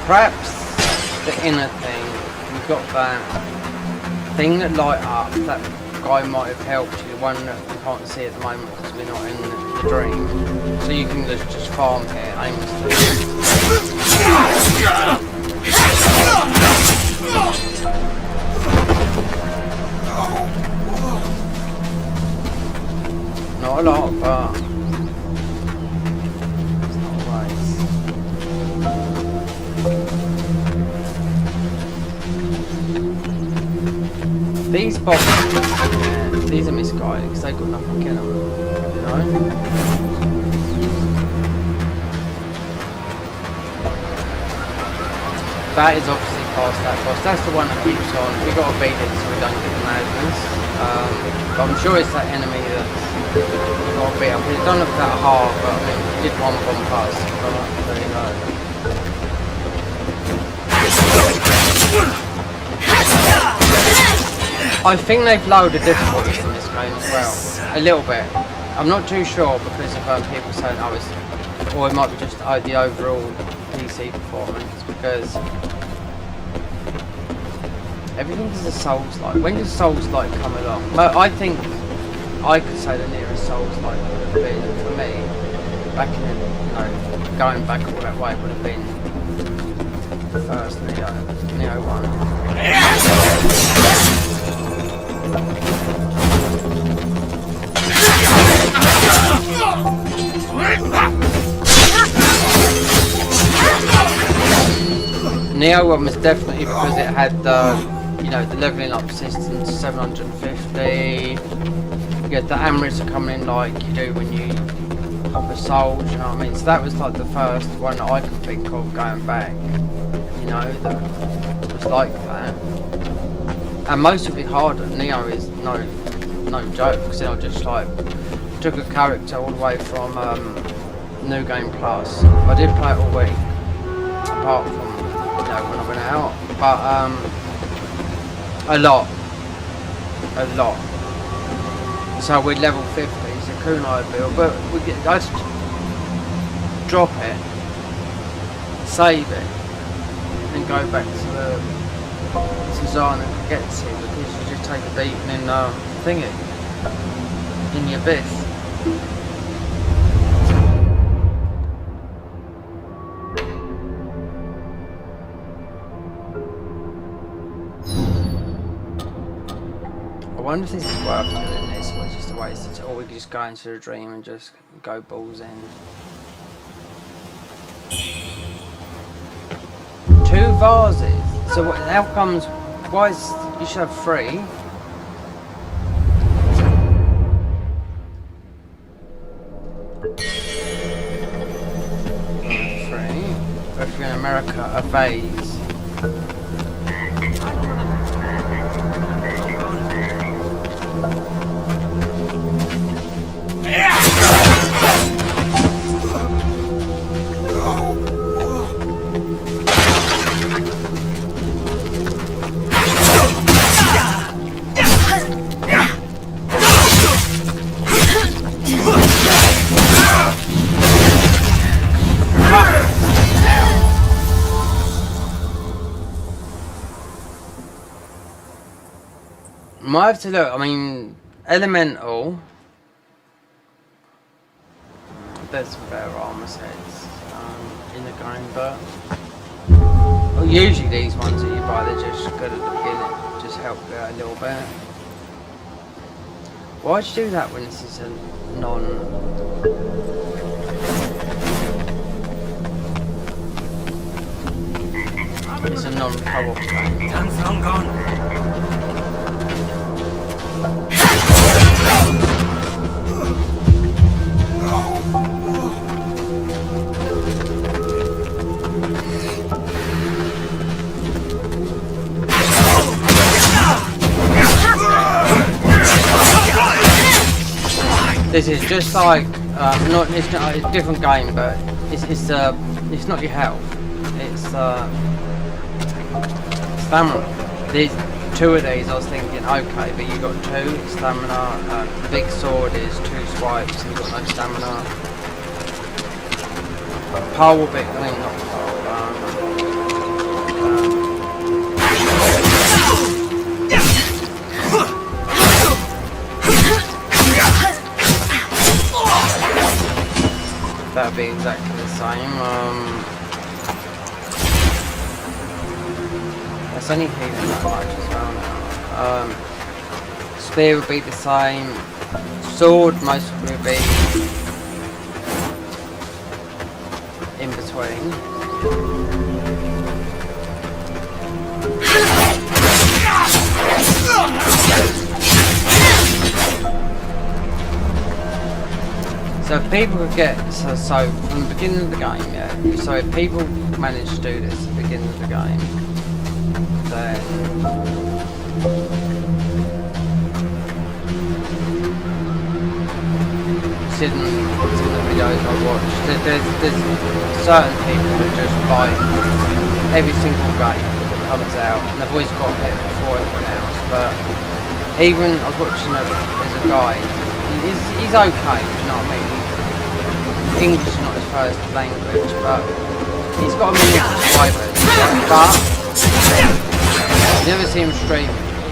Perhaps the inner thing, we've got that thing that light up, that guy might have helped you, the one that we can't see at the moment because we're not in the dream. So you can just farm here aimlessly. Not a lot, but it's not always. These bosses, these are misguided because they've got nothing in them, you know? That is obviously past that boss. That's the one that keeps on. We've got to beat it so we don't get the madness. But I'm sure it's that enemy that's we've got to beat up. It don't look that hard, but I mean, we did one bomb pass. But there you go. I think they've lowered the difficulties in this game as well, a little bit. I'm not too sure because of people saying, oh, it's, or it might be just the overall PC performance, because everything is a Souls-like. When does Souls-like come along? Well, I think I could say the nearest Souls-like would have been, for me, back in, you know, going back all that way, would have been the first Neo 1. Neo 1 was definitely because it had the, you know, the leveling up system to 750. You get the amulets coming in like you do when you pop a soul, you know what I mean? So that was like the first one that I could think of going back, you know, that was like that. And most of it harder. Neo is no joke, because I just like took a character all the way from New Game Plus. I did play it all week, apart from, you know, when I went out, but a lot. So we're level 50, it's a kunai build, but I just drop it, save it, and go back to the Zana and get to, because you just take a beating in thingy, in the abyss. I wonder if this is worth doing this, or just a waste of time, or we could just go into the dream and just go balls in. 2 vases. So what, how comes? Why is you should have 3? If you're in America, a vase. Might have to look. I mean, elemental. There's some better armor sets in the game, but well, usually these ones that you buy, they're just good at the beginning, just help you out a little bit. Why'd you do that when this is a it's a non-co-op game. This is just like it's a different game, but it's not your health. It's stamina. These 2 of these, I was thinking, okay, but you got 2 stamina. The big sword is 2 swipes, and you got no stamina. Pole bit, I mean not pole. that'd be exactly the same. That's only healing that much as well now. Spear would be the same. Sword most would be in between. So if people could get, so from the beginning of the game, yeah, so if people manage to do this at the beginning of the game, then in the videos I watched, there's certain people who just buy every single game that comes out, and they've always got it before everyone else. But even I was watching there's a guy, he's okay, you know what I mean? English is not his first language, but he's got a million subscribers. But you never see him stream.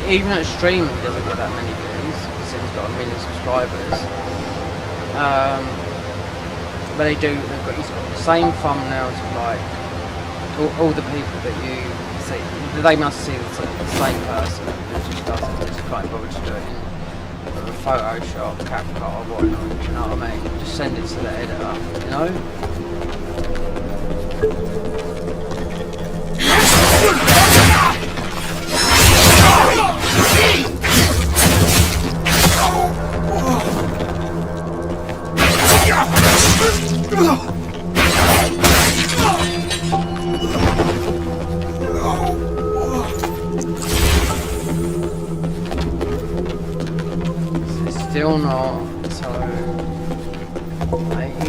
Even at stream, he doesn't get that many views because he's got a million subscribers. But he's got the same thumbnails, like all the people that you see. They must see the same person who just doesn't, just can't bother to do it in Photoshop, CapCut or whatnot, you know what I mean? Just send it to the editor, you know? Still not, so 1800.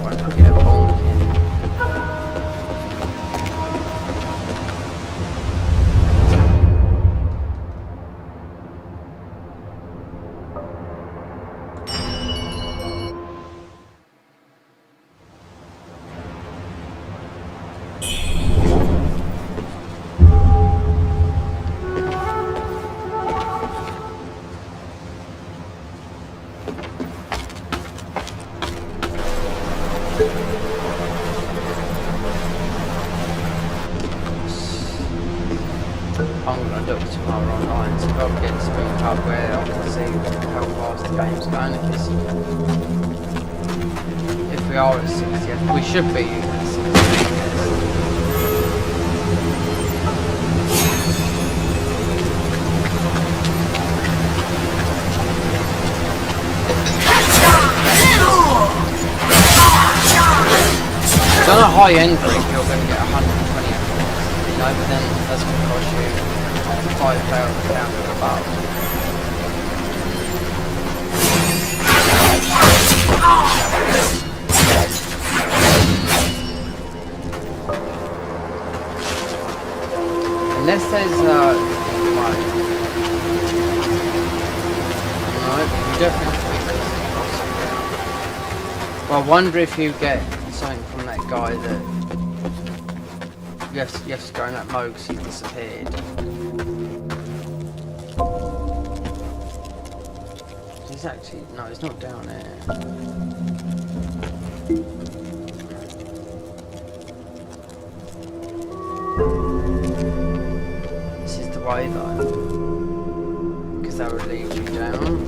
Why don't I get a bonk in? I'm going to look tomorrow online to go get the speed up where I can see how fast the game's going. If we are at 60, we should be at 60. On a high end rig, you're going to get 120 FPS, you know, but then that's going to cost you £5,000 above. Unless there's like, you definitely have to be this. Well, I wonder if you get something from that guy that you have to go in that mode because he disappeared. He's actually, no, he's not down there. This is the way though, because that would lead you down.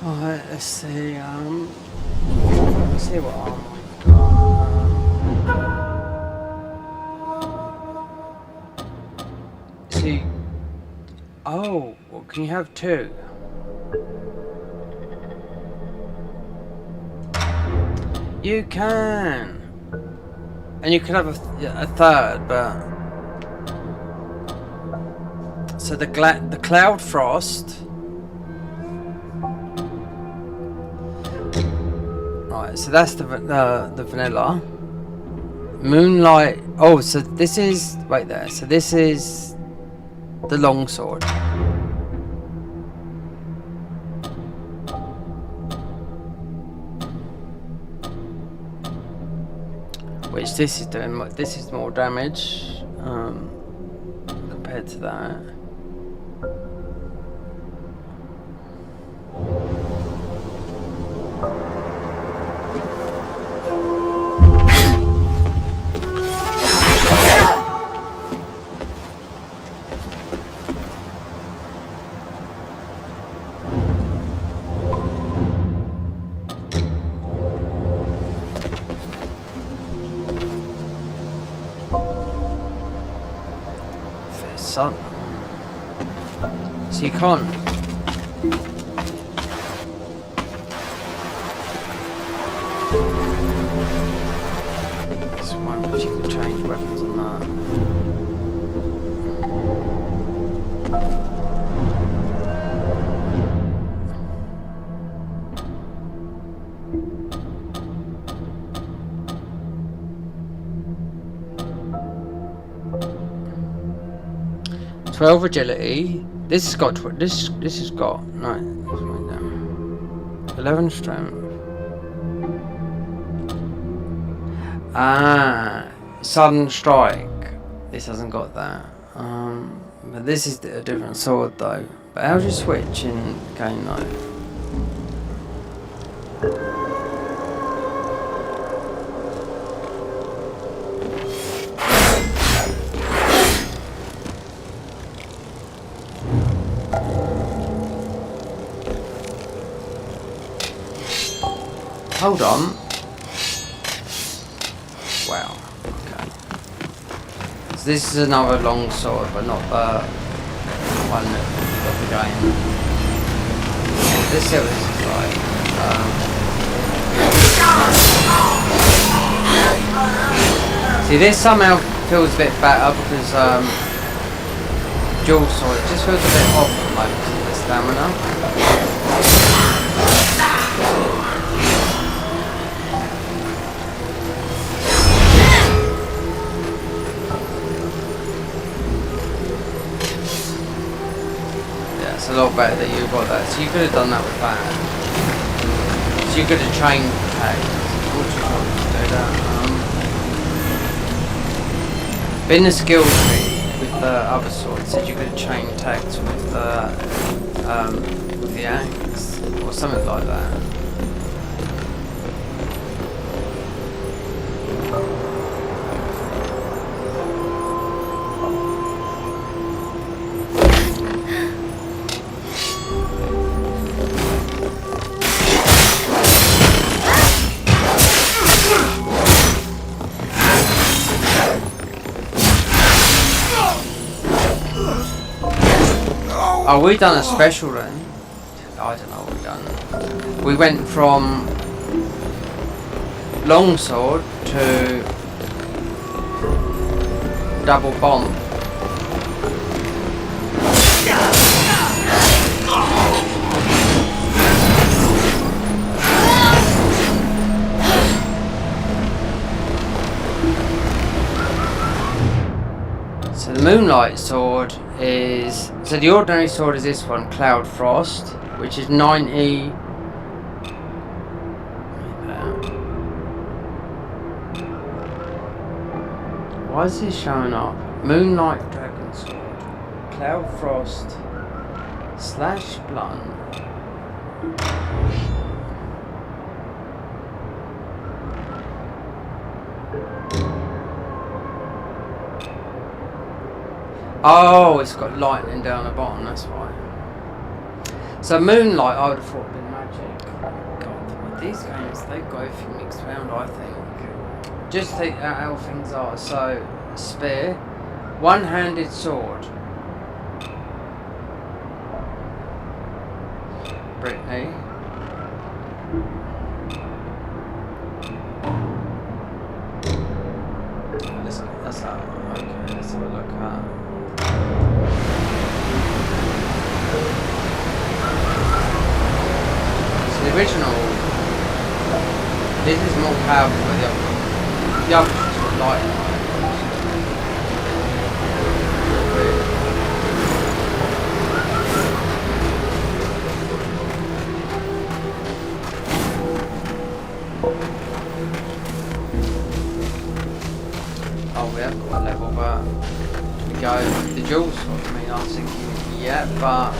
Alright, let's see, let's see what armor we've got. See, oh, well, can you have two? You can! And you can have a third, but... So the Cloud Frost... Right, so that's the vanilla. Moonlight... Oh, so this is... Wait there. So this is... the longsword. Which this is doing. This is more damage compared to that. Sun. So you can't. This one which you can change weapons on that. 12 agility. This has got this has got no. 11 strength. Ah, sudden strike. This hasn't got that. But this is a different sword though. But how do you switch in game though? Hold on. Wow. Okay. So this is another long sword, but not the one of the game. Let's see what this is like. See, this somehow feels a bit better because dual sword just feels a bit off at the moment because of the stamina. It's a lot better that you got that. So you could have done that with that. So you could have trained tags. But in the skill tree with the other sword, it said you could have chained tags with the axe or something like that. Oh, we done a special then. I don't know what we done. We went from longsword to double bomb. So the Moonlight sword is, so the ordinary sword is this one, Cloud Frost, which is 90. Why is this showing up? Moonlight Dragon Sword, Cloud Frost, slash blunt. Oh, it's got lightning down the bottom, that's why. So Moonlight, I would have thought would been magic. magic. God, these games, they've got everything mixed around, I think. Just think how things are. So, spear, one-handed sword. Brittany. That's that. Okay, let's have a look at. So the original, this is more powerful than the other one. The other one's for light. Oh, we have got a level, but we go the dual sword. I mean, I was thinking, yeah, but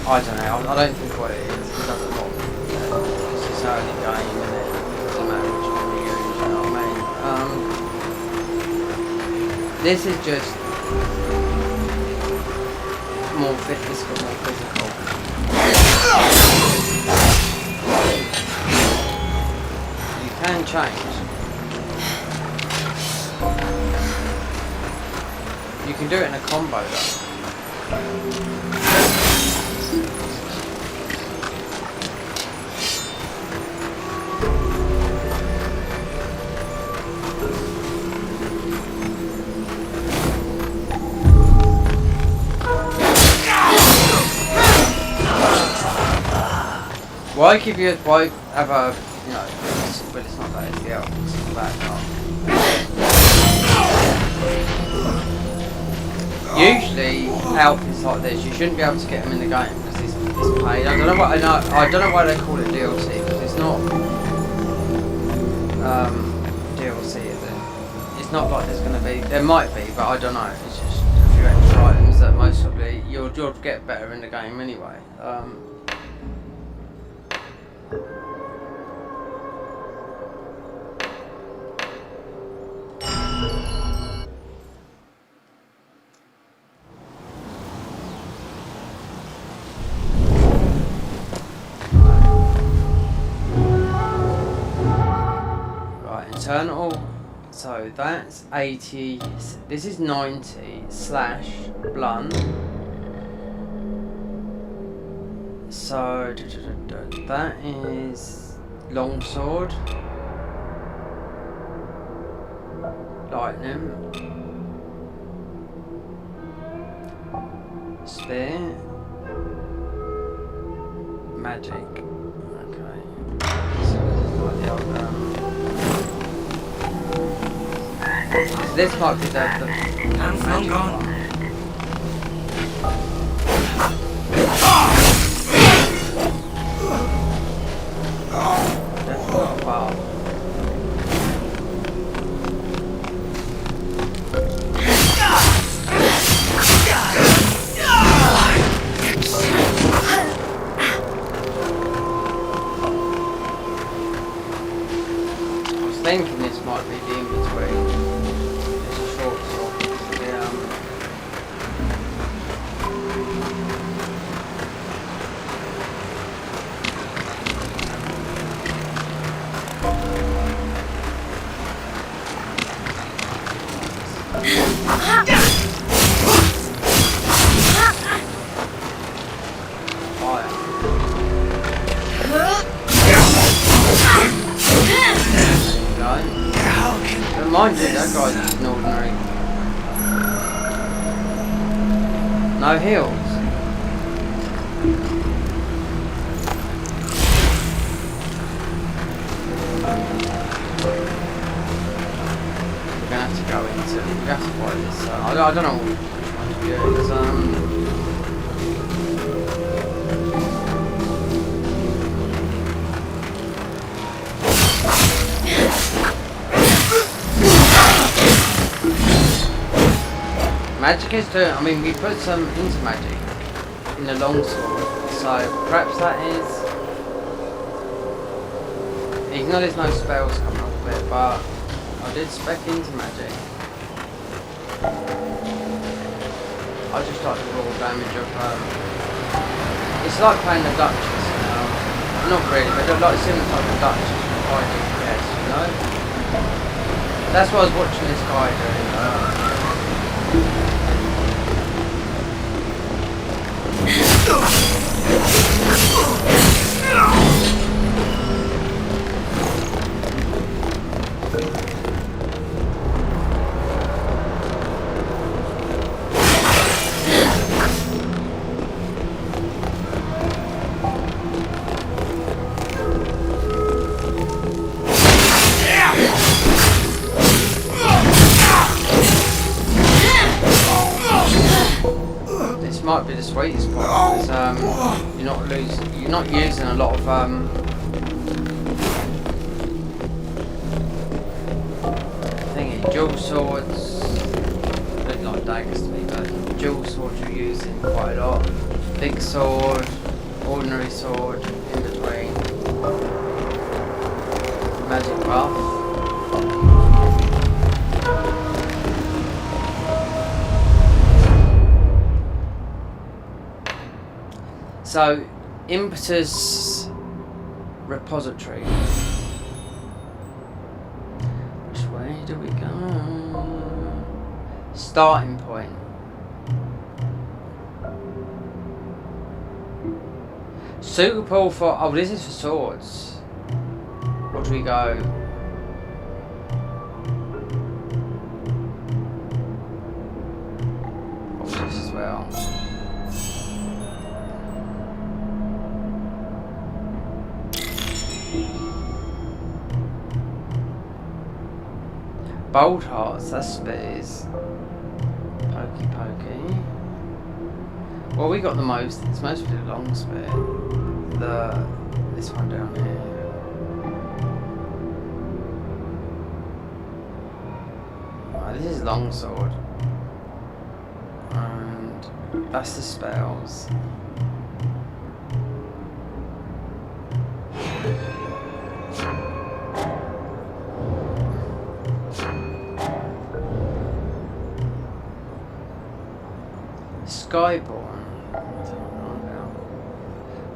I don't know. I don't think what it is. It doesn't look. It's just early game, and it doesn't matter which one you use. You know what I mean? This is just more physical, more physical. You can change. You can do it in a combo though. Why have a, you know, well it's not that, it's the elf, it's not that dark. Usually, elf is like this, you shouldn't be able to get them in the game because it's paid. I don't know why they call it DLC, because it's not DLC, is it? It's not like there's going to be, there might be, but I don't know, it's just a few extra items that most probably you'll get better in the game anyway. Internal, so that's 80, this is 90 / blunt, so that is longsword, lightning, spear, magic, okay, so this is like the old this might be the I'm gone. That's not wow. I was thinking this might be the in-between. Mind you, that guy's just an ordinary. No heals. We're gonna have to go into. We have to fight this. I don't know which one to do. There's magic is doing. I mean, we put some into magic in the longsword, so perhaps that is. Even though there's no spells coming off of it, but I did spec into magic. I just like the raw damage of. It's like playing the Duchess, you know. Not really, but like similar type of Duchess with high DPS, you know. That's what I was watching this guy doing. Might be the sweetest spot because you're not using a lot of thingy dual swords. A bit like daggers to me, but dual swords you're using quite a lot. Big sword, ordinary sword, in between. Magic buff. So, impetus repository. Which way do we go? Starting point. Suitable for. Oh, this is for swords. What do we go? Oh, this as well. Bolt hearts, that's spears. Pokey pokey. Well, we got the most. It's mostly the long spear. This one down here. Oh, this is long sword. And that's the spells. Skyborn.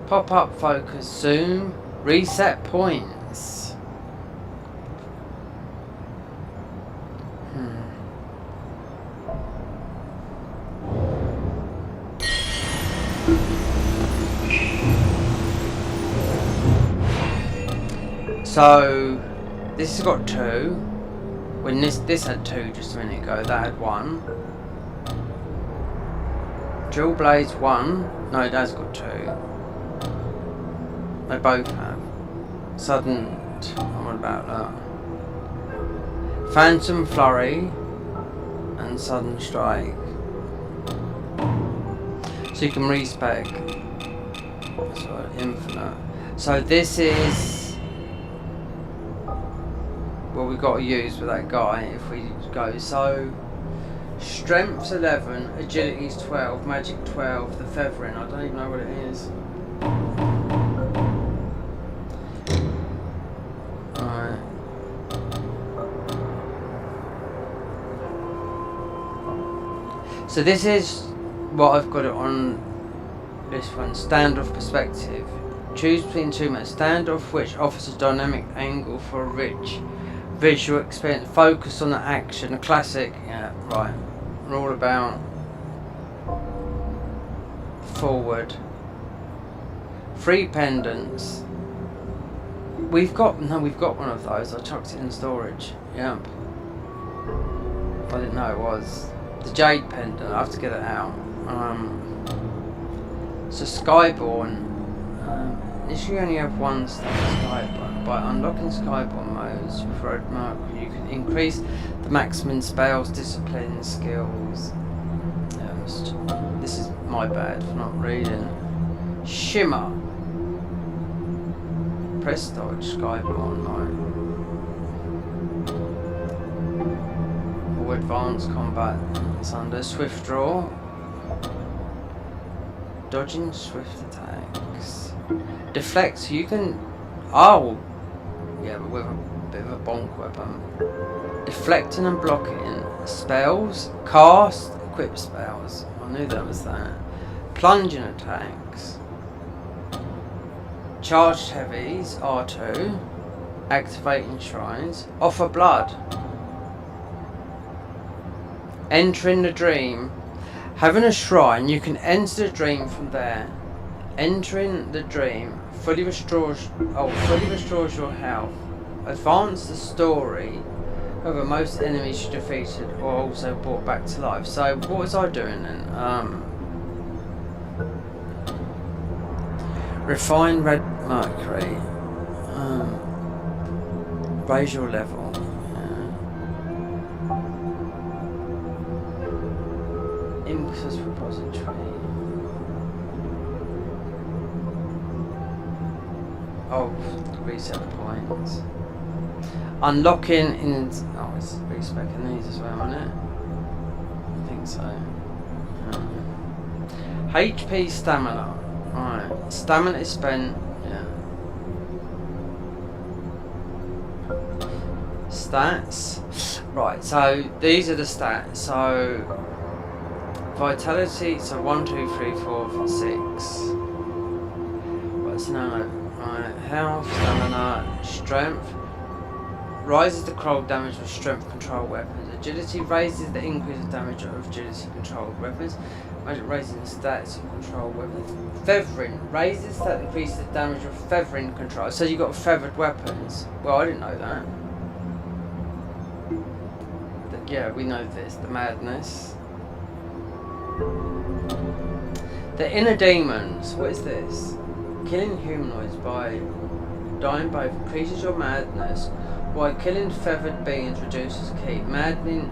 Pop up, focus, zoom, reset points. So this has got 2. When this had 2 just a minute ago, that had 1. Dual blades 1. No, it has got 2. They both have. Sudden. What about that? Phantom flurry and sudden strike. So you can respec. So infinite. So this is what we got to use with that guy if we go. So. Strength's 11, agility's 12, magic 12, the feathering, I don't even know what it is. Alright. So this is what I've got it on this one, standoff perspective. Choose between 2 modes. Standoff which offers a dynamic angle for a rich visual experience. Focus on the action, a classic, yeah, right. We're all about forward. 3 pendants. We've got one of those. I chucked it in storage. Yep. I didn't know it was the jade pendant. I have to get it out. So Skyborn. Initially you only have 1 star Skyborn. By unlocking Skyborn modes with Road Mark, you can increase the maximum spells, discipline, skills. This is my bad for not reading. Shimmer. Press dodge, Skyborn, right. Or advanced combat. It's under swift draw. Dodging swift attacks. Deflect, so you can. Oh! Yeah, but with a bit of a bonk weapon. Deflecting and blocking spells, cast, equip spells. knew that was that. Plunging attacks. Charged heavies, R2. Activating shrines. Offer blood. Entering the dream. Having a shrine, you can enter the dream from there. Entering the dream fully restores your health. Advance the story. However, most enemies you defeated are also brought back to life. So, what was I doing then? Refine red mercury. Raise your level. Impulse repository. Oh, reset points. Unlocking in. Oh, it's respecing these as well, isn't it? I think so. HP stamina. Alright. Stamina is spent. Yeah. Stats. Right, so these are the stats. So. Vitality, so 1, 2, 3, 4, 6. What's no? Right, health, stamina, strength. Rises the control damage of strength control weapons. Agility raises the increase of damage of agility controlled weapons. Magic raises the stats of control weapons. Feathering raises that increases the damage of feathering control. So you got feathered weapons. Well, I didn't know that. Yeah, we know this. The madness. The inner demons. What is this? Killing humanoids by dying both increases your madness, while killing feathered beings reduces ki. Maddening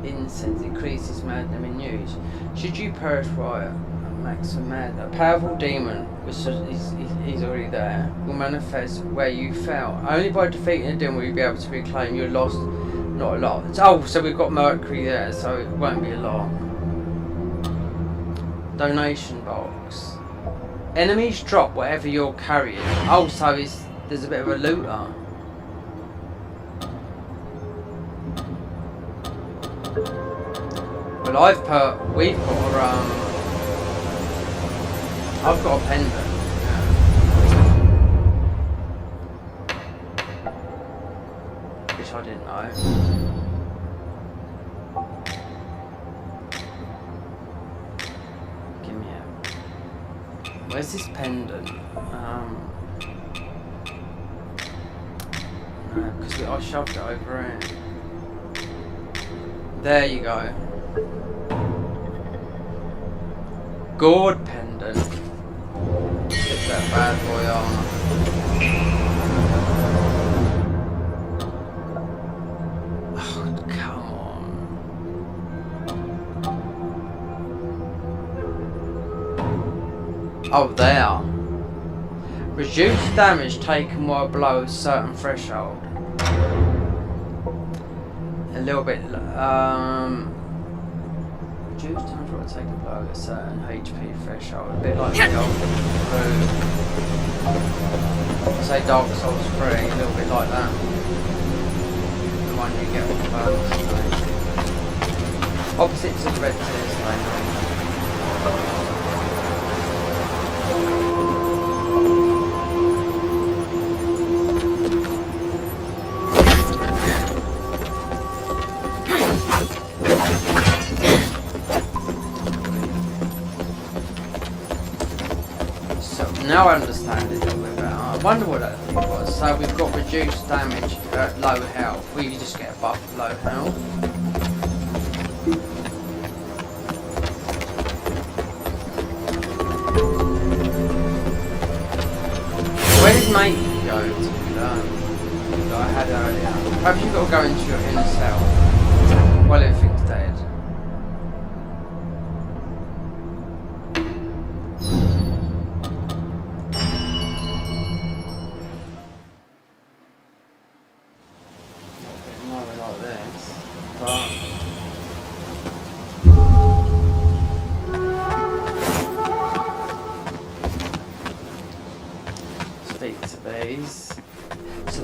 incense increases maddening in use. Should you perish while maximum mad, a powerful demon, which is already there, will manifest where you fell. Only by defeating a demon will you be able to reclaim your lost. Not a lot. Oh, so we've got Mercury there, so it won't be a lot. Donation box. Enemies drop whatever you're carrying. Oh, so there's a bit of a looter. Well, we've got I've got a pendant. Which I didn't know. Give me a. Where's this pendant? No, because I shoved it over here. There you go. Gourd pendant. Stick that bad boy on. Oh, come on. Oh, there. Reduce damage taken while below a certain threshold. A little bit. Reduce damage while taken below a certain HP threshold. A bit like the old say Dark Souls 3, a little bit like that. The one you get with the opposite to the red tears, mate. Now I understand it a little bit better. I wonder what that thing was. So we've got reduced damage at low health. We just get a buff at low health. Where did mate go to? That I had earlier. Perhaps you've got to go into your inner cell while everything's dead.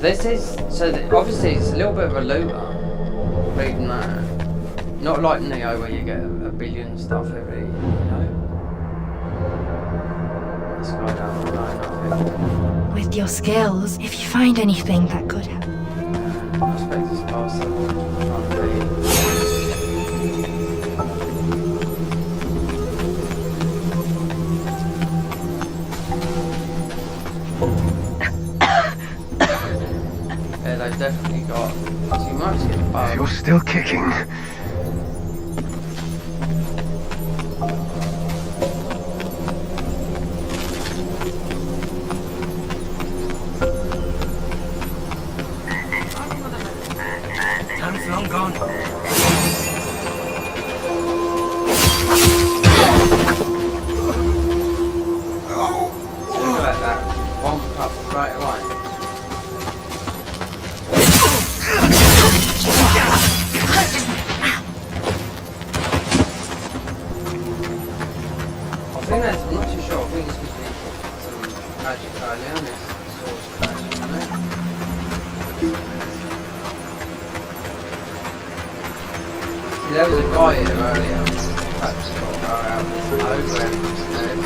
This is, obviously it's a little bit of a looter, reading that. Not like Neo where you get a billion stuff every, This guy down the line, nothing. With your skills, if you find anything that could help. I expect this past level trying to yeah, they've definitely got. So you might just get the bug. You're still kicking. Time's long gone. Look at that. One up right away. I think that's, I'm not too sure, I think it's because we put some magic early on this source clash, isn't it? See, there was a guy here earlier, perhaps got to go out this program instead.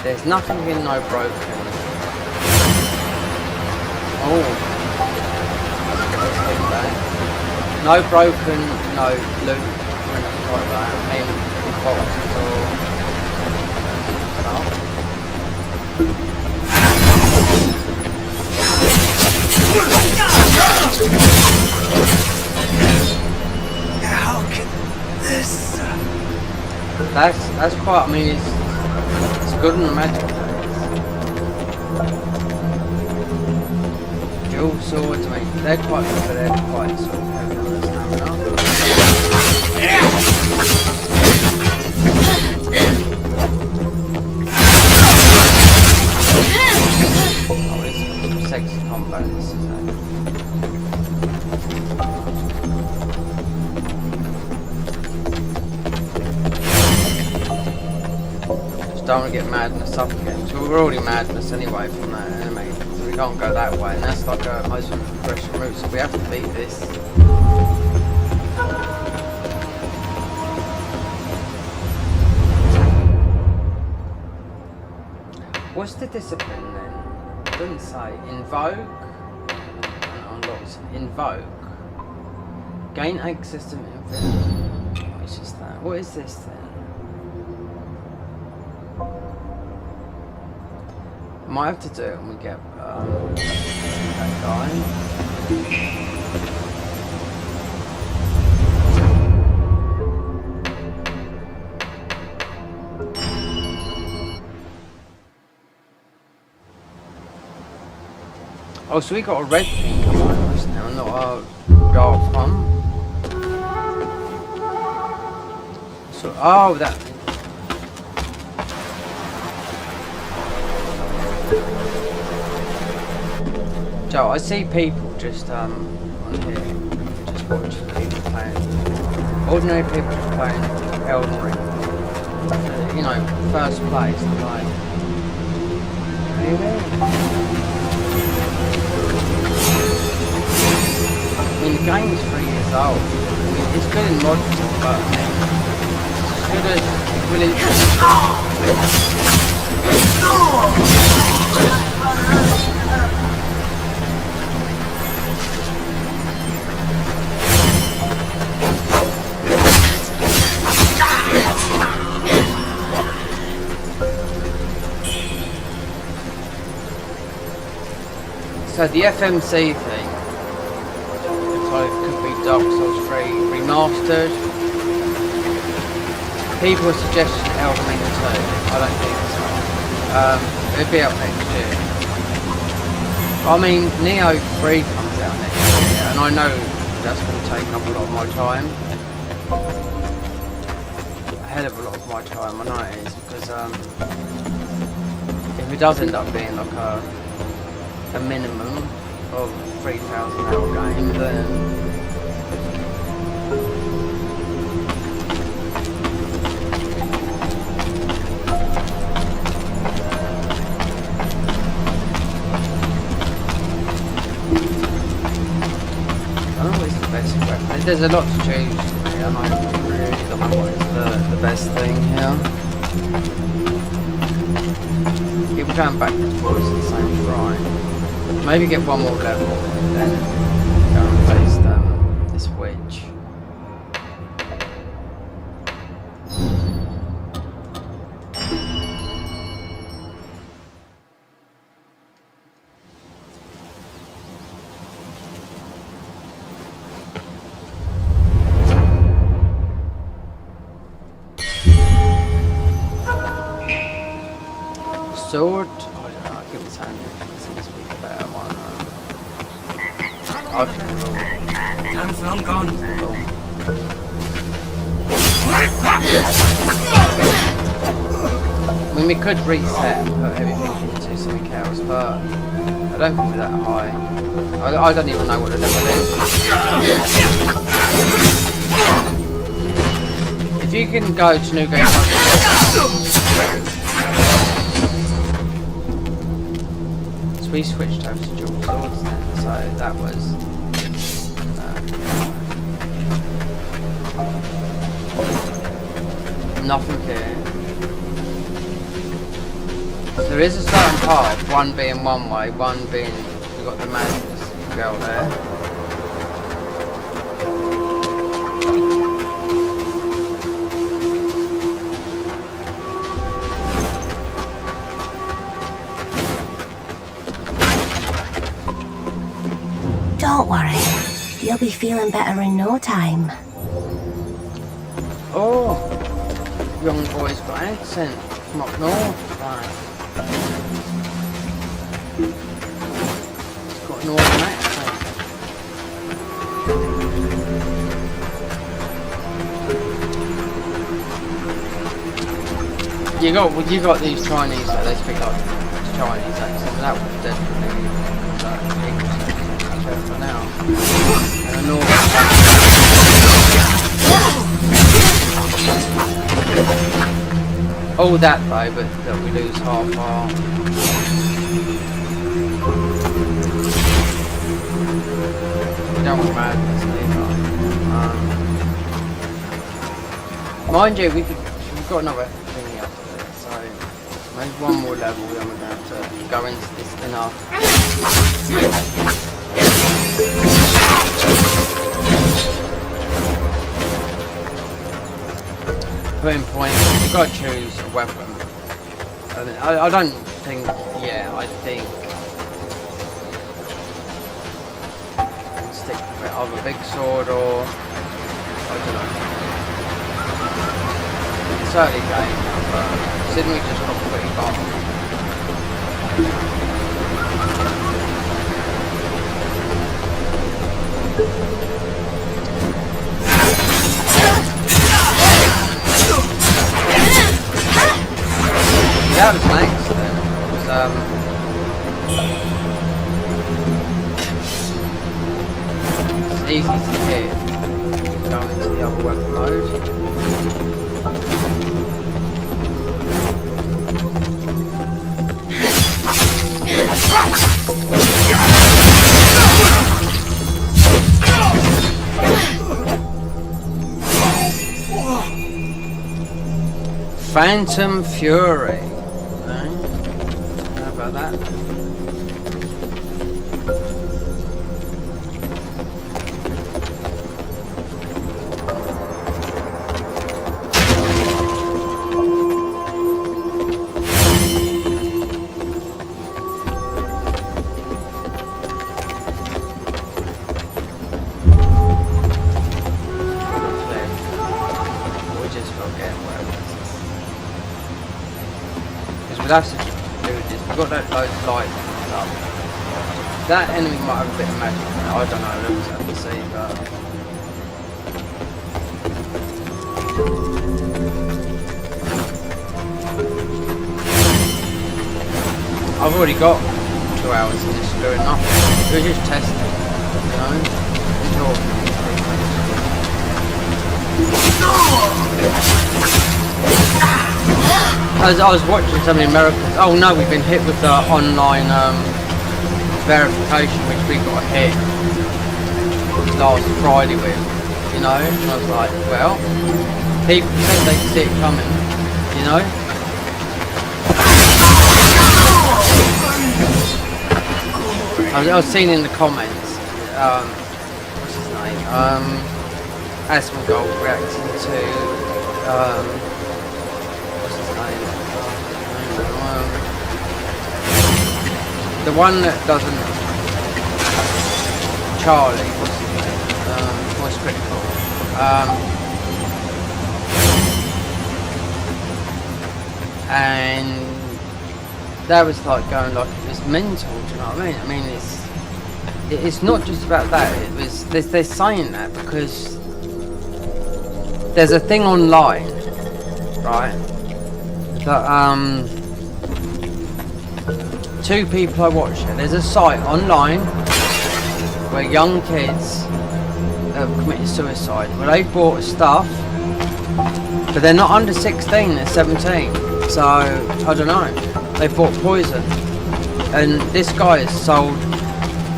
There's nothing in no broken. Oh. No broken, no loot, or anything like that. In boxes or stuff. How can this? That's quite, I mean, it's good in the magic days. Dual swords, I mean, they're quite good, but they're quite sort of heavy on the stamina. Oh, it's sexy combat, this is it. Don't want to get madness up again. So we're already madness anyway from that enemy. So we can't go that way, and that's like a most of the progression route. So we have to beat this. What's the discipline then? It doesn't say invoke. Invoke. Gain access to infinity. What is that? What is this then? Might have to do it when we get that guy. Oh, so we got a red thing coming on us now, not a dark one. So, oh, that. Joe, I see people just on here, just watching people playing, ordinary people just playing Elden Ring. You know, first place, like, really? I mean, the game's 3 years old. I mean, it's good in mods, but it's good as really. So the FMC thing, Dark Souls 3 remastered. People are suggesting Elden Ring 2. I don't think so. It'll be out next year. I mean, Neo 3 comes out next year, and I know that's going to take up a lot of my time. A hell of a lot of my time, I know it is, because if it does end up being like a minimum of 3,000 hour game, then there's a lot to choose, and I really don't know what is the best thing here. People going back and forth at the same shrine. Maybe get one more level and then go and face this witch. Sword? I don't know, I keep saying it seems to be the better one. I think Time's long gone. I mean, we could reset and put everything into something else, but I don't think we're that high. I don't even know what the level is. If you can go to New Game we switched over to dual swords then, so that was nothing here. So there is a certain path, one being one way, one being we've got the madness girl there. Don't worry, you'll be feeling better in no time. Oh, young boy's got an accent from up north. Right. He's got an northern accent. You got these Chinese that they speak like Chinese accents, and that would definitely English for now. And a northern all that though, but that we lose half our we don't want madness either. Mind you, we've got another thingy up there, so maybe one more level then we're going to go into this enough. Putting points, you've got to choose a weapon. I don't think, yeah, I think I can stick with it, either a big sword or, I don't know. It's early game now, but considering we just got pretty bottom. That was nice. It's easy to hit. Go into the other weapon mode. Phantom Fury. How about that? that's the do with this. We've got those lights and stuff. That enemy might have a bit of magic in it, I don't know, we'll have to see, but... I've already got 2 hours of this doing nothing. We're just testing, you know? I was watching some of the Americans. Oh no, we've been hit with the online verification, which we got hit last Friday with, you know? And I was like, well, people said they could see it coming, you know? I was seeing in the comments, what's his name? Asmongold reacting to, what's his name? The one that doesn't, Charlie, what's his name? Voice Critical. And that was like going like it was mental, do you know what I mean? I mean it's not just about that, it was they're saying that because there's a thing online, right? That two people I watched it. There's a site online where young kids have committed suicide, where they bought stuff, but they're not under 16, they're 17. So I don't know. They bought poison, and this guy has sold.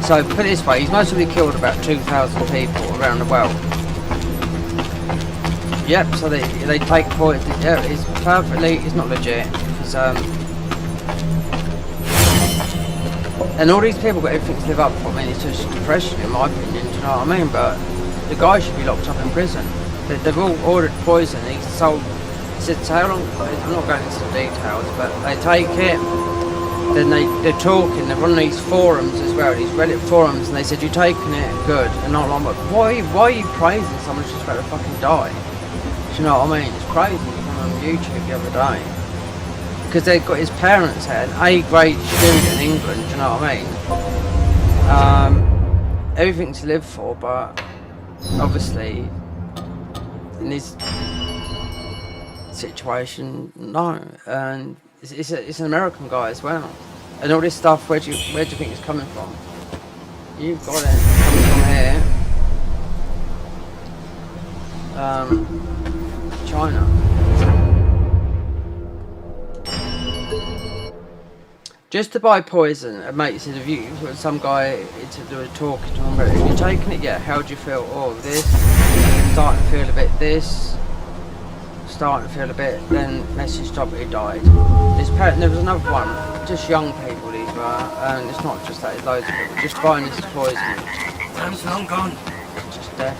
So put it this way, he's mostly killed about 2,000 people around the world. Yep. So they take poison. Yeah, it's perfectly. It's not legit. It's, and all these people got everything to live up for. I mean, it's just depression, in my opinion. Do you know what I mean? But the guy should be locked up in prison. They've all ordered poison. He's sold. He said, so how long? I'm not going into the details, but they take it. Then they're talking. They're on these forums as well. These Reddit forums, and they said, "You're taking it, good." And I'm like, why are you praising someone who's just about to fucking die? Do you know what I mean? It's crazy. It was on YouTube the other day. Because they've got his parents here, an A-grade student in England, do you know what I mean? Everything to live for, but obviously in this situation, no. And it's an American guy as well. And all this stuff, where do you think it's coming from? You've got it coming from here. China. Just to buy poison, a mate said, some guy to do a talk to him, have you taken it yet? How do you feel? Oh, this, starting to feel a bit this, starting to feel a bit, then message stopped, he died. There was another one, just young people these were, and it's not just that, it's loads of people, just buying this poison. Time's long gone. Just death.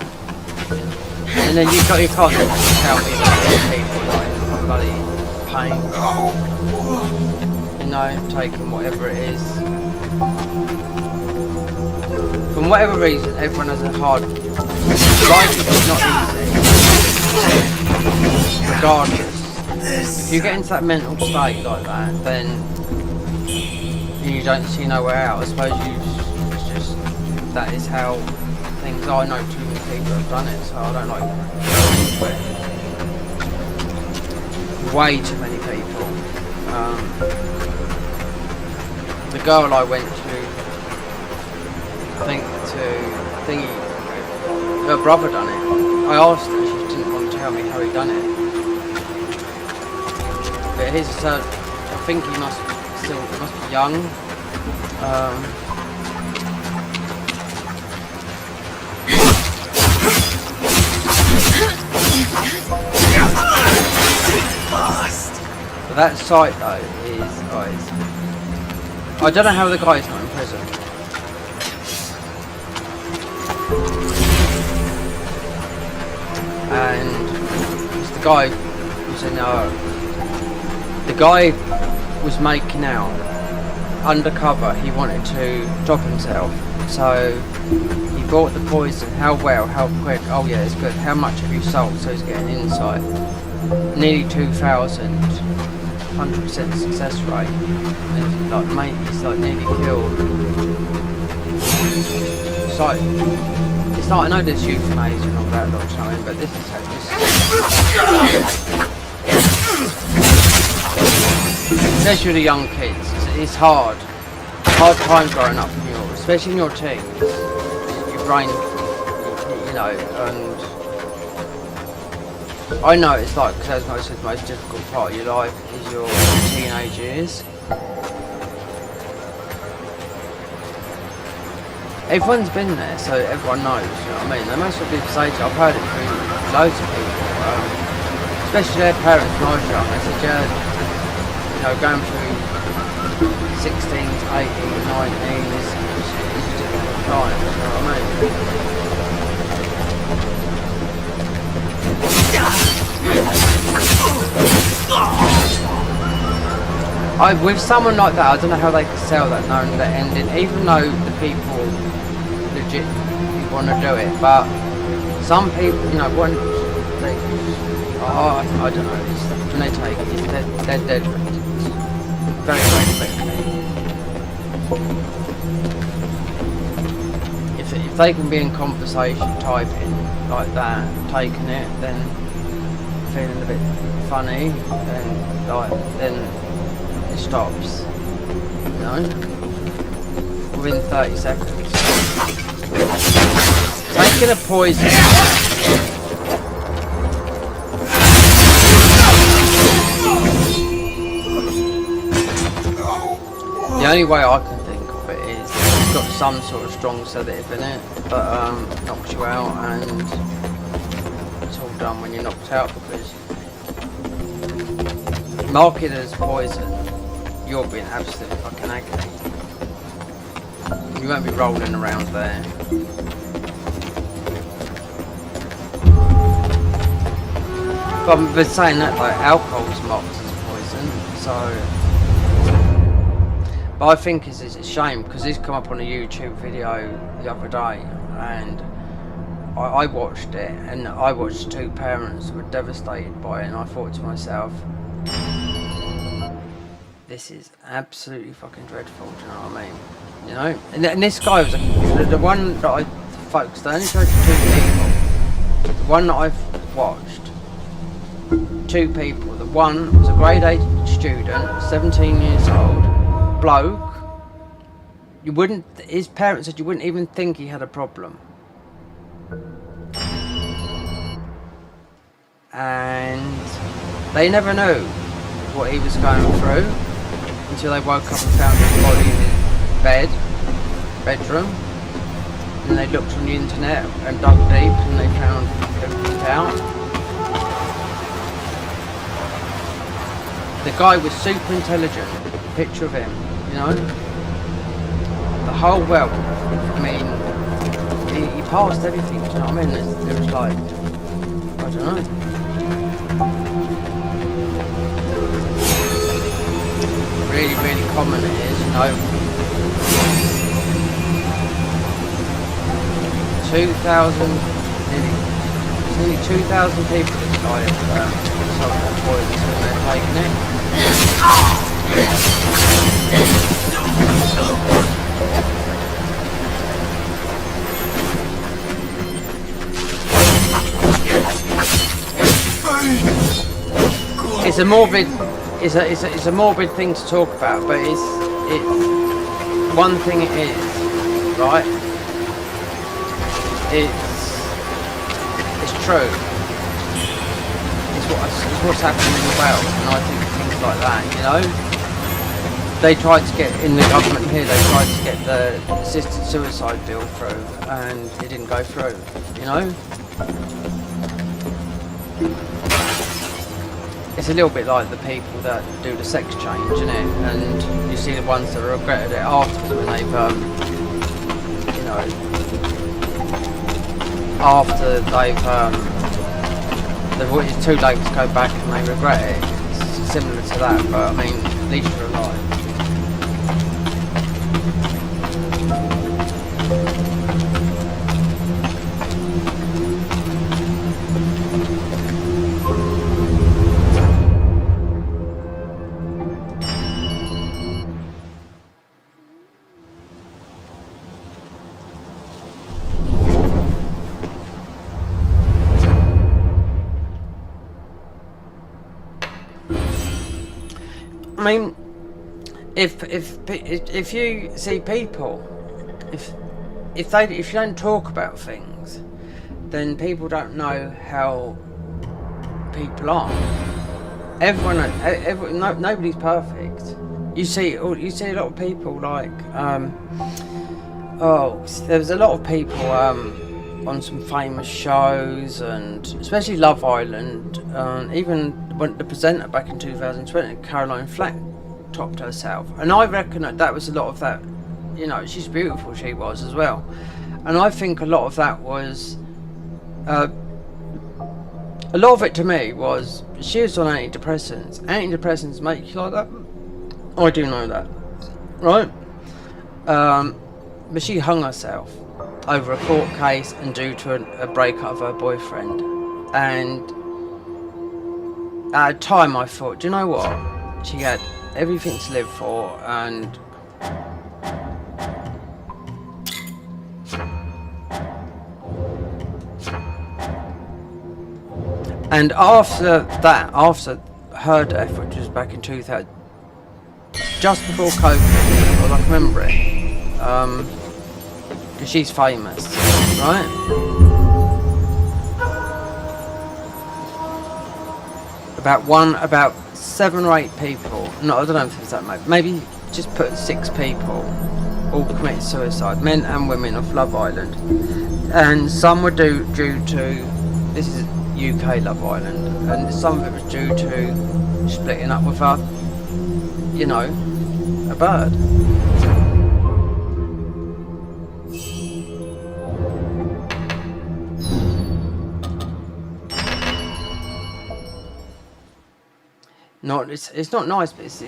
And then you can't tell me that people like bloody pain. You know, taking whatever it is. From whatever reason, everyone has a hard life is not easy. Regardless. If you get into that mental state like that, then you don't see no way out. I suppose it's just that is how things are. I know too many people have done it, so I don't like going into it. Way too many people. The girl I went to, her brother done it. I asked her, she didn't want to tell me how he done it. But I think he must be young. But that site though is, guys, I don't know how the guy's not in prison. And it's the guy who's in the guy was making out undercover. He wanted to drop himself, so he bought the poison. How well, how quick? Oh yeah, it's good. How much have you sold? So he's getting insight. Nearly 2,000. 100% success rate. And like, mate, he's like nearly killed. It's like, I know there's euthanasia and all that, lot, you know what I mean, but this is how especially with the young kids, it's hard time growing up in your, especially in your teens, your brain, you know, and I know it's like, because that's the most difficult part of your life is your teenage years. Everyone's been there, so everyone knows, you know what I mean? They most of the people say to you, I've heard it from loads of people, especially their parents when I was young. They said, yeah, you know, going through 16s, 18s, 19s is a difficult time, you know what I mean? With someone like that, I don't know how they can sell that knowing the ending, even though the people legit want to do it, but some people, you know, when they, I don't know, when they take it, they're dead. Very, very quickly. If they can be in conversation, typing like that, taking it, then feeling a bit funny, then it stops, you know, within 30 seconds. Taking a poison. The only way I can think of it is it's got some sort of strong sedative in it, but knocks you out, and it's all done when you're knocked out, because marketed as poison, you'll be in absolute fucking agony. You won't be rolling around there. But I've been saying that, like, alcohol's marked as poison, so... But I think it's a shame, because this come up on a YouTube video the other day, and I watched it, and I watched two parents who were devastated by it, and I thought to myself, this is absolutely fucking dreadful, do you know what I mean? You know? And this guy was the one that I focused on, only showed two people. The one that I've watched, two people. The one was a grade 8 student, 17 years old, bloke. You wouldn't, his parents said you wouldn't even think he had a problem. And they never knew what he was going through until they woke up and found his body in his bedroom. And they looked on the internet and dug deep, and they found everything out. The guy was super intelligent, picture of him, you know. The whole wealth, I mean, he passed everything, do you know what I mean? It was like, I don't know. Really, really common it is, you know. nearly 2,000 people that died of solid poison when they're taking it. It's a morbid, it's a morbid thing to talk about, but it's one thing it is, right? It's true. It's what's happening in the world, and I think things like that, you know. They tried to get in the government here. They tried to get the assisted suicide bill through, and it didn't go through, you know. It's a little bit like the people that do the sex change, isn't it? And you see the ones that regretted it afterwards when they've, you know, after it's too late to go back and they regret it. It's similar to that, but I mean, at least you're alive. I mean, if you see people, if you don't talk about things, then people don't know how people are. Nobody's perfect. You see a lot of people like there was a lot of people on some famous shows, and especially Love Island, even when the presenter back in 2020, Caroline Flack, topped herself, and I reckon that was a lot of that. You know, she's beautiful, she was as well, and I think a lot of that was a lot of it to me was she was on antidepressants. Antidepressants make you like that. I do know that, right? But she hung herself over a court case and due to a breakup of her boyfriend. And at a time I thought, do you know what? She had everything to live for, and after that, after her death, which was back in 2000, just before COVID, well, I can remember it, because she's famous, right? About 7 or 8 people, no, I don't know if it's that much, maybe just put 6 people, all committed suicide, men and women off Love Island, and some were due to, this is UK Love Island, and some of it was due to splitting up with a bird. It's not nice, but it's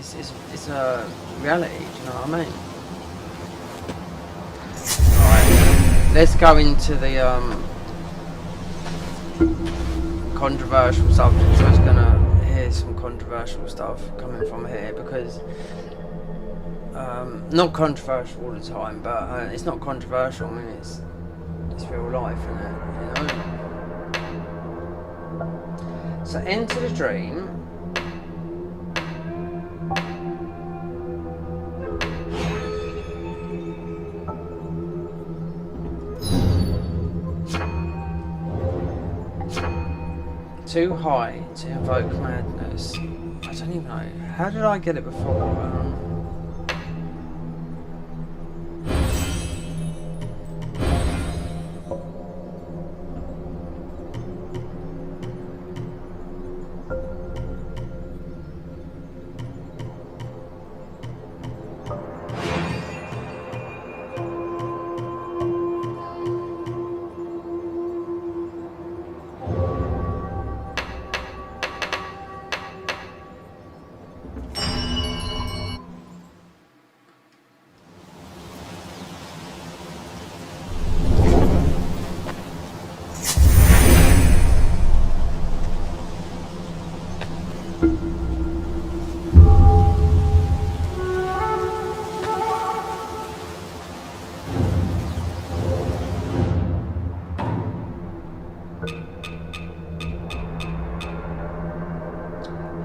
a reality. Do you know what I mean? Right, let's go into the controversial subjects. I was gonna hear some controversial stuff coming from here, because not controversial all the time, but it's not controversial. I mean, it's real life, isn't it? You know. So, enter the dream. Too high to invoke madness. I don't even know. How did I get it before?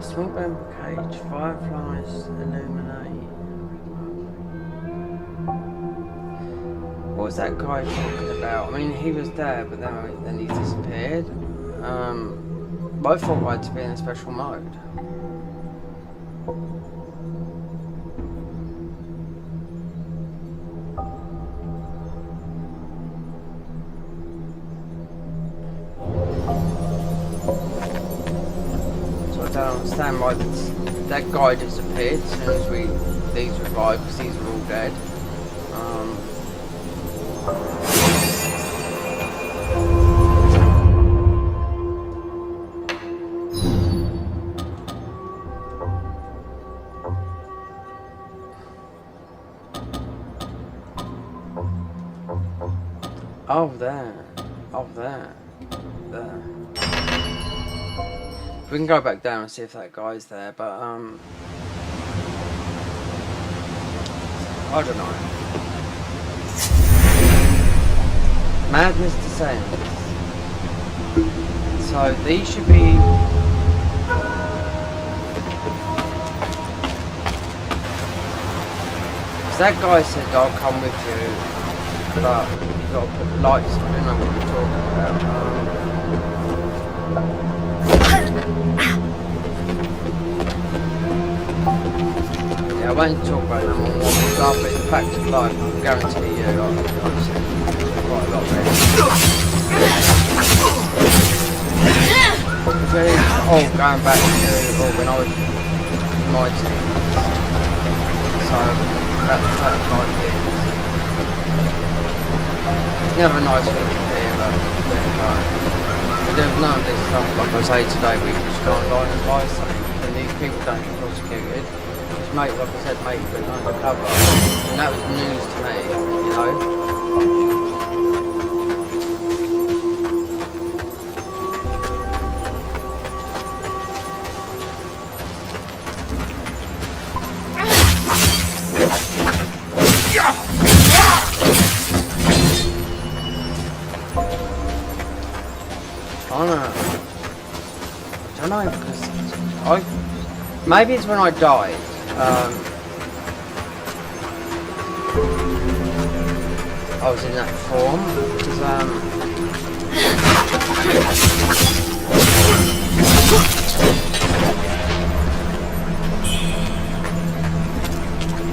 Small bamboo cage, fireflies illuminate. What was that guy talking about? I mean, he was there, but then he disappeared. But I thought I had to be in a special mode. So I don't understand why that guy disappeared as soon as these revived, because these were all dead. Oh, there. Oh, there. There. We can go back down and see if that guy's there, but, I don't know. Madness descends. So, these should be... that guy said I'll come with you, but you've got to put the lights on. I don't know what you're talking about. Yeah, I won't talk about them on what stuff, but the fact of life, I can guarantee you, I've seen quite a lot of it. Going back to when I was in my team, so that's 5 years. Never nice to hear, but there's none of this stuff, like I say today, we just go online and buy something, and these people don't get prosecuted. Just mate, like I said, mate, put it undercover, and that was news to me, you know. I don't know, because maybe it's when I died. I was in that form, because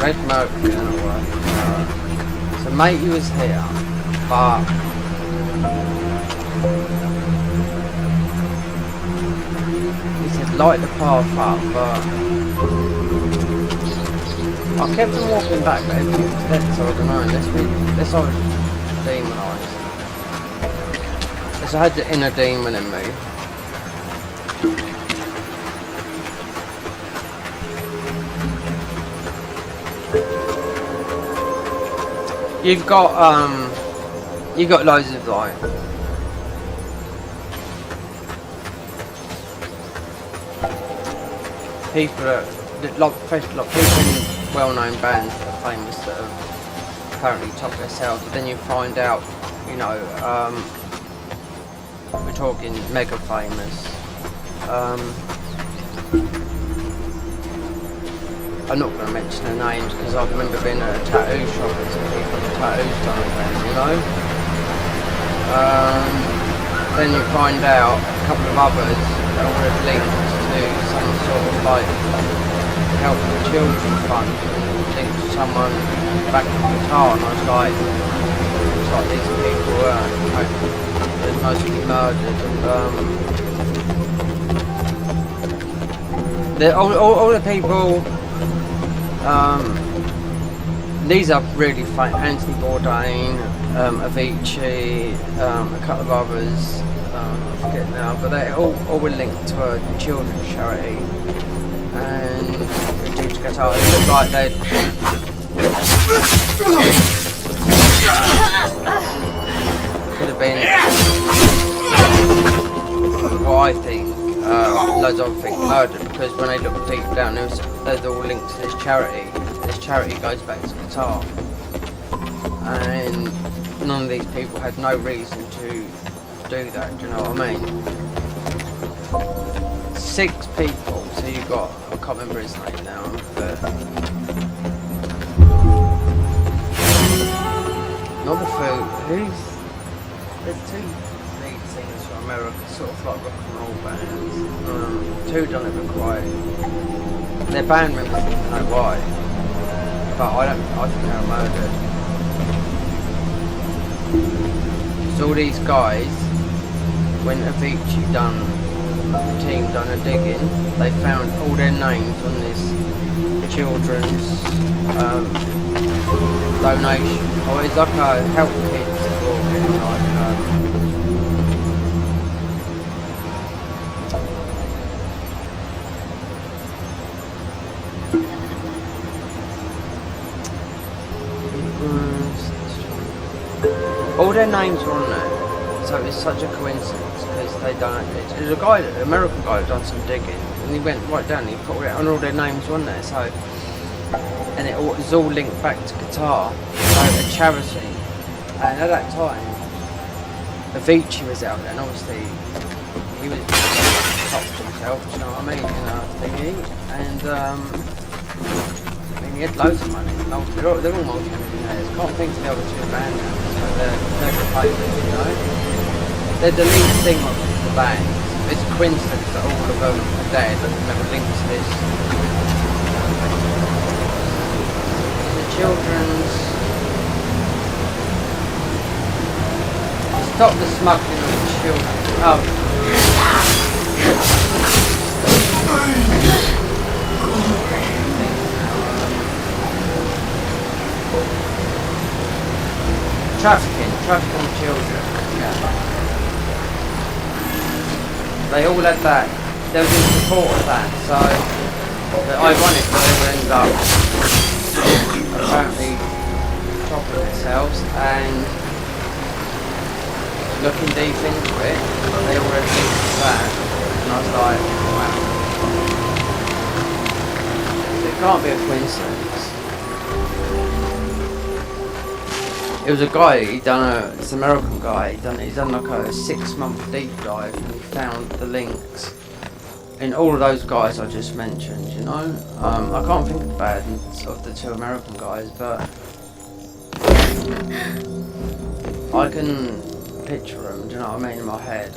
Red Mercury, I don't know. So matey was here, but light the path up, but I kept on walking back, but everything was dead, so I don't know, unless I was demonised. Unless I had the inner demon in me. You've got loads of like people that like professional, like people in well-known bands that are famous that have apparently topped themselves, but then you find out, you know, we're talking mega famous. I'm not going to mention their names because I remember being at a tattoo shop and some people with tattoos done on them, you know. Then you find out a couple of others that were linked to some sort of like help the children fund, linked to someone back in Qatar, and I was like, it's like these people were they're mostly murdered, and all the people. These are really famous: Anthony Bourdain, Avicii, a couple of others. I forget now, but they all were linked to a children's charity, and they did get out. It looked like they'd could have been what I think. Loads of think murdered, because when they look deep down, they're all linked to this charity. This charity goes back to Qatar, and none of these people had no reason to do that. Do you know what I mean? 6 people. So you got, I can't remember his name now, but not the food. There's 2 lead singers from America, sort of like rock and roll bands. 2 don't ever quite. Their band members didn't know why, but I think they were murdered. So all these guys, when Avicii done a digging, they found all their names on this children's donation. Oh, it's like a help kids or like all their names were on there, so it's such a coincidence because they donated. There's a guy, an American guy, that done some digging, and he went right down. And he put it on, all their names were on there. So, and it was all linked back to Qatar, so a charity. And at that time, Avicii was out there, and obviously he was topped himself. You know what I mean? You know, thingy. And I mean, he had loads of money. They're all multi-millionaires. Can't think of the other two band members, but they're replacement, you know? They're the lead thing of the band. It's a coincidence that all of them are dead and never linked to this. The children's... Stop the smuggling of the children. Oh. Trafficking of children. Yeah. They all had that. They was in support of that, so ironically they would end up apparently chopping themselves and looking deep into it. They all had linked to that, and I was like, wow. It can't be a coincidence. It was a guy, this American guy, he's done like a 6-month deep dive and he found the links in all of those guys I just mentioned, you know? I can't think of the bands of the 2 American guys, but I can picture them, do you know what I mean, in my head.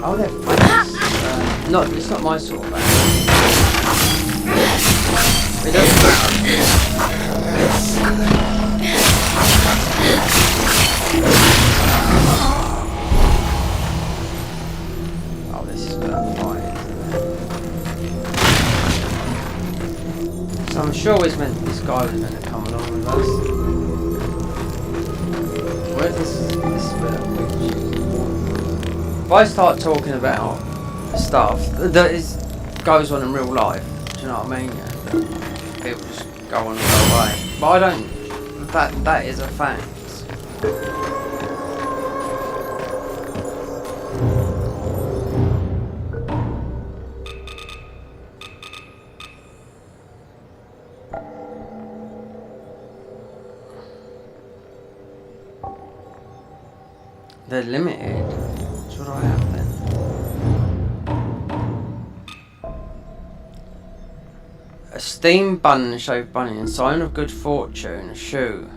Oh, they're famous. It's not my sort of band. It doesn't matter. Oh, this is gonna fly, isn't it? So I'm sure this guy was meant to come along with us. Where's this bit of which? If I start talking about stuff that goes on in real life, do you know what I mean? People just go on and go away. But I don't. That is a fact. They're limited. That's what I have then. A steamed bun and shaved bunny, in sign of good fortune, a shoe.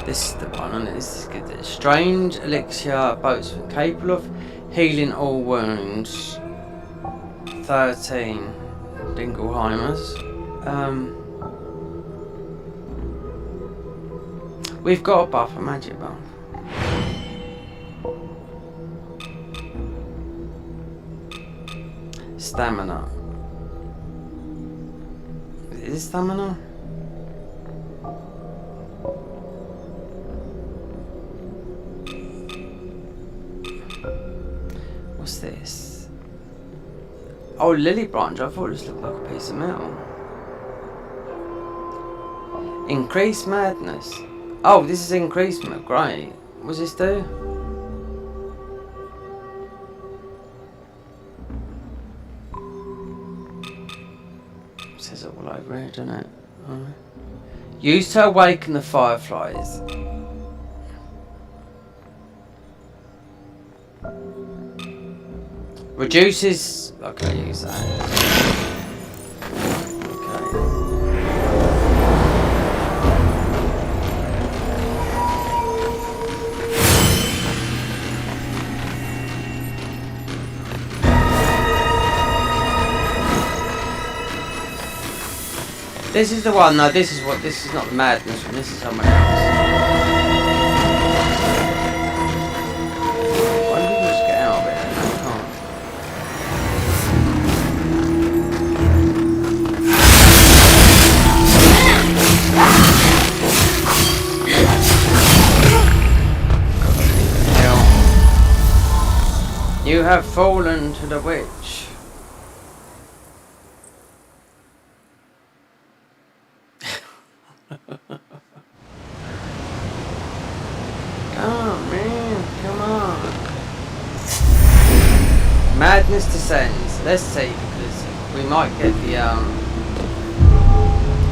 This is the one, and this is good. Strange elixir boatsman capable of healing all wounds. 13 Dingelheimers. We've got a buff, a magic buff. Stamina. Is it stamina? What's this? Oh, lily branch. I thought this looked like a piece of metal. Increased madness. Oh, this is increasement. Great. What's this do? It says it all over here, doesn't it? Right. Used to awaken the fireflies. Reduces. Okay, use that. This is the one. No, this is not the madness one. This is somewhere else. Why don't we just get out of it? I can't. Hell. You have fallen to the witch. Madness descends. Let's see, because we might get the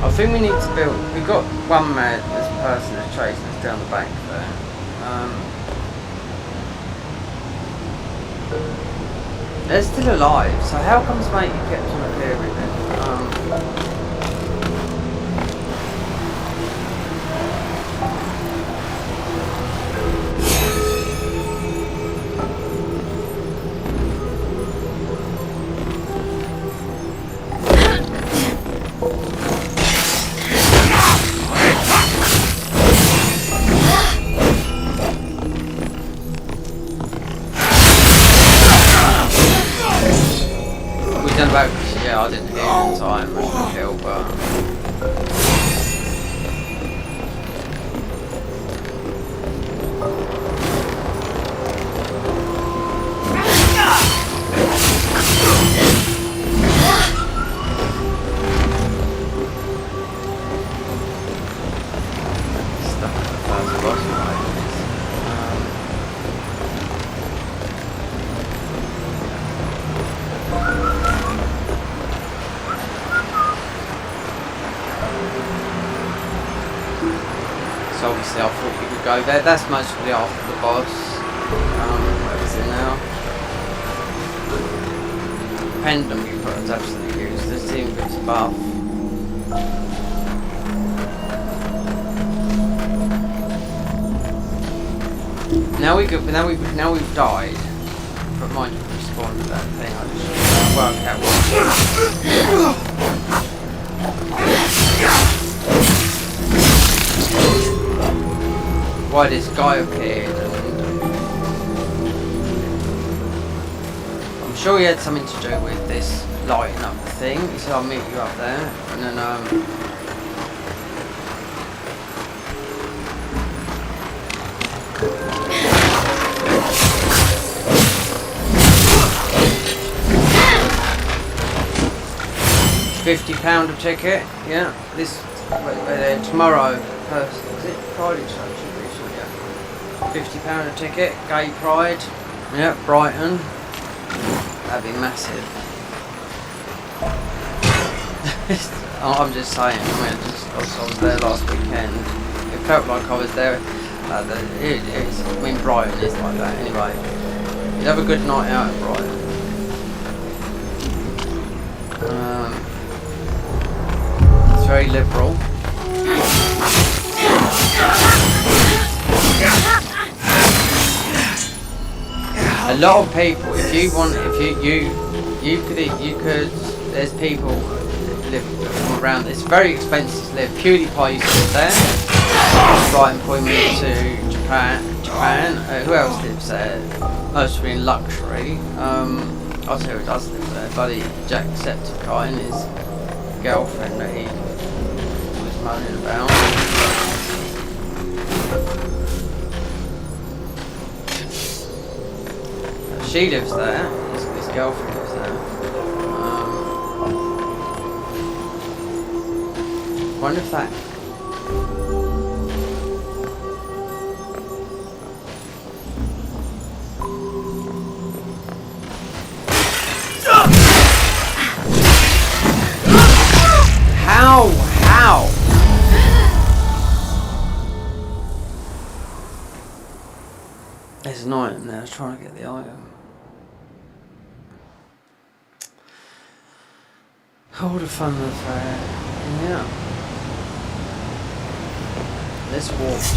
I think we need to build. We've got one madness person that's chasing us down the bank there. They're still alive, so how comes mate you kept on appearing then? Yeah, I didn't hear it in time, I should kill, but... Stuck at the first boss fight. Obviously I thought we could go there. That's mostly after the boss. Where is it now? Pendulum we put is absolutely useless. Even if it's above. Now we've died. But mind you, we spawned with that thing. I just work out why this guy appeared, and I'm sure he had something to do with this lighting up the thing. He said I'll meet you up there, and then 50 a ticket, yeah, this, tomorrow, first, is it Friday, so it should be, so yeah. £50 a ticket, Gay Pride, yeah, Brighton, that'd be massive. I'm just saying, I was there last weekend, it felt like I was there, it is, I mean Brighton is like that anyway. You'd have a good night out at Brighton. It's very liberal. A lot of people, if you want, you could, there's people that live from around, it's very expensive to live. PewDiePie used to live there. Brighton pointed me to Japan. Who else lives there? Mostly in luxury. I'll tell you who does live there. Buddy Jacksepticeye, his girlfriend that he was moaning about. She lives there. His girlfriend lives there. Wonder if that. How? There's an item there. I was trying to get the item. All the fun of yeah. Let's walk to.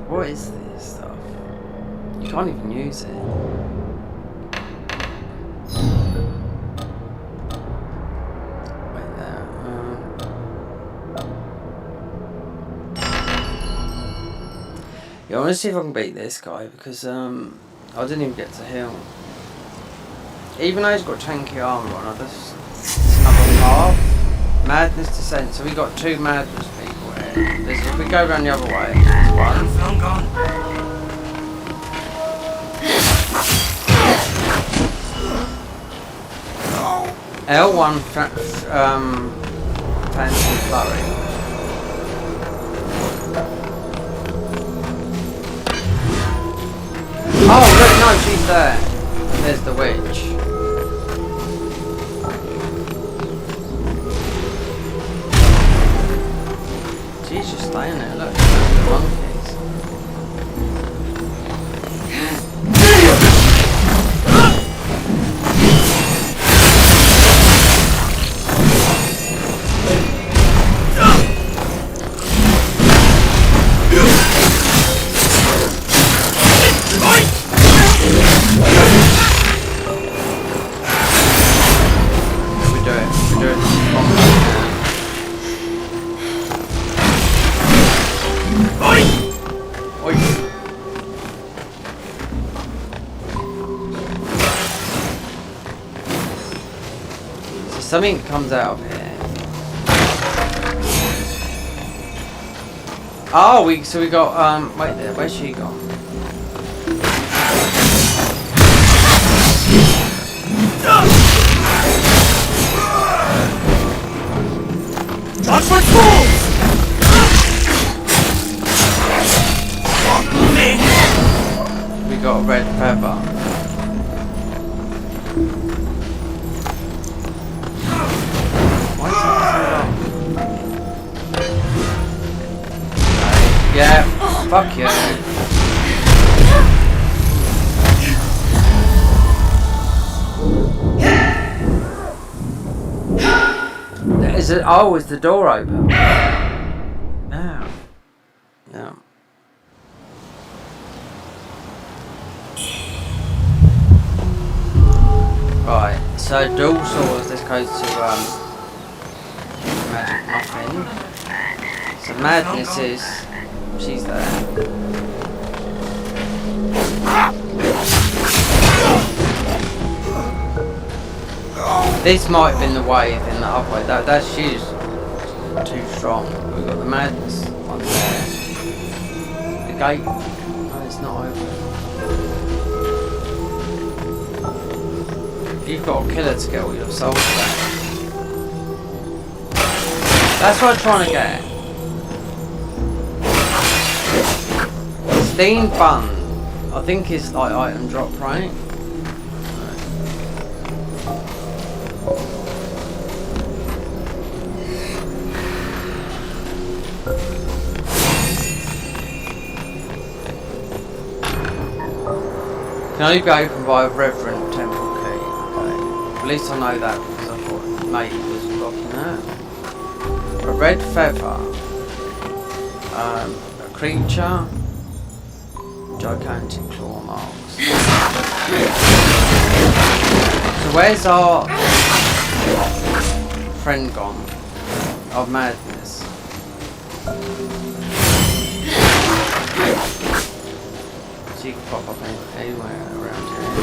What is this stuff? You can't even use it. Wait there. Yeah, I want to see if I can beat this guy because I didn't even get to heal. Even though he's got tanky armor on, it's another path. Madness Descent. So we got two madness people here. If we go around the other way, there's one. Film gone. L1 fancy flurry. Oh! there. There's the witch. She's just laying there, look. The monkeys. Something comes out of here. Oh, so we got wait there. Where's she gone? Transfer tools! We got a red feather. Yeah, fuck yeah. Is it? Oh, is the door open? Yeah. Yeah. Right. So dual swords. This goes to magic muffin. So madness is. She's there. This might have been the wave in the other way. That she's too strong. We've got the madness one there. The gate. No, it's not open. You've got to kill her to get all your souls back. That's what I'm trying to get. Steam bun, I think is like item drop, right? Can only be opened by a reverend temple key. Okay. At least I know that because I thought mate was blocking that. A red feather. A creature. Gigantic claw marks. So where's our friend gone? Of madness. So you can pop up anywhere around here.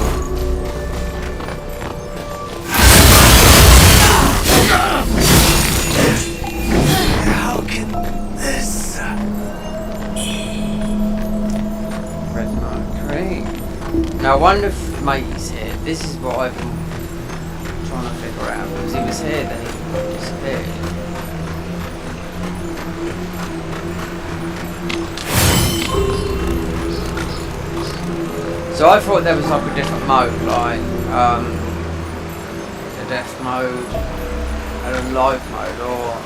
How can this... Now I wonder if mate's here. This is what I've been trying to figure out. Because he was here, then he disappeared. So I thought there was like a different mode, like a death mode and a live mode, or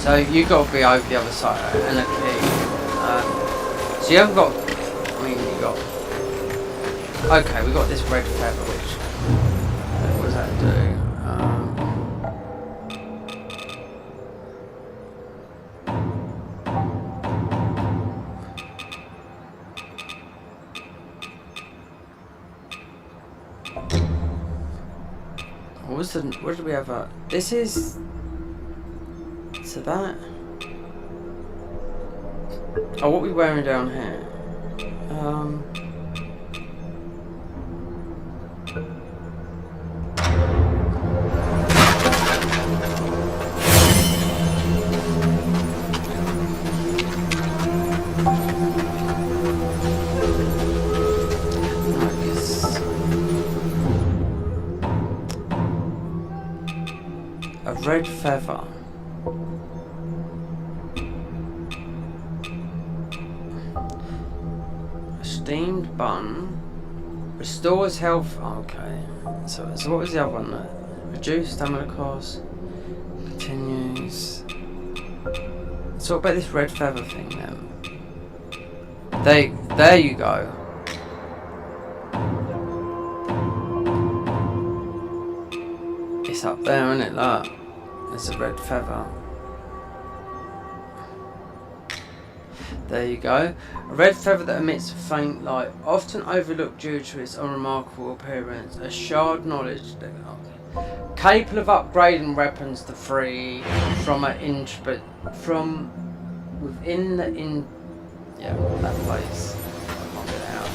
so you've got to be over the other side and a key. So you haven't got, I mean you got, okay, we got this red feather, which, what does that do? What did we have? This is. So that. Oh, what are we wearing down here? A red feather. steamed bun. Restores health. Okay. So what was the other one? Reduce stamina cost. Continues. So what about this red feather thing then? There you go. It's up there, isn't it? Look. There's a red feather. There you go. A red feather that emits a faint light, often overlooked due to its unremarkable appearance. A shard knowledge. Capable of upgrading weapons to free from an inch, but from within the yeah, that place. I can't get out.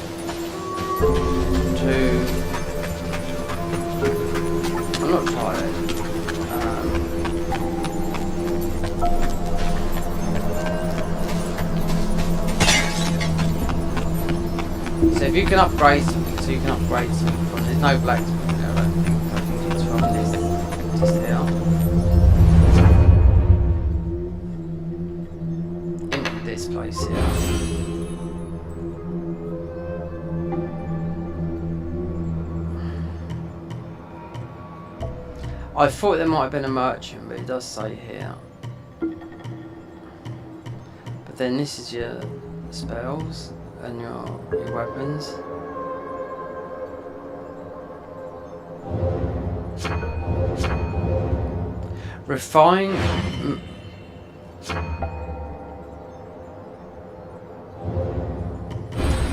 I'm not tired. So if you can upgrade something, there's no blacksmith there, I don't think it's from this, just here. Into this place here. I thought there might have been a merchant, but it does say here. But then this is your spells and your weapons. Refine.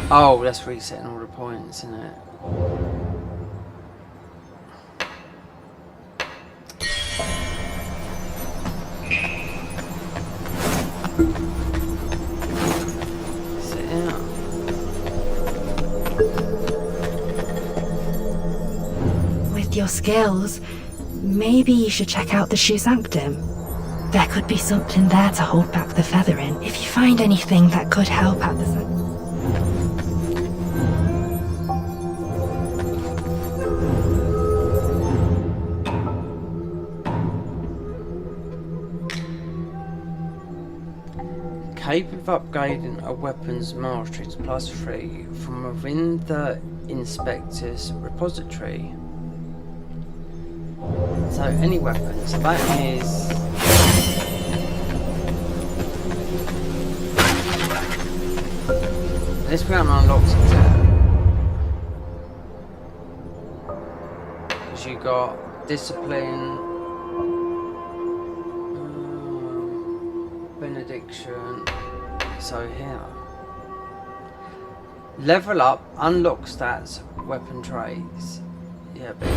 Oh, that's resetting all the points, isn't it? With your skills, maybe you should check out the Shoe Sanctum. There could be something there to hold back the feathering. If you find anything that could help out the sanctum. Capable of upgrading a weapon's mastery to +3 from within the inspector's repository. So any weapon. So that is. This one unlocks it yet. Because you got discipline, benediction. So here. Level up, unlock stats, weapon traits. Yeah, but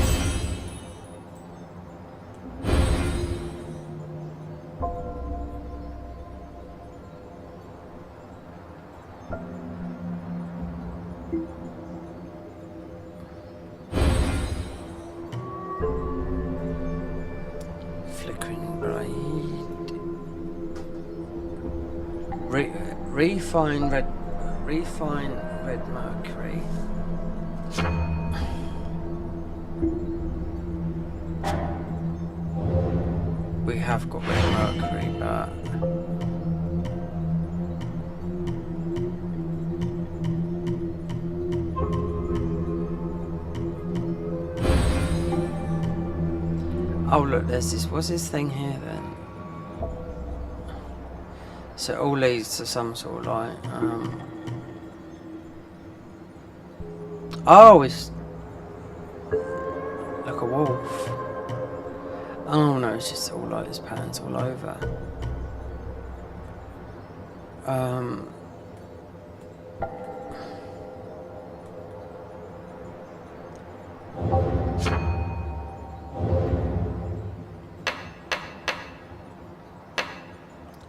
flickering blade. Refine red mercury. We have got red mercury, but oh look, there's this. What's this thing here then? So it all leads to some sort of like, oh, it's like a wolf. Oh no, it's just all like his patterns all over.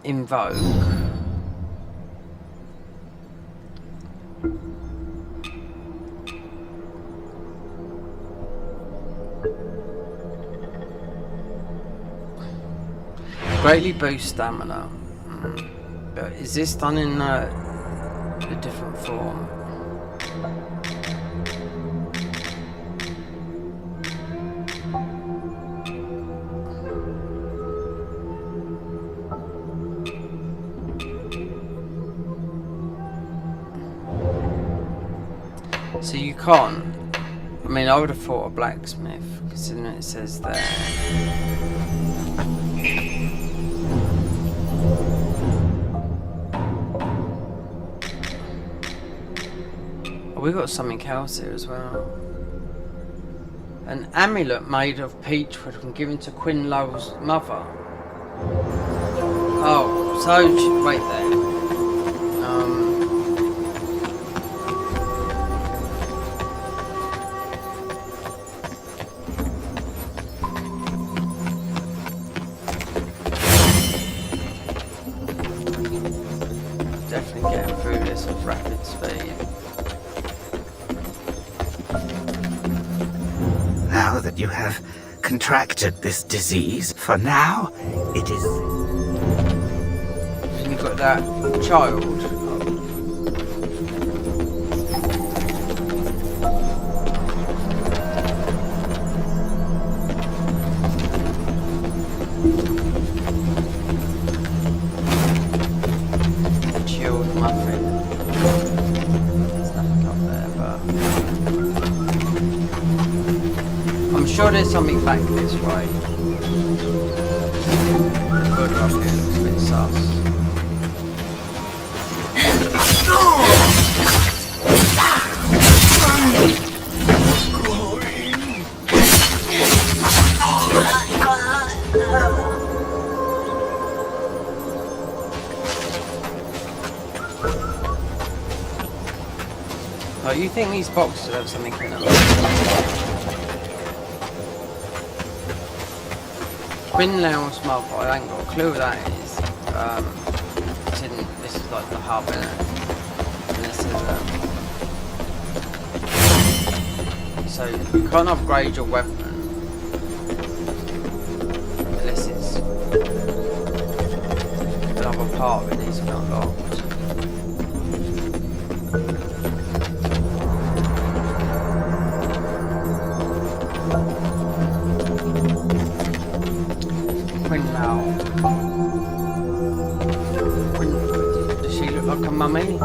Invoke. Greatly boost stamina. But is this done in a different form? So you can't. I mean, I would have thought a blacksmith, considering it says there. Oh, we got something else here as well. An amulet made of peachwood and given to Quinn Lowell's mother. Oh, so wait there. Definitely getting through this at rapid speed. Now that you have contracted this disease, for now, it is... And you got that child. Chilled muffin. There's nothing up there, but I'm sure there's something back this way. Further up here looks a bit sus. Oh, you think these boxes have something in them? Quinn Lowell's mother, I ain't got a clue what that is. This is like the hub, innit? And this is so you can't upgrade your weapon unless it's another part of it needs to be unlocked. Does she look like a mummy?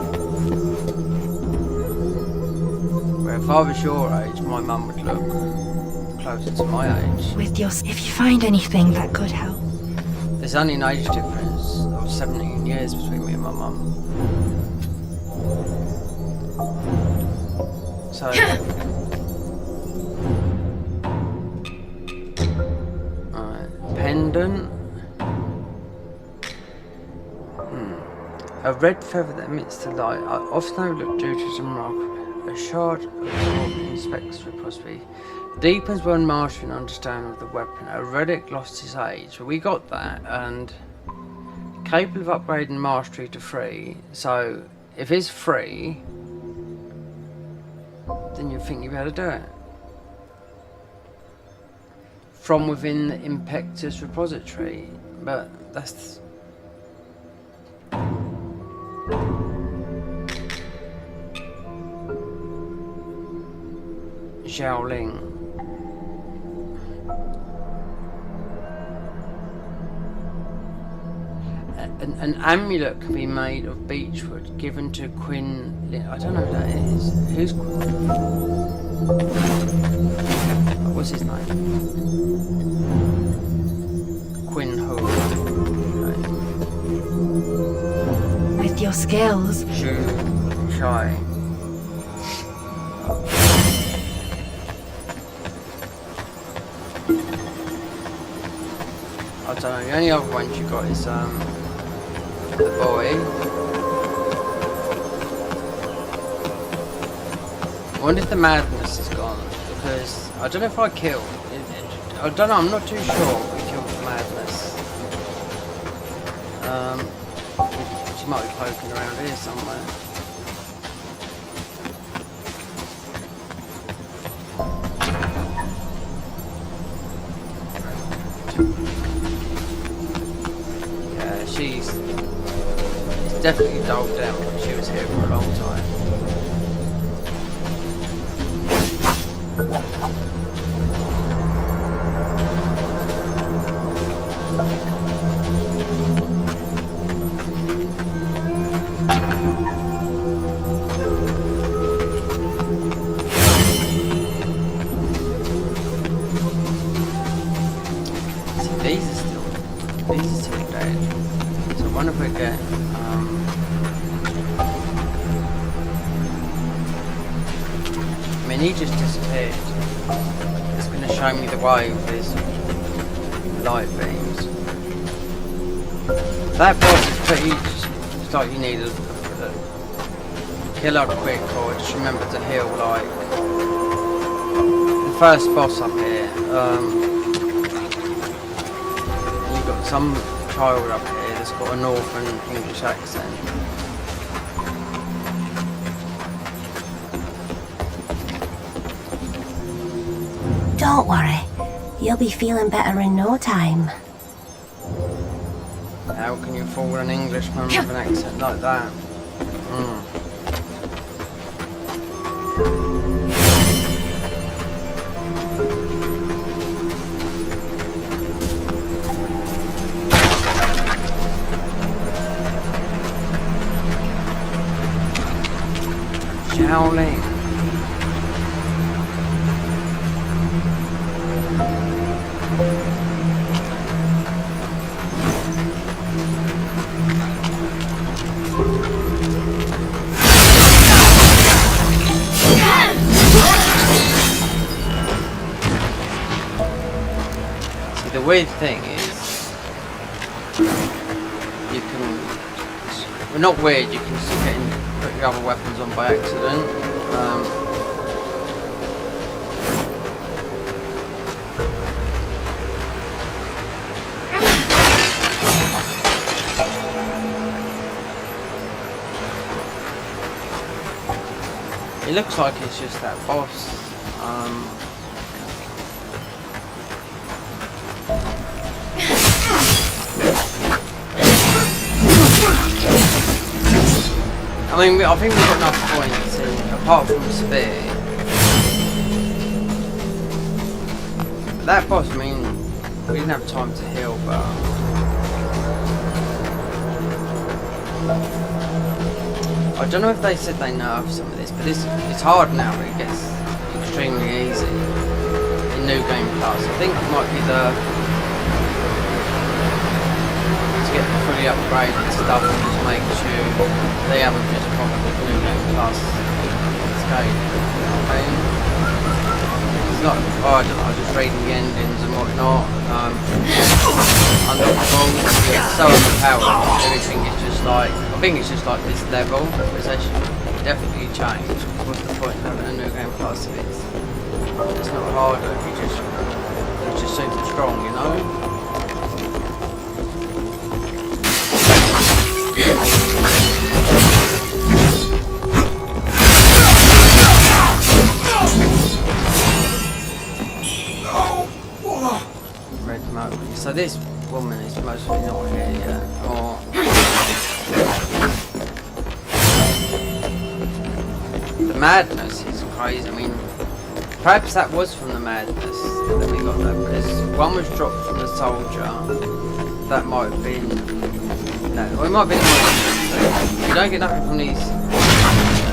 Well, if I was your age, my mum would look closer to my age. If you find anything that could help. There's only an age difference of 17 years between me and my mum. So... pendant. A red feather that emits the light, often overlooked due to its remarkable. A shard of in spectral possibly deepens one mastery and understanding of the weapon. A relic lost its age. Well, we got that, and capable of upgrading mastery to 3. So if it's 3, then you think you'd be able to do it. From within the Impetus repository, but that's Xiaoling. An amulet can be made of beechwood given to Quinn. I don't know who that is. Who's Quinn? What's his name? Quinn Ho. Okay. With your skills. Shu Chai. I don't know, the only other ones you got is the boy. I wonder if the madness is gone, because I don't know if I killed. I don't know, I'm not too sure if we killed the madness. She might be poking around here somewhere. She's definitely dulled down, but she was here for a long time. These are still dead. So I wonder if we get I mean, he just disappeared. It's going to show me the way with his light beams. That boss is pretty. It's like you need a kill up quick, or just remember to heal. Like the first boss up here. You've got some child up here that's got a northern English accent. Don't worry. You'll be feeling better in no time. How can you fool an Englishman with an accent like that? Shaolin. The weird thing is, you can, well, not weird, you can just put your other weapons on by accident. It looks like it's just that boss. I mean, I think we've got enough points in, apart from spear. That boss, I mean, we didn't have time to heal, but I don't know if they said they nerfed some of this, but it's hard now, but it gets extremely easy in New Game Plus. I think it might be to get fully upgraded stuff and just make sure they haven't just probably New Game Plus escape. Okay. It's not, oh, I don't know, just reading the endings and whatnot. Unlockable, it's so overpowered. Everything is just like, I think it's just like this level, which they should definitely change. What's the point of having a New Game Plus if it's not harder, if you're just super strong, you know? Red smoke. So this woman is mostly not here yet, or the madness is crazy. I mean, perhaps that was from the madness that we got that, because one was dropped from the soldier. That might have been. No, well, it might have been. You don't get nothing from these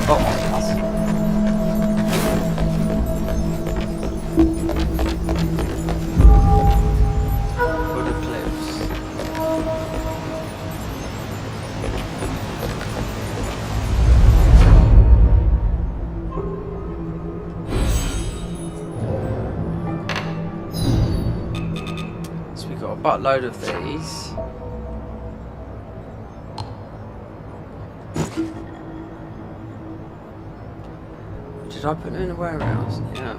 boxes. Buttload of these. Did I put them in a warehouse? Yeah.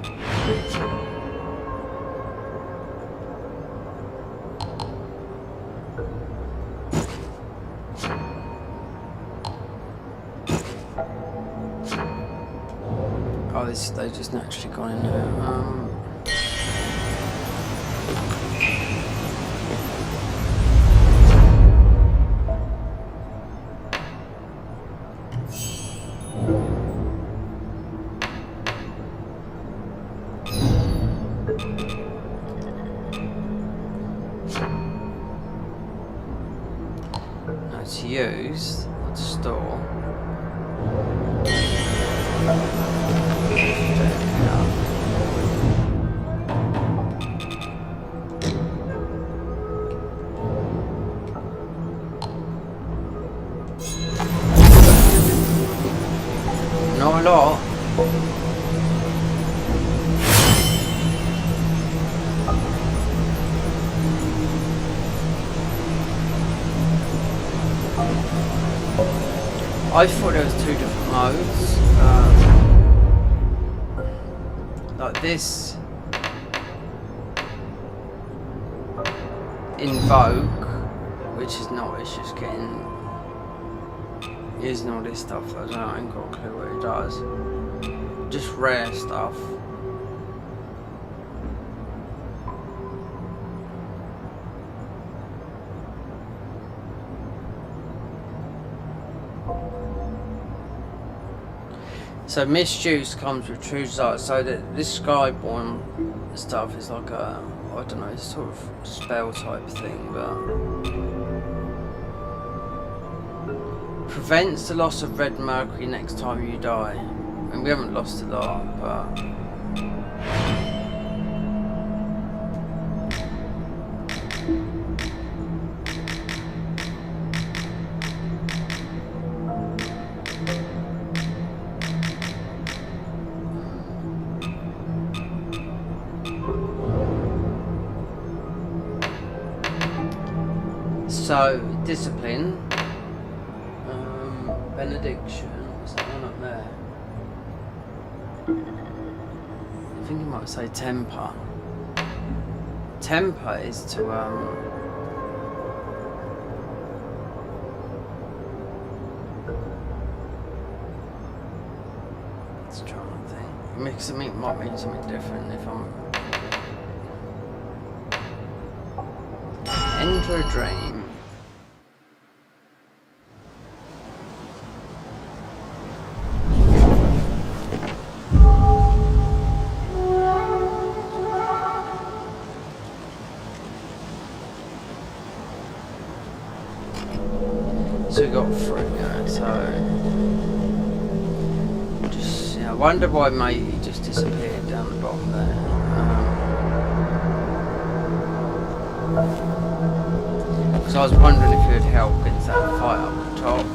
Oh, they just naturally gone in there. To use, not to store. lot. I thought there was 2 different modes. Like this invoke, which is not, it's just getting using all this stuff that I ain't got a clue what it does. Just rare stuff. So misuse comes with true desire, so that this Skyborn stuff is like a, I don't know, sort of spell type thing, but prevents the loss of red mercury next time you die. And we haven't lost a lot, but so discipline, benediction, what's that one up there? I think you might say temper. Temper is to let's try and think. It might mean something different if I'm enter a dream. So we got 3, so just, yeah, I wonder why Matey just disappeared down the bottom there. Because I was wondering if he would help against that fight up the top.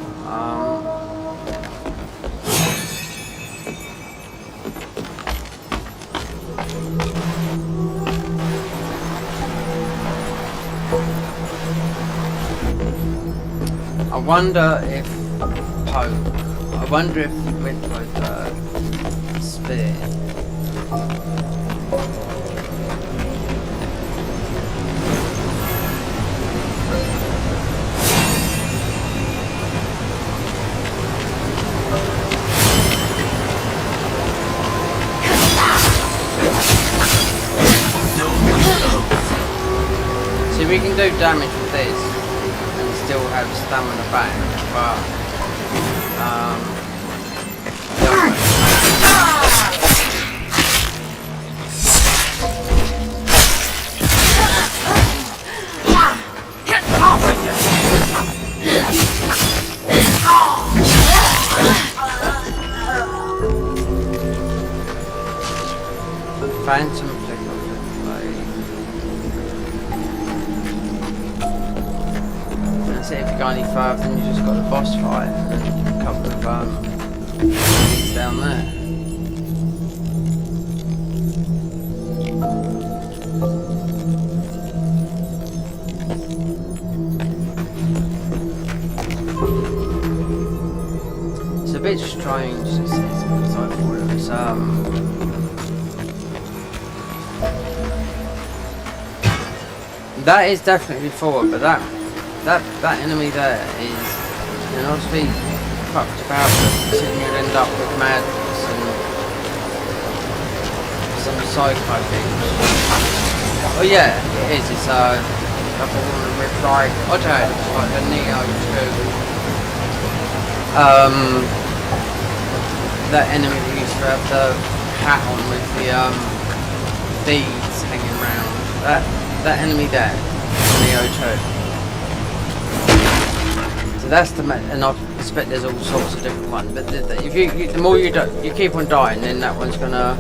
I wonder if poke. I wonder if he went with spear. See, we can do damage with this. Still have stamina back, but Phantom flick of the blade. That's it. If you go any further, then you just got the boss fight and a couple of things down there. It's a bit strange, this is, because I thought it was that is definitely forward, but that enemy there is, you know, obviously fucked about, but you'd end up with madness and some psycho things. Oh yeah, it is. It's like a woman with like, I don't know, it's like the Neo 2. That enemy that used to have the hat on with the beads hanging around. That enemy there, Neo 2. So that's the, and I expect there's all sorts of different ones. But if the more you keep on dying, then that one's gonna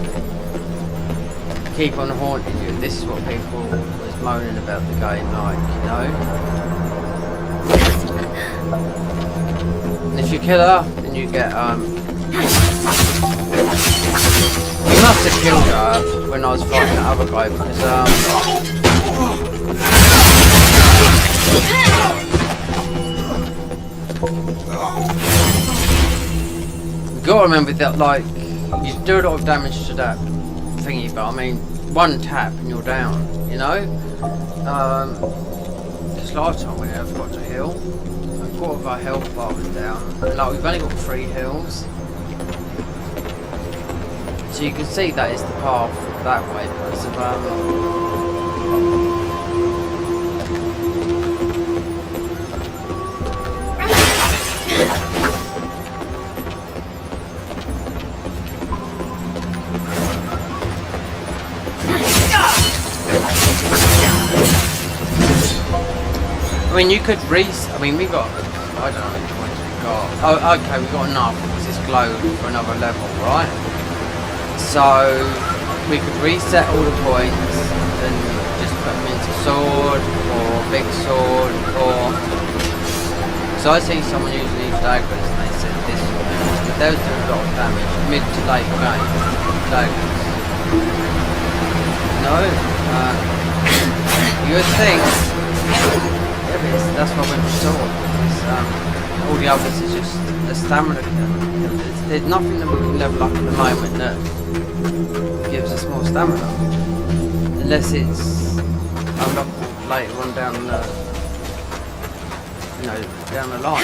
keep on haunting you. This is what people was moaning about the game, like, you know. And if you kill her, then you get He must have killed her when I was fighting the other guy because you gotta remember that, like, you do a lot of damage to that thingy, but I mean, one tap and you're down, you know? Because last time we never got to heal. A quarter of our health bar was down. And like, we've only got 3 heals. So you can see that is the path that way because of, I mean, you could I mean, we got, I don't know how much we got. Oh, okay, we got enough because it's glowed for another level, right? So, we could reset all the points and just put them into sword, or big sword, or... So I see someone using these daggers and they said this one, but those do a lot of damage, mid to late game, daggers. No? You would think... That's why I went for sword. All the others is just a stamina kill. There's nothing that we can level up at the moment that gives us more stamina. Unless it's unlocked later on down the, you know, down the line.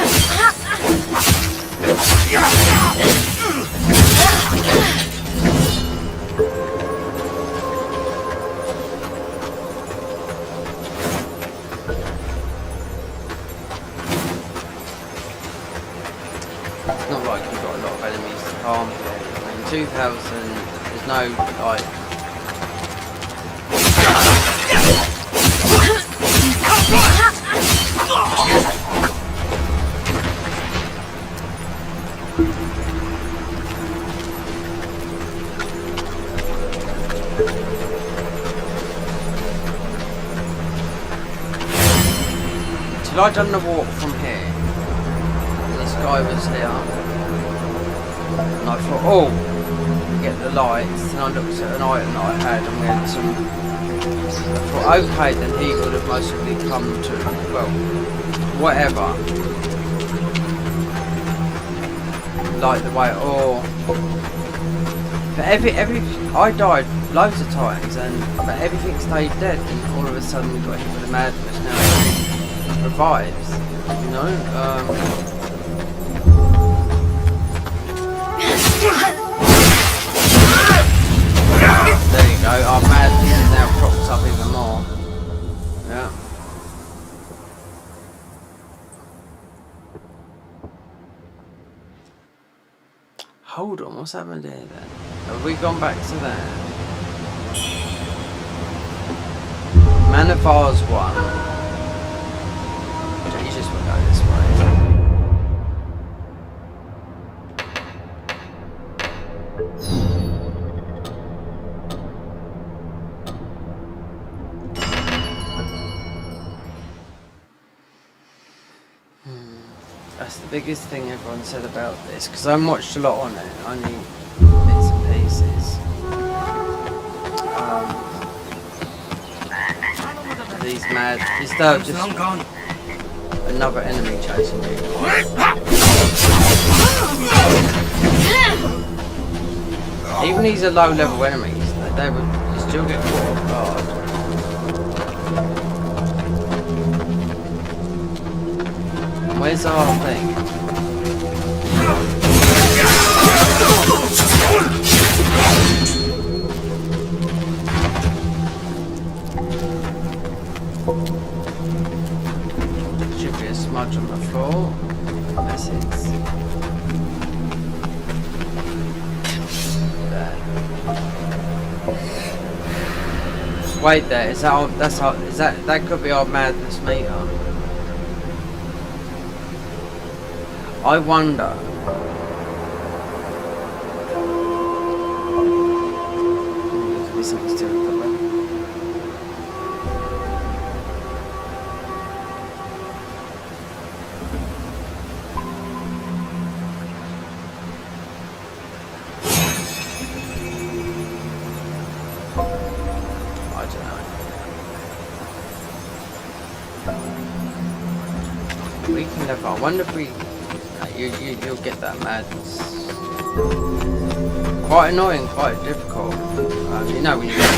It's not like you've got a lot of enemies to harm here. In 2000, there's no, like... Till I done the walk from here. This guy was here. And I thought, oh, get the lights. And I looked at an item that I had and we had some... I thought, okay, then he would have mostly come to, well, whatever. Like the way, or... But I died loads of times, but everything stayed dead, and all of a sudden we got hit with the madness. Now everything revives, you know. There you go. Our madness now props up even more. Yeah. Hold on, what's happened here then? Have we gone back to there? Man of Ours 1. You just want to go this way. That's the biggest thing everyone said about this, because I watched a lot on it, only bits and pieces. These mad, instead of just another enemy chasing me. Even these are low level enemies, they would still get caught off guard. Where's our thing? Should be a smudge on the floor. Message. There. Wait there, is that our, that's our, is that could be our madness meter? I wonder. Could be something to do with that. We can never. I wonder if we. You'll get that madness. Quite annoying, quite difficult. You know when you get.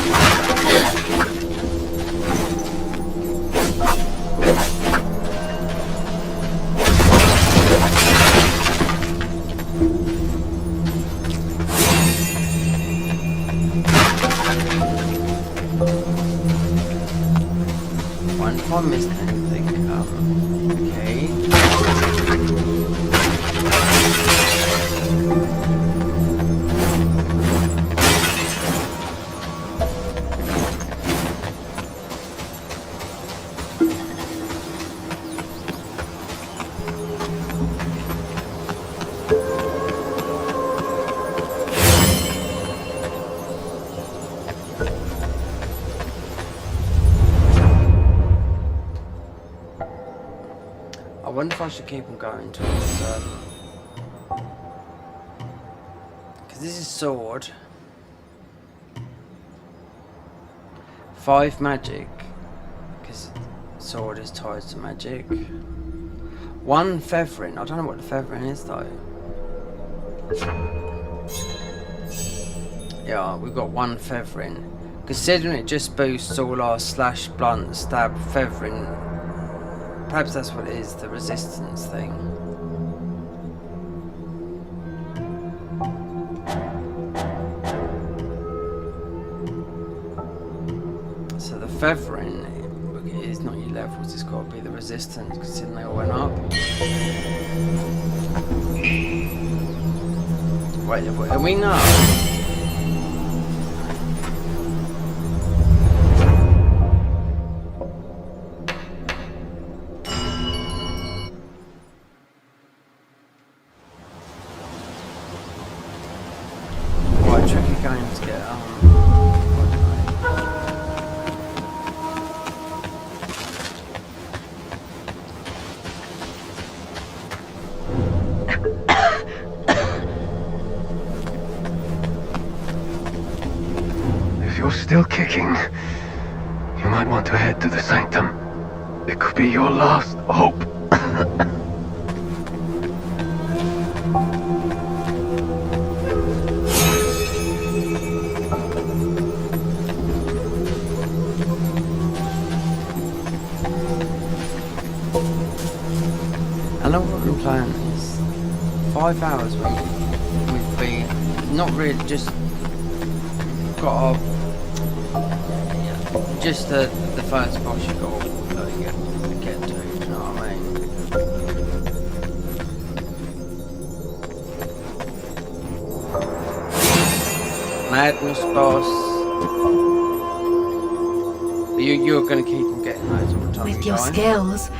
Wonder if I missed anything. Okay. I wonder if I should keep on going towards, because this is sword. 5 magic, because sword is tied to magic. 1 feathering. I don't know what the feathering is though. Yeah, we've got 1 feathering. Considering it just boosts all our slash, blunt, stab, feathering. Perhaps that's what it is, the resistance thing. So the feathering is not your levels, it's got to be the resistance, considering they all went up. Wait, are we now? Still kicking, you might want to head to the sanctum. It could be your last hope. I know what we're playing is 5 hours we've been not really just got our just the first boss you got to get to, do you know what I mean? Madness boss. You're going to keep on getting those all the time. With your skills,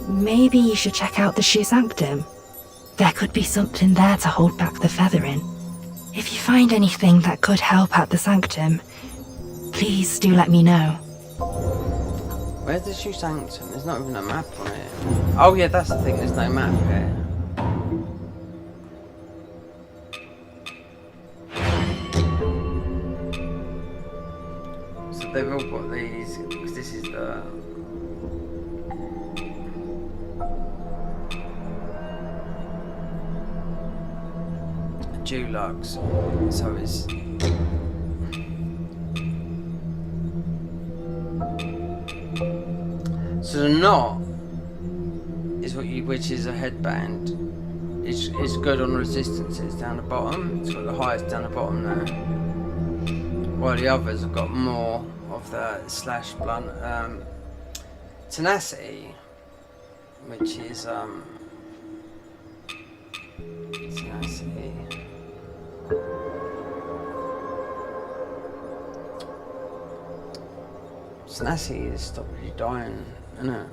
maybe you should check out the Shoe Sanctum. There could be something there to hold back the feathering. If you find anything that could help at the sanctum, please do let me know. Where's the Shoe Sanctum? There's not even a map on it. Oh yeah, that's the thing, there's no map here. So they've all got these, because this is the... Dulux, so it's... So the knot is which is a headband. It's good on resistances down the bottom. It's got the highest down the bottom there. While the others have got more of the slash blunt tenacity, which is tenacity. Tenacity is stop you dying, isn't it?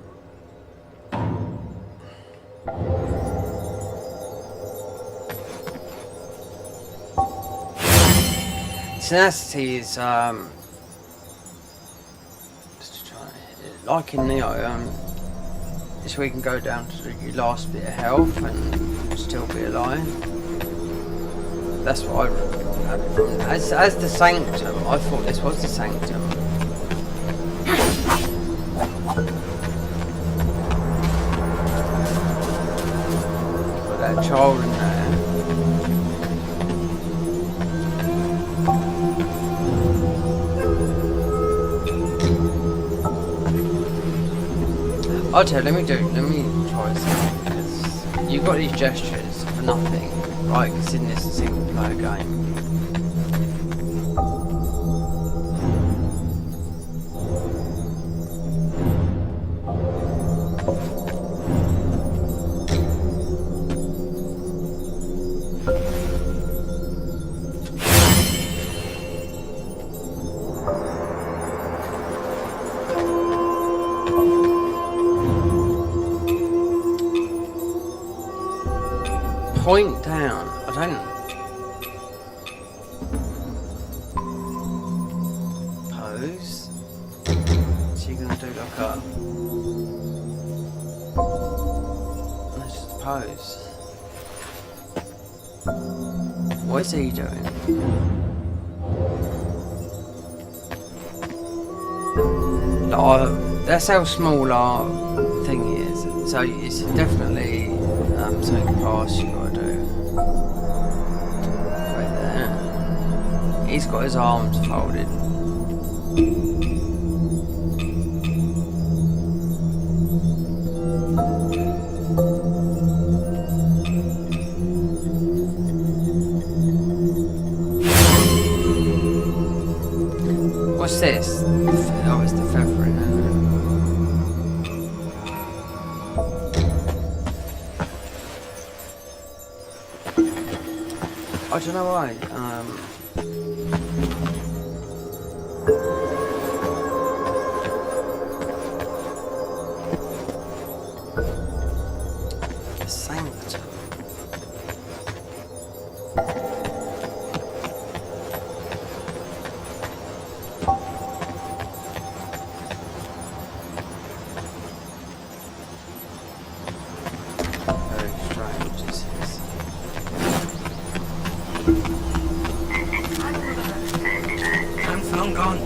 Tenacity is just try like in Neo, is where you can go down to your last bit of health and still be alive. That's what I as the Sanctum. I thought this was the Sanctum. child in there. I'll tell you, let me try something, because you've got these gestures for nothing, right, considering this is a single player game. Point down. I don't. Pose. So you're gonna do like a. Let's just pose. What is he doing? Like, that's how small our thing is. So it's definitely something past you gotta do. Right there. He's got his arms folded. What's this? Oh, it's the feathering, isn't it? I don't know why. The sanctum. Very strange, this is. I'm long gone.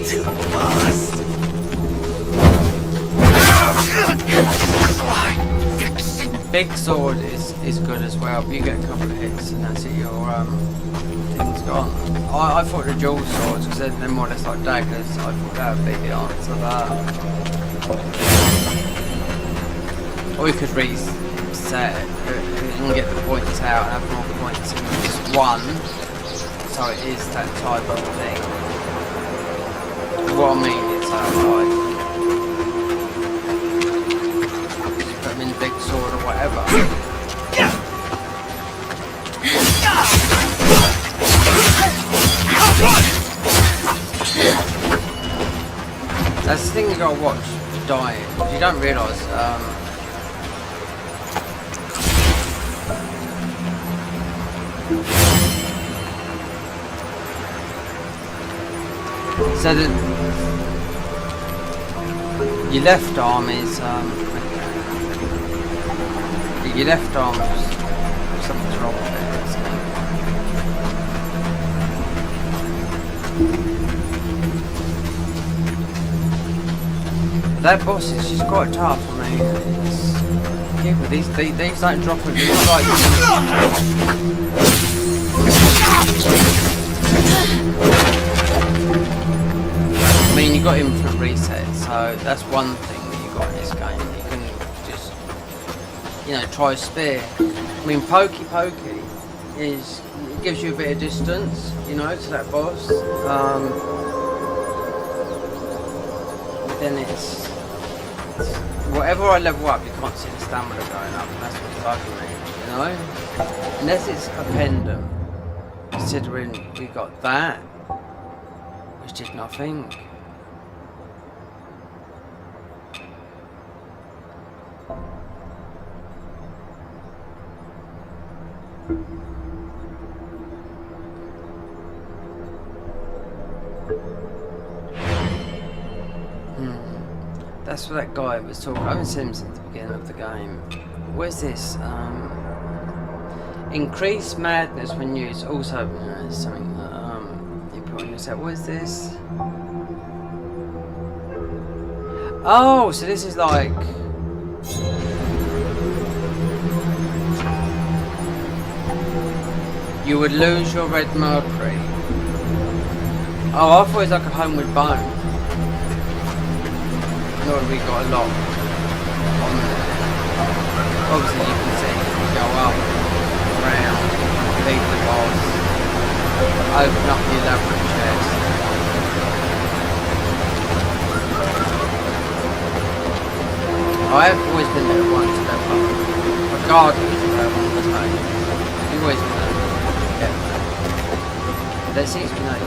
Too fast. Big sword is good as well, but you get a couple of hits and that's it, your thing's gone. I thought the dual swords, because they're more or less like daggers, I thought that would be the answer to that. Or you could reset it and get the points out and have more points in just one, so it is that type of thing. What I mean is that, like, put them in the big sword or whatever. That's the thing you gotta watch for dying. You don't realise, so your left arm is your left arm is something's wrong with it. That boss is just quite tough. I mean, it's, people, these don't drop it. It's not like I mean, you got infinite reset, so that's one thing that you got in this game. You can just, you know, try spear. I mean, pokey is, it gives you a bit of distance, you know, to that boss. Then it's whatever I level up, you can't see the stamina going up, and that's what's bugging me, you know? Unless it's a pendant, considering we got that, which did nothing. That's what that guy was talking. I haven't seen him since the beginning of the game. Where's this? Increased madness when used. Also, something that you put on yourself. What is this? Oh, so this is like. You would lose your red mercury. Oh, I thought it was like a homeward bone. Not we got a lot on there. Obviously you can see you go up, around, beat the boss, open up the elaborate chest. I have always been there one step up, regardless of how long the time. You've always been there. Yeah. Let's see, it's been there.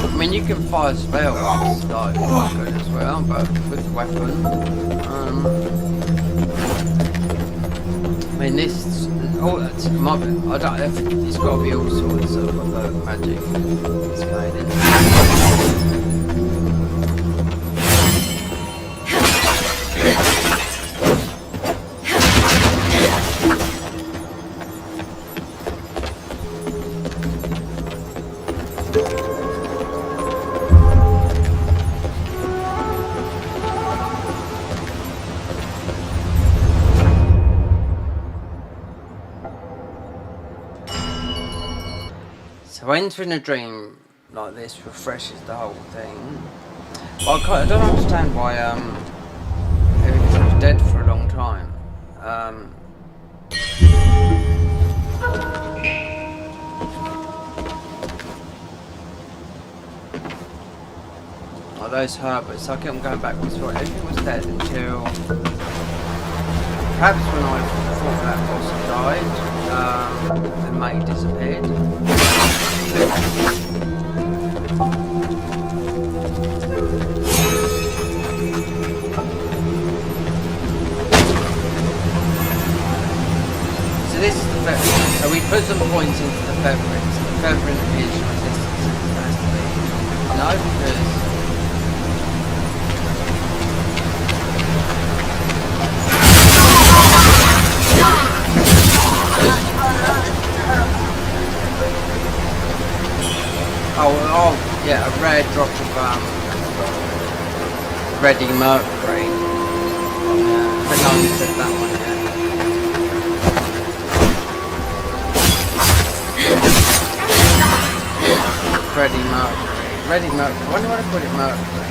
I mean, you can fire spells, like, quite good as well, but with the weapon, I mean, this, oh, that's, might be, I don't know, it's got to be all sorts of magic it's made in. So entering a dream like this refreshes the whole thing. But I don't understand why everything was dead for a long time. Like those herberts, I kept going backwards. Right, everything was dead until perhaps when I thought that boss had died, the mate disappeared. So this is the feathering. So we put some points into the feathering. So the feathering is resistance. It has to be. No, because oh, yeah, a rare drop of ready mercury. But no one said that one yet. Ready mercury. Ready mercury. Why do I put it mercury?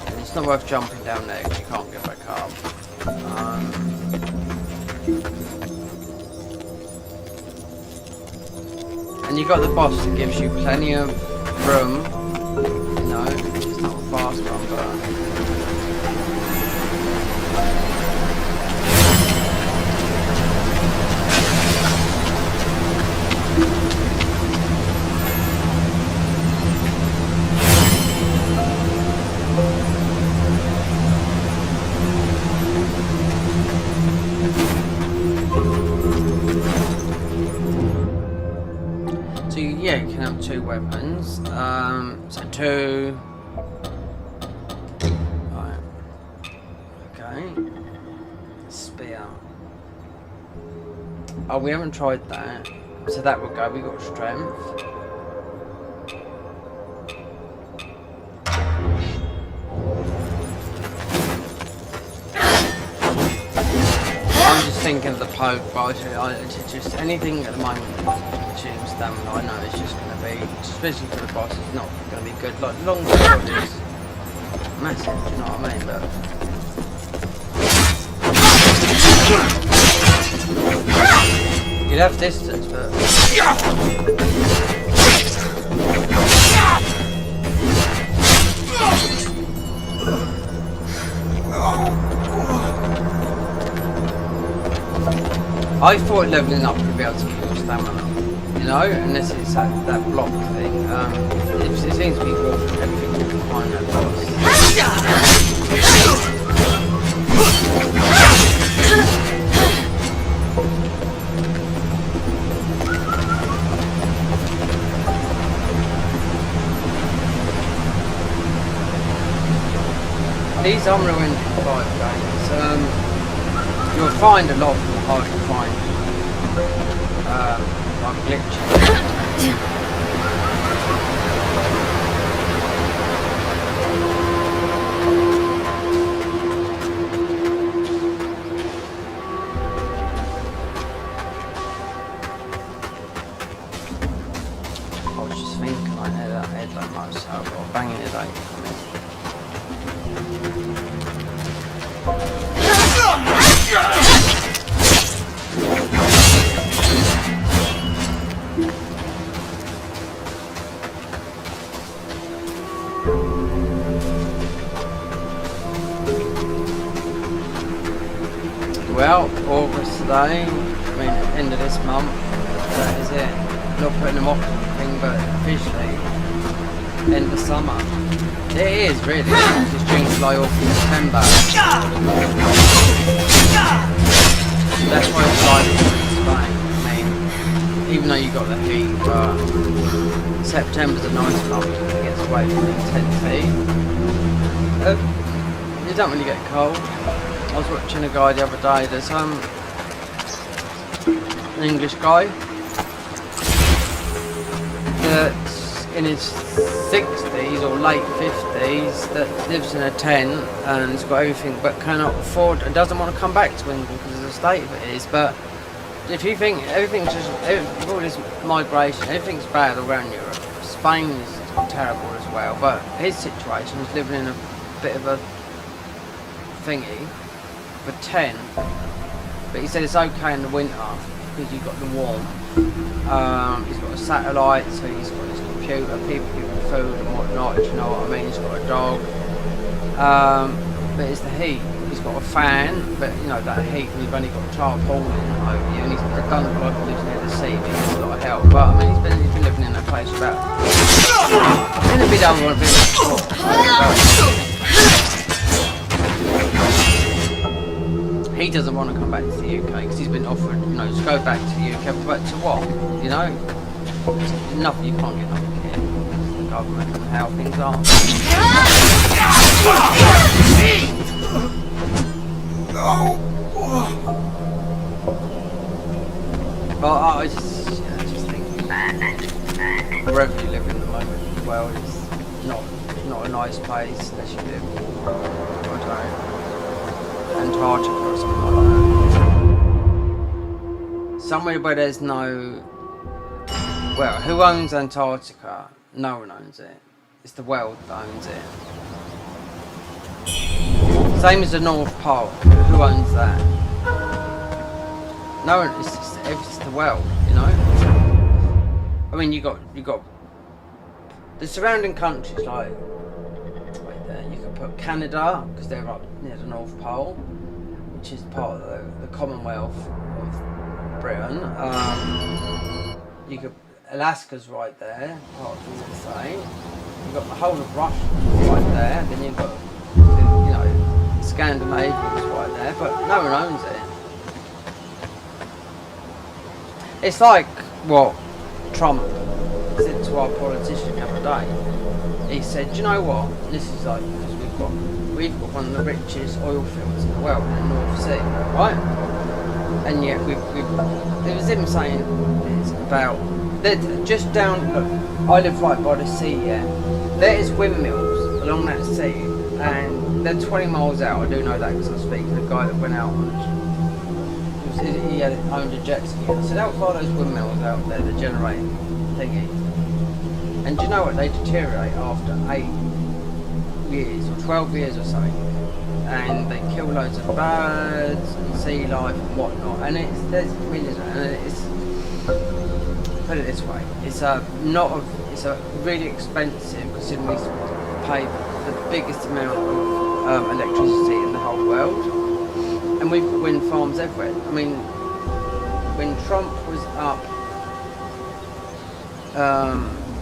And it's not worth jumping down there because you can't get back up. And you got the boss that gives you plenty of room. No, it's not a fast one, but yeah, you can have two weapons. So two. Right. Okay. Spear. Oh, we haven't tried that. So that will go. We got strength. I'm just thinking of the poke, but it's just anything at the moment. Consumes stamina. I know it's just going to be, especially for the boss, it's not going to be good. Like long sword is massive, you know what I mean? But You have distance, but I thought leveling up would be able to keep your stamina, you know, unless it's that block thing. It seems to be everything you can find that boss. These Unreal Engine 5 games, you'll find a lot of them hard to find, like glitches. I was just thinking I had that headlight myself, or banging it out. Well, August today, I mean end of this month, that is it. Not putting them off thing, but officially end of summer. It is really, it's June, July, August, September. That's why it's like in Spain. I mean, even though you got the heat, but September's a nice month when it gets away from the intense heat. You don't really get cold. I was watching a guy the other day, there's an English guy that's in his 60s or late 50s that lives in a tent and has got everything but cannot afford and doesn't want to come back to England because of the state of it is. But if you think everything's just, all this migration, everything's bad around Europe. Spain is terrible as well, but his situation is living in a bit of a thingy. For 10, but he said it's okay in the winter because you've got the warm. He's got a satellite, so he's got his computer, people give him food and whatnot, do you know what I mean? He's got a dog, but it's the heat. He's got a fan, but you know that heat, and you've only got tarpaulin over you, and he's done like lives near the sea, but he needs a lot of help. But I mean, he's been living in a place about in a bit over a bit before. He doesn't want to come back to the UK because he's been offered, you know, to go back to the UK, but to what? You know, there's nothing, you can't get nothing here. The government and how things are. But I just think wherever you live in the moment, the world is not a nice place unless you live, I don't know, Antarctica or something like that. Somewhere where there's no... Well, who owns Antarctica? No one owns it. It's the world that owns it. Same as the North Pole. Who owns that? No one. It's the world, you know. I mean, you got the surrounding countries like. You can put Canada, because they're up near the North Pole, which is part of the Commonwealth of Britain. You could, Alaska's right there, part of the USA. You've got the whole of Russia right there, then you've got, you know, Scandinavia's right there, but no one owns it. It's like what Trump said to our politician the other day. He said, do you know what? This is like, because we've got one of the richest oil fields in the world in the North Sea, right? And yet it was him saying it's about, just down, look, I live right by the sea, yeah. There is windmills along that sea, and they're 20 miles out. I do know that because I was speaking to a guy that went out on, he had owned a jet ski. I said, how far are those windmills out there that generate thingy? And do you know what? They deteriorate after 8 years or 12 years or something, and they kill loads of birds and sea life and whatnot. And there's millions, and it's put it this way, it's a really expensive, considering we pay the biggest amount of electricity in the whole world, and we've got wind farms everywhere. I mean, when Trump was up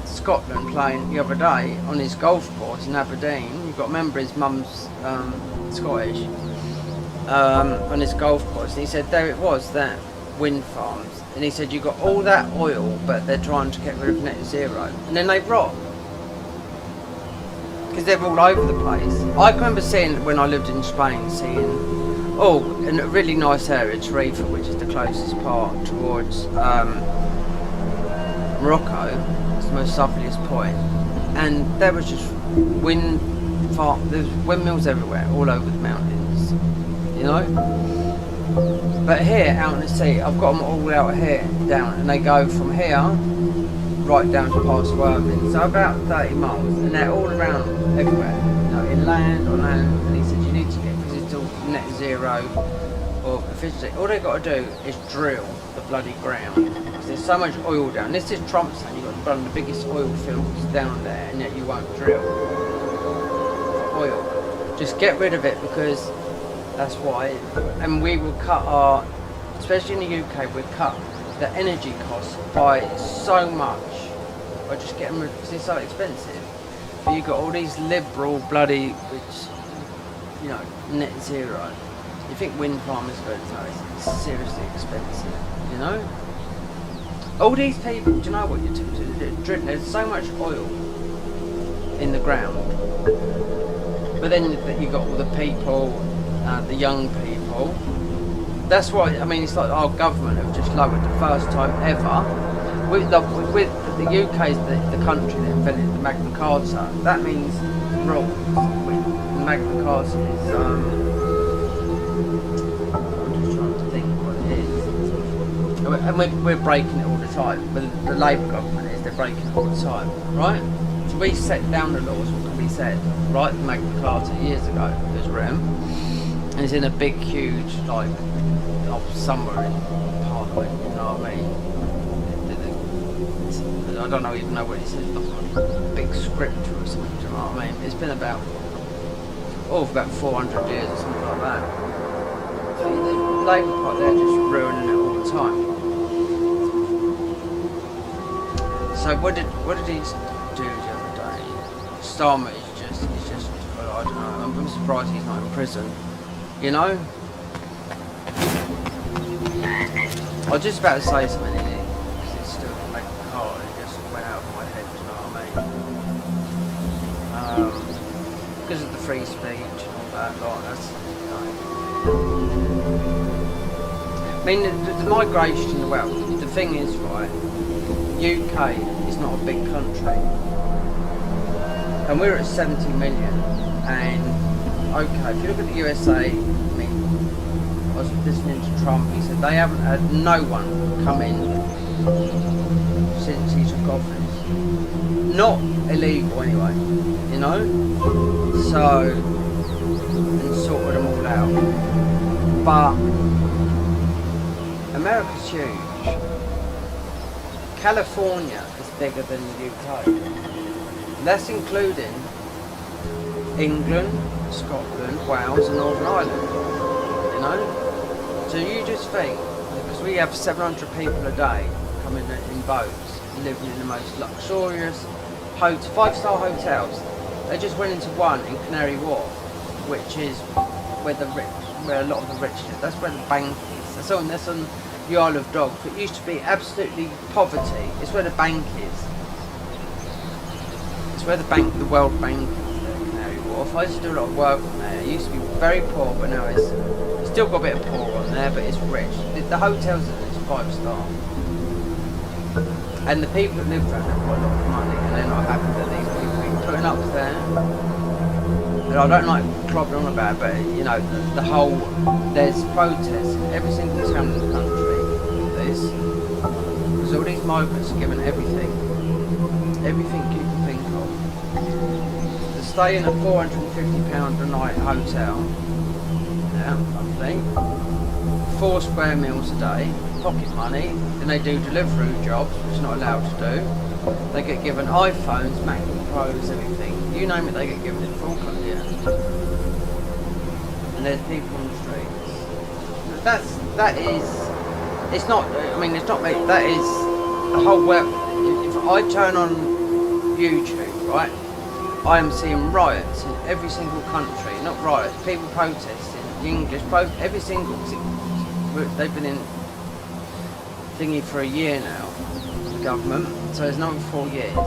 Scotland playing the other day on his golf course in Aberdeen, you've got to remember his mum's Scottish, on his golf course, and he said there it was, that wind farms, and he said you got all that oil but they're trying to get rid of net zero, and then they rot because they're all over the place. I can remember seeing, when I lived in Spain, in a really nice area, Tarifa, which is the closest part towards Morocco, it's the most southerliest point, and there was just there's windmills everywhere, all over the mountains, you know. But here, out in the sea, I've got them all out here, down, and they go from here right down to past Worthing, so about 30 miles, and they're all around everywhere, you know, inland, on land. And he said you need to get, because it's all net zero or efficiency, all they've got to do is drill the bloody ground, because there's so much oil down. This is Trump saying you've got one of the biggest oil fields down there, and yet you won't drill for oil. Just get rid of it, because that's why. And we will cut our, especially in the UK, we cut the energy costs by so much by just getting rid, because it's so expensive. But you've got all these liberal bloody, which, you know, net zero. You think wind farm is good? No, it's seriously expensive, you know? All these people, do you know what you're doing? There's so much oil in the ground. But then you've got all the people, the young people. That's why, I mean, it's like our government have just lowered the first time ever. The UK is the country that invented the Magna Carta. That means rules. The Magna Carta is, I'm just trying to think what it is. And we're breaking it all the time. But the Labour government they're breaking it all the time, right? So we set down the laws, what can be said, right? The Magna Carta years ago, there's Rem. And it's in a big, huge, like, somewhere in Parliament, you know what I mean? I don't even know what it says, like a big scripture or something, do you know what I mean? It's been about, for about 400 years or something like that. So the Labour Party, they're just ruining it all the time. So what did he do the other day? Starmer is just, well, I don't know, I'm surprised he's not in prison, you know? I was just about to say something in it, because it's still like hard, it just went out of my head, do you know what I mean? Because of the free speech and all that, like, that's, I mean, the migration, well, the thing is, right, UK is not a big country, and we're at 70 million, and, okay, if you look at the USA, I was listening to Trump, he said they haven't had no one come in since he took office. Not illegal anyway, you know? So, and sorted them all out. But, America's huge. California is bigger than the UK. That's including England, Scotland, Wales and Northern Ireland, you know? So you just think, because we have 700 people a day coming in boats, living in the most luxurious 5-star hotels. They just went into one in Canary Wharf, which is where a lot of the rich live. That's where the bank is. That's on the Isle of Dogs. It used to be absolutely poverty. It's where the bank is. It's where the World Bank is there, Canary Wharf. I used to do a lot of work on there. It used to be very poor, but now it's still got a bit of poor on there, but it's rich. The hotels are 5-star. And the people that live there have got a lot of money, and they're not happy that these people are putting up there. And I don't like clobbering on about it, but you know, there's protests in every single town in the country for this. Because all these migrants are given everything you can think of. To stay in a £450 a night hotel, yeah, lovely. 4 square meals a day, pocket money, then and they do delivery jobs, which is not allowed to do. They get given iPhones, MacBook Pros, everything. You name it, they get given it full cut, yeah. And there's people on the streets. That is, it's not, I mean, it's not me, that is the whole world. If I turn on YouTube, right, I am seeing riots in every single country, not riots, people protesting, the English, every single, they've been in thingy for a year now, the government, so there's another 4 years.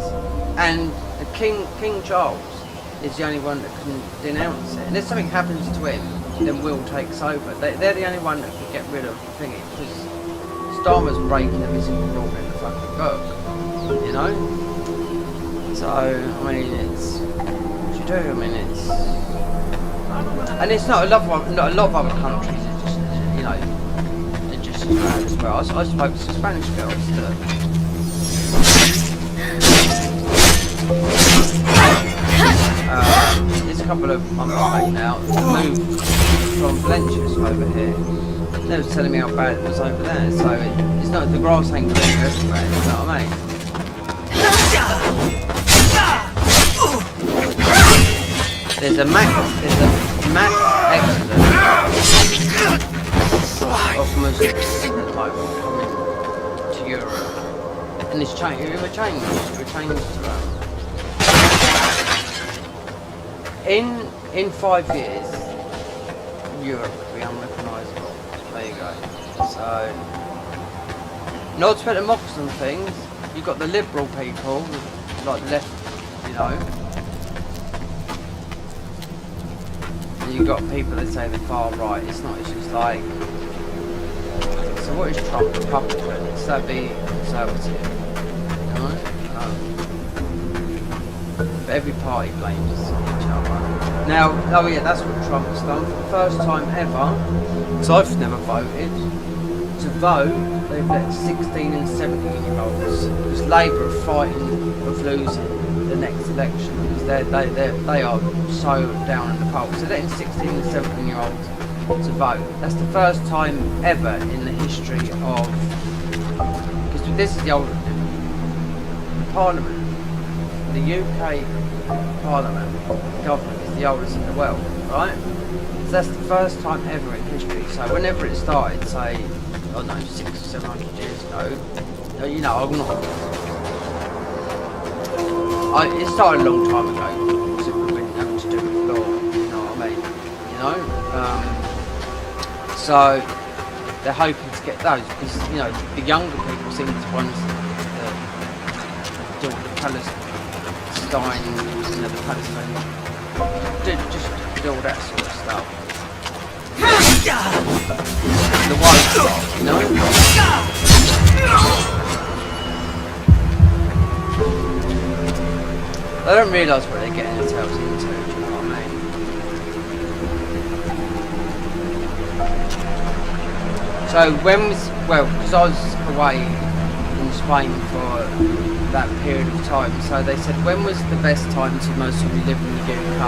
And the King Charles is the only one that can denounce it. And if something happens to him, then Will takes over. They're the only one that can get rid of the thingy, because Starmer's breaking every single rule in the fucking book, you know? So, I mean, it's, what you do, I mean, it's, and it's not a lot of other countries, it's just, you know, they're just as bad as well. I spoke to some Spanish girls that, it's a couple of months back now, moved from Valencia's over here. They was telling me how bad it was over there, so it's not, the grass ain't green everywhere, you know what I mean? There's a mass exodus of Muslims like coming to Europe, and it's changed. We're changed in 5 years, Europe will be unrecognisable. There you go. So, not to put the mocks on things. You've got the liberal people, like the left, you know. You've got people that say the far right. It's not. It's just like. So what is Trump? Republican? So that'd be conservative. You know? But every party blames each other. Now, oh yeah, that's what Trump's done for the first time ever. Because I've never voted. To vote, they've let 16 and 17-year-olds. Because Labour are fighting of losing the next election. Because they are so down in the polls. So letting 16 and 17-year-olds to vote. That's the first time ever in the history of. Because this is the old Parliament. The UK Parliament government is the oldest in the world, right? So that's the first time ever in history. So whenever it started, say, I don't know, 600 or 700 years ago, you know, I'm not. It started a long time ago. Because it would have been nothing to do with law, you know what I mean? You know, so they're hoping to get those because you know the younger people seem to be ones that do the Palestine. You know, the Palestine, just do all that sort of stuff. The white stuff, you know? They don't realise what they're getting themselves into, do you know what I mean? So when was, well, because I was away in Spain for that period of time, so they said when was the best time to most of you live in the UK?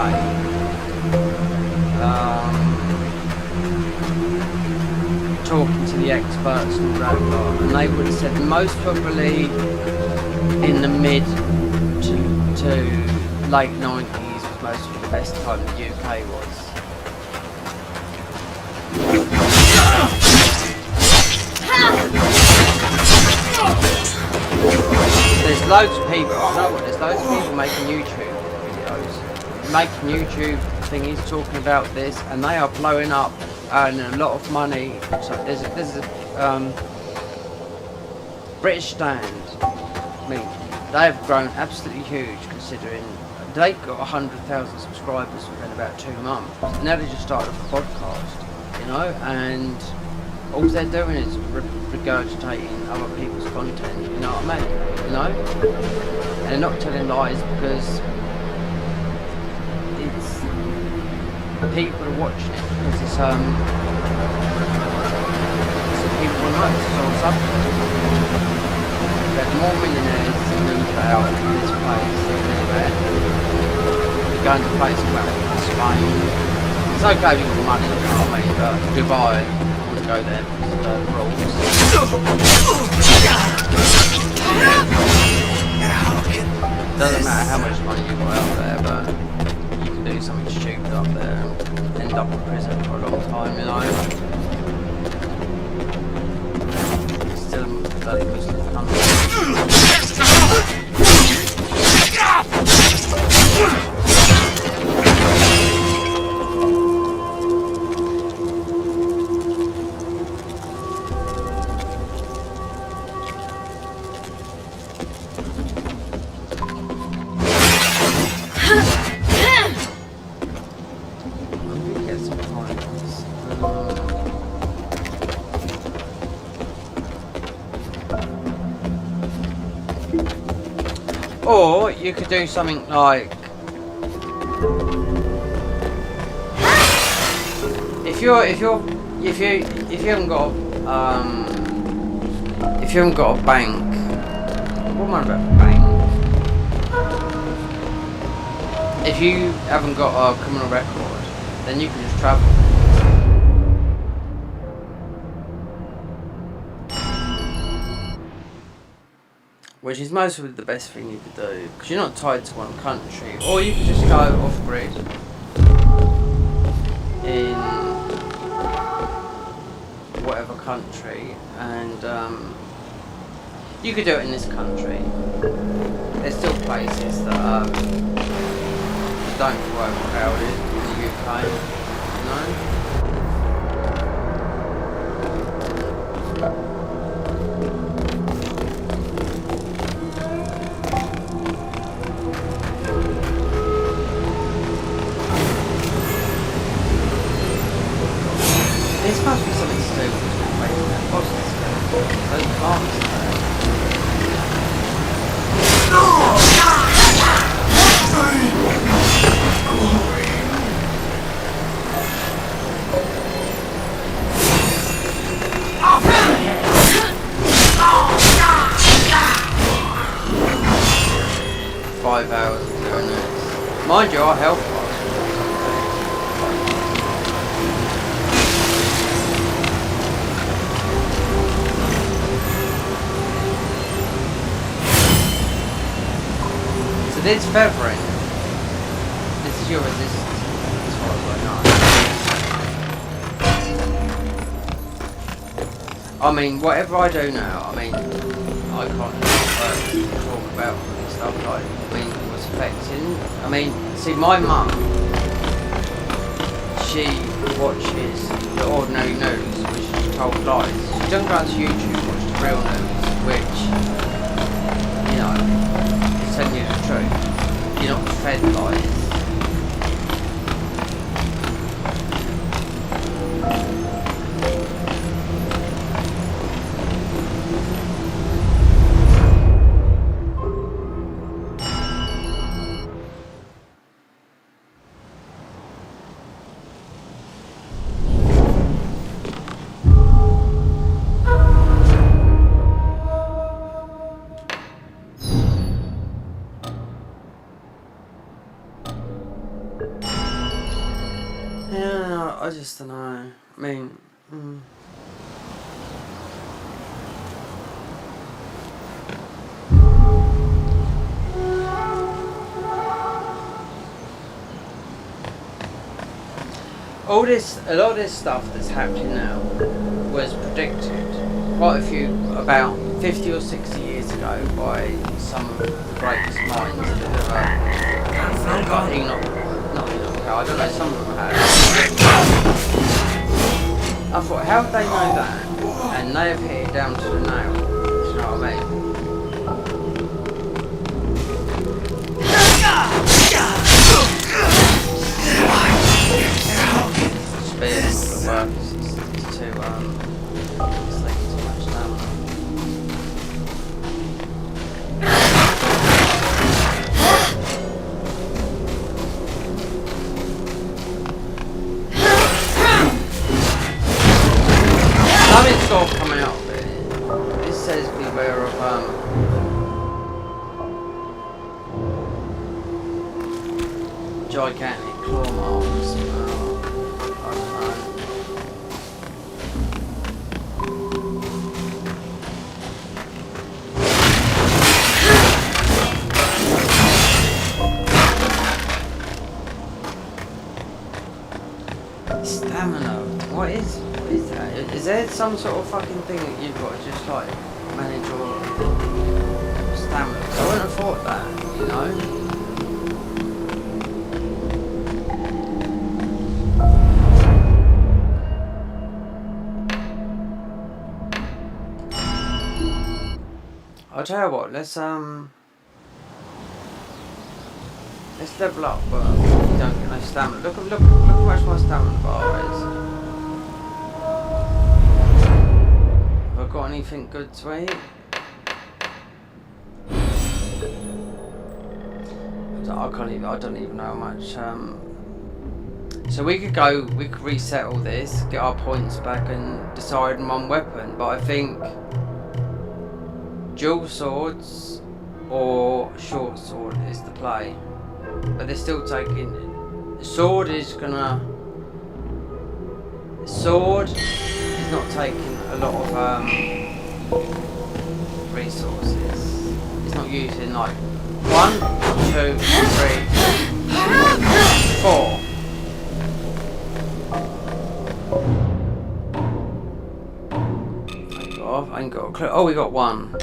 Talking to the experts and all that lot, and they would have said most probably in the mid to late 90s was most of the best time the UK was. There's loads of people, you know what, there's loads of people making YouTube videos, making YouTube thingies talking about this, and they are blowing up, earning a lot of money. So there's a British Stand, I mean, they have grown absolutely huge considering they've got 100,000 subscribers within about 2 months. Now they just started a podcast, you know, and all they're doing is regurgitating other people's content, you know what I mean? You know? And they're not telling lies because it's people are watching it because it's people will know it's all subject. There's more millionaires moved out of this place than anywhere. They're going to places like Spain. It's okay if you've got money, you know what I mean? But Dubai, to go there because of the rules. Doesn't matter how much money you got out there, but you can do something stupid up there and end up in prison for a long time, you know. Still a bloody Muslim country. Or you could do something like, if you haven't got a bank, what am I about bank? If you haven't got a criminal record, then you can just travel. Which is mostly the best thing you could do, because you're not tied to one country. Or you could just go off-grid in whatever country, and you could do it in this country. There's still places that don't feel overcrowded in the UK, you know? This must be something to do with replacing that Boston skill. Those arms there. 5 hours of doing this. Mind you, our health bars. So this feathering, this is your resistance as far as I know. I mean, whatever I do now, I mean, I can't talk about stuff like, I mean, what's affecting. I mean, see, my mum, she watches the ordinary news, which is told lies. She doesn't go onto YouTube and watch the real news, which, you know, is telling you the truth. You're not fed lies. Yeah, I just don't know. I mean, a lot of this stuff that's happening now was predicted quite a few, about 50 or 60 years ago, by some of the greatest minds that have ever, not Enoch, I don't know, some of them have. I thought, how would they know that? And they have hit it down to the nail, do you know what I mean? Spears the work is too, it's like too much stamina. Something's got to come out of it. This says beware of gigantic claw marks. I don't know. is that? Is there some sort of fucking thing that you've got to just like manage your stamina? 'Cause I wouldn't have thought that, you know? I'll tell you what, let's level up, but you don't get no stamina. Look how much my stamina bar is. Have I got anything good to eat? I don't even know how much. So we could reset all this, get our points back and decide on one weapon, but I think dual swords or short sword is the play. But they're still taking. Sword is not taking a lot of resources. It's not using like 1, 2, 3, 4. I ain't got a clue. Oh, we got 1.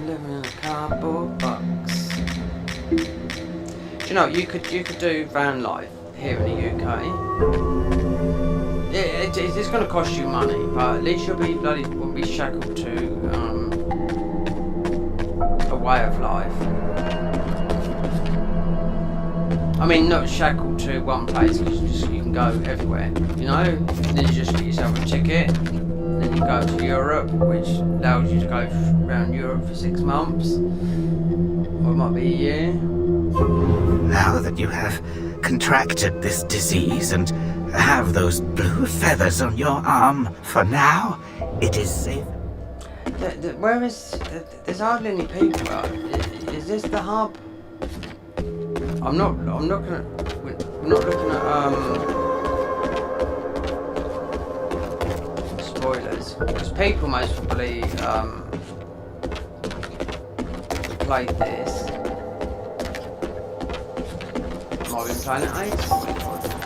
Living in a cardboard box. Do you know you could do van life here in the UK? It's going to cost you money, but at least won't be shackled to a way of life. I mean, not shackled to one place because you can go everywhere. You know, then you just get yourself a ticket. Then you go to Europe, which allows you to go around Europe for 6 months, or it might be a year. Now that you have contracted this disease and have those blue feathers on your arm, for now, it is safe. Where is? There's hardly any people out. Is this the hub? I'm not looking at spoilers, because people most probably played this. Might be playing it 8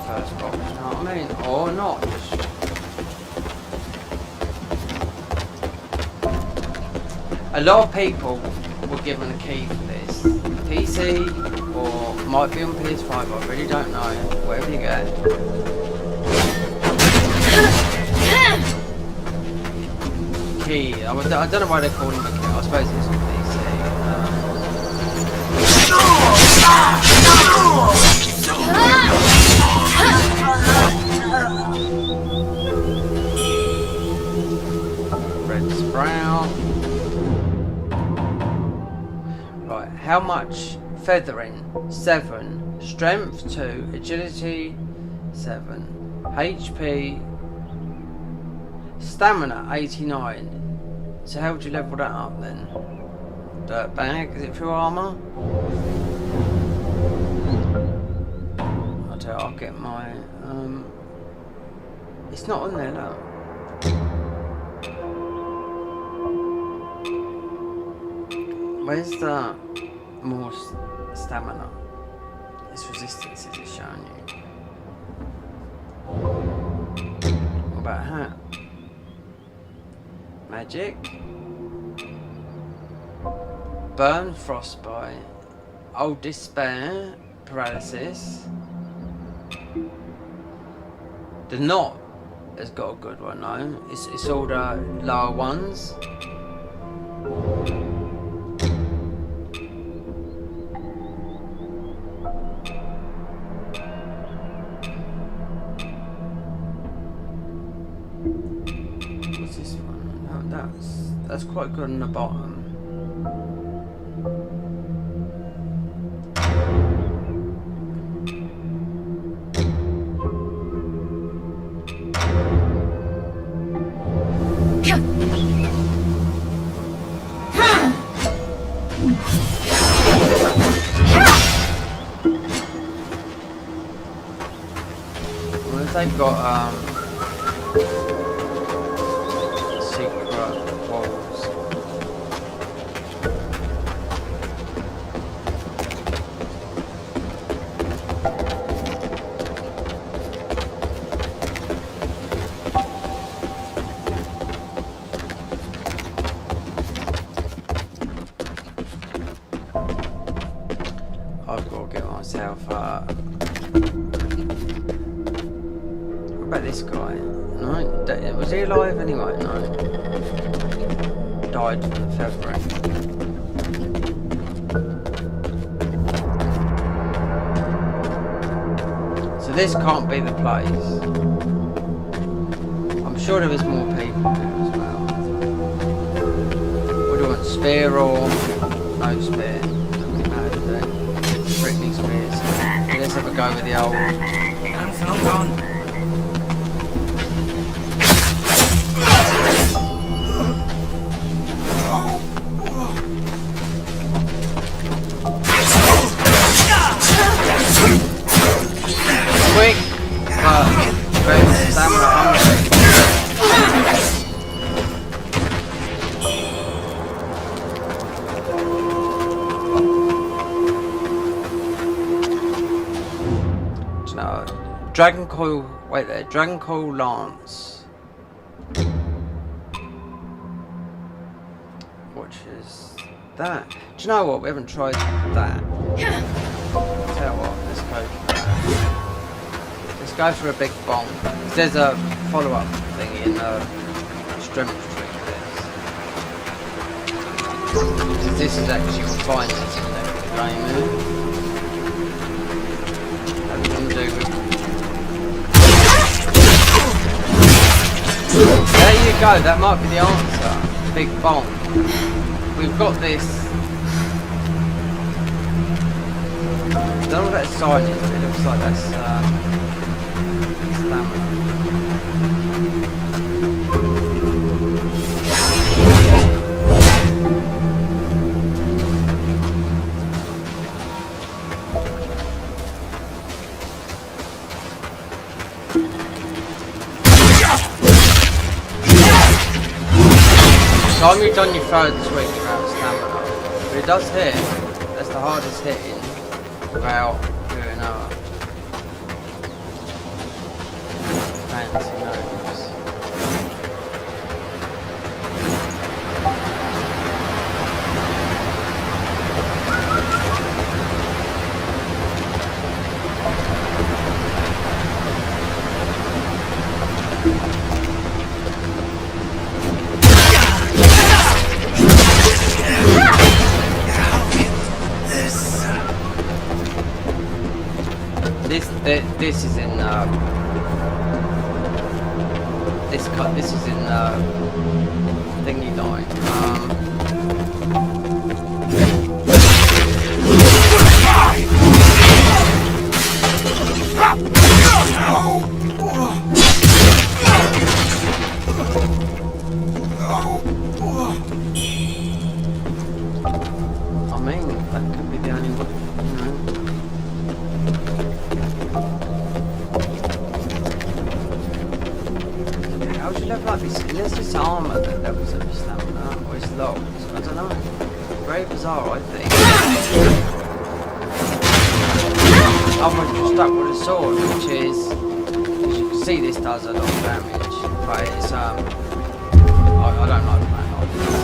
first box, you know what I mean? Or not, just a lot of people were given a key for this. PC or might be on PS5, I really don't know. Whatever you get. Key. I don't know why they're calling it a key. I suppose it's on PC. Red sprout. Right, how much? Feathering 7, strength 2, agility 7, HP, stamina 89. So how would you level that up then? Dirtbag, is it through armour? I'll get my it's not on there, look. Where's the more stamina? This resistance is it showing you? What about hat? Magic. Burn, frostbite. Old despair, paralysis. The knot has got a good one though. It's all the lower ones. What's this one? No, that's quite good on the bottom. they've got secret walls. I've got to get myself what about this guy? No, was he alive anyway? No. Died from the feathering. So this can't be the place. I'm sure there was more people here as well. What do you want? Spear or no spear? Doesn't really matter, does it? Prickly spears. Let's have a go with the old. Quick, but very stamina hungry. No, Dragon Coil. Wait there, Dragon Coil Lance. Which is that? Do you know what? We haven't tried that. Tell you what, let's go for that. Let's go for a big bomb. There's a follow-up thing in strength tree for this. This is actually refined in the game. Having to do with. There you go. That might be the answer. Big bomb. We've got this. I don't know what that sign is, but it looks like that's stamina. Time you've done your third swing, you're out of stamina. But it does hit. That's the hardest hitting without doing fancy moves. This is in this is in thingy line. I mean, that could be the only one, you know. How would you level up his unless it's armour that levels up his stamina or his logs? I don't know. Very bizarre, I think. Otherwise you're stuck with a sword, which is, as you can see, this does a lot of damage, but it's I don't like playing like this.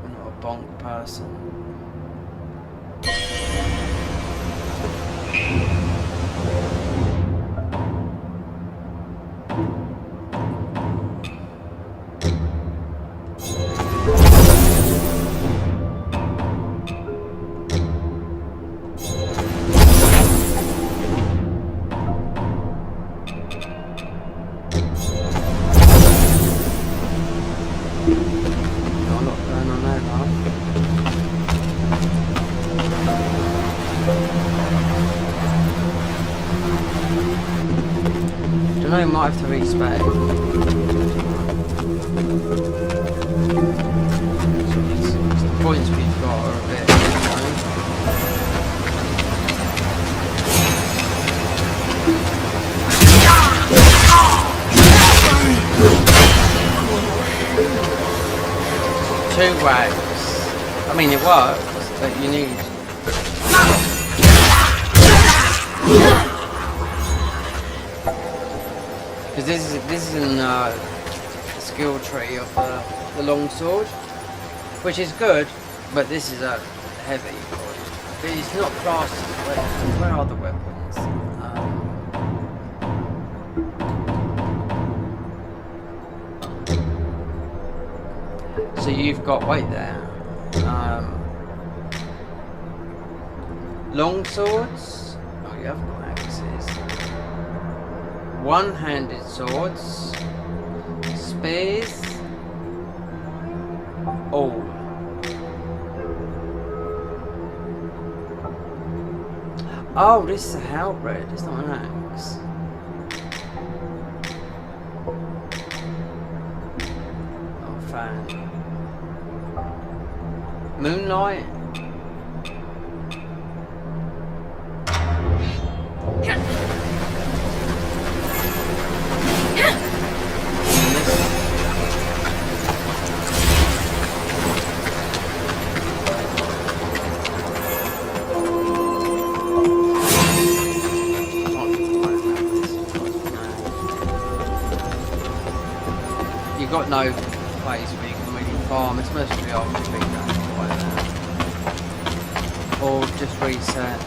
I'm not a bonk person. I might have to respec. The points we've got are a bit, you know. two wags. I mean, it works, but you need. Because this is in the skill tree of the long sword, which is good, but this is a heavy. But it's not classed. Where are the weapons? So you've got, wait there, long swords, oh you have got axes, one-handed swords, spears, all. Oh, this is a halberd, it's not an axe. Oh, fan. Moonlight. You've got no place where you can really farm, it's mostly after big guys. Or just reset.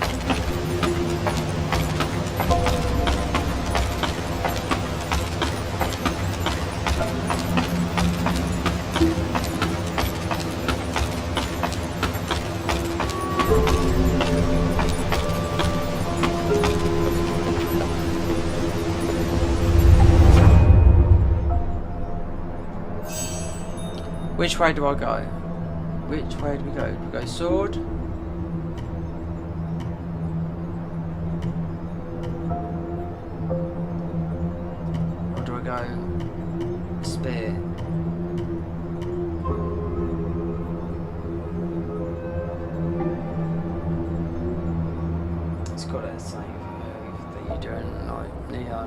Which way do I go? Which way do we go? Do we go sword? Or do I go spear? It's got that same move that you're doing like Neo.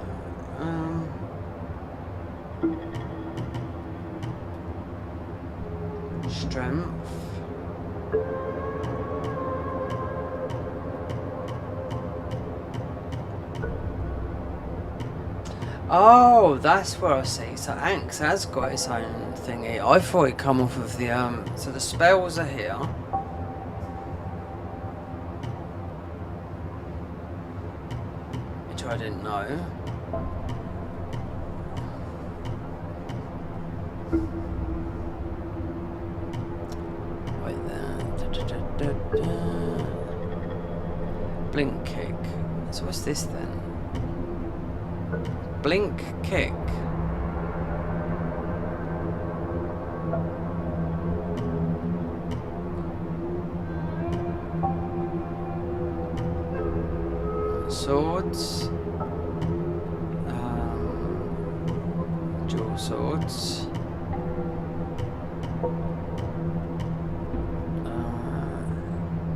Strength. Oh, that's where I see. So Axe has got its own thingy. I thought it come off of the so the spells are here. Which I didn't know. Wait there. Blink kick. So what's this then? Blink kick. Swords. Dual swords.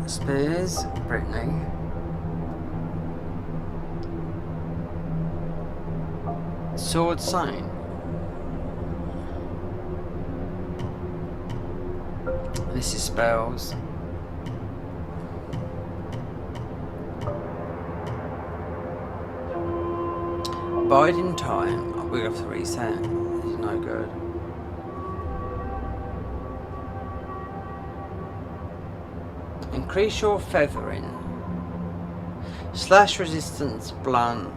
Spears. Brittany. Sword sign. This is spells. Biding time. Oh, we have to reset. This is no good. Increase your feathering. Slash resistance blunt.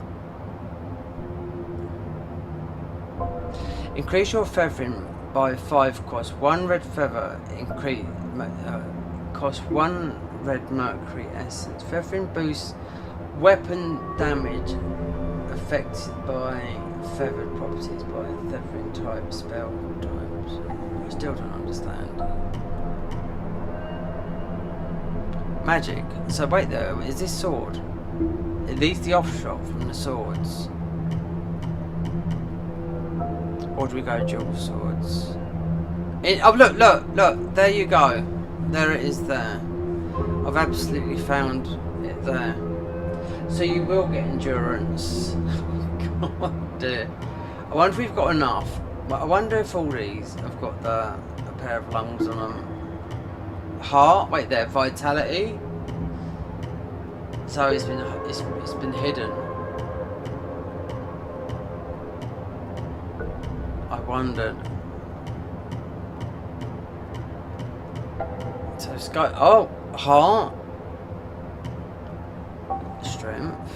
Increase your feathering by 5 cost 1 red feather. Increase cost 1 red mercury essence. Feathering boosts weapon damage affected by feathered properties by feathering type spell types. I still don't understand. Magic. So wait there, is this sword? Are these the offshot from the swords? Or do we go dual swords? Oh look, there you go. There it is there. I've absolutely found it there. So you will get endurance. God dear. I wonder if we've got enough. I wonder if all these have got the pair of lungs on them. Heart, wait there, vitality. So it's been hidden. I wondered. So it's got, oh, heart, strength.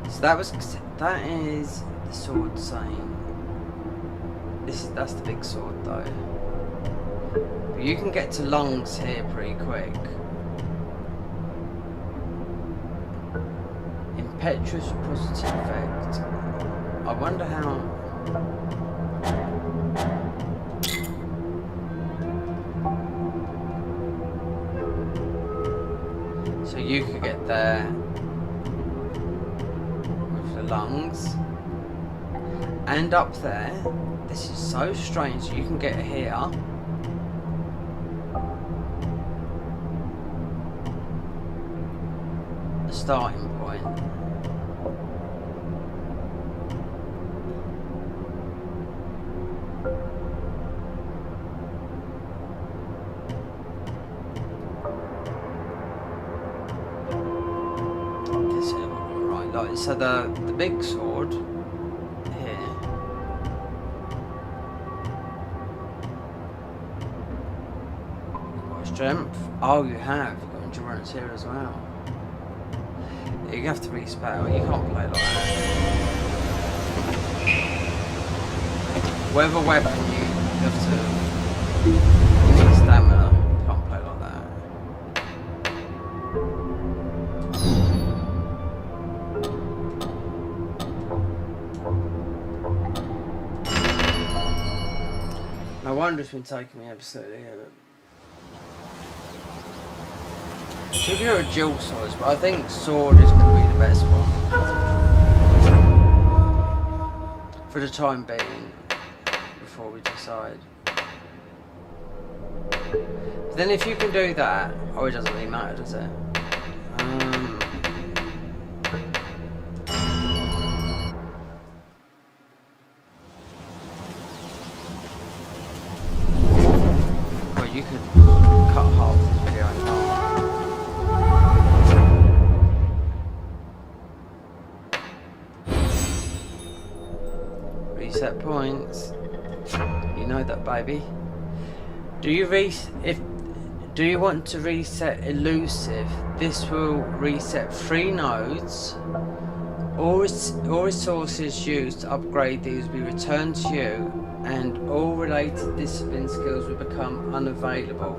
So that is the sword saying. That's the big sword though. But you can get to lungs here pretty quick. Impetuous positive effect. I wonder how. So you could get there with the lungs and up there. This is so strange. You can get here. The starting point. This is right. Like so, the big sword. Strength. Oh, you have. You've got endurance here as well. You have to respell. You can't play like that. Whatever weapon you have to. You need stamina. You can't play like that. No wonder it's been taking me absolutely here. Should be a dual swords, but I think sword is going to be the best one for the time being before we decide. But then if you can do that, oh, it doesn't really matter, does it? Well, you could cut half this video in half. Reset points. You know that, baby. Do you want to reset elusive? This will reset 3 nodes. All resources used to upgrade these will be returned to you, and all related discipline skills will become unavailable.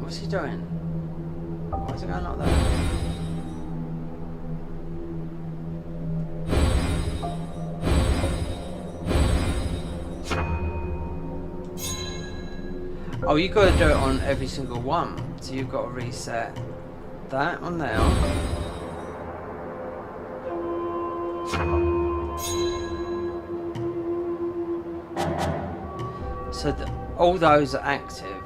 What's he doing? Why is it going like that? Oh, you've got to do it on every single one. So you've got to reset that on there. So all those are active.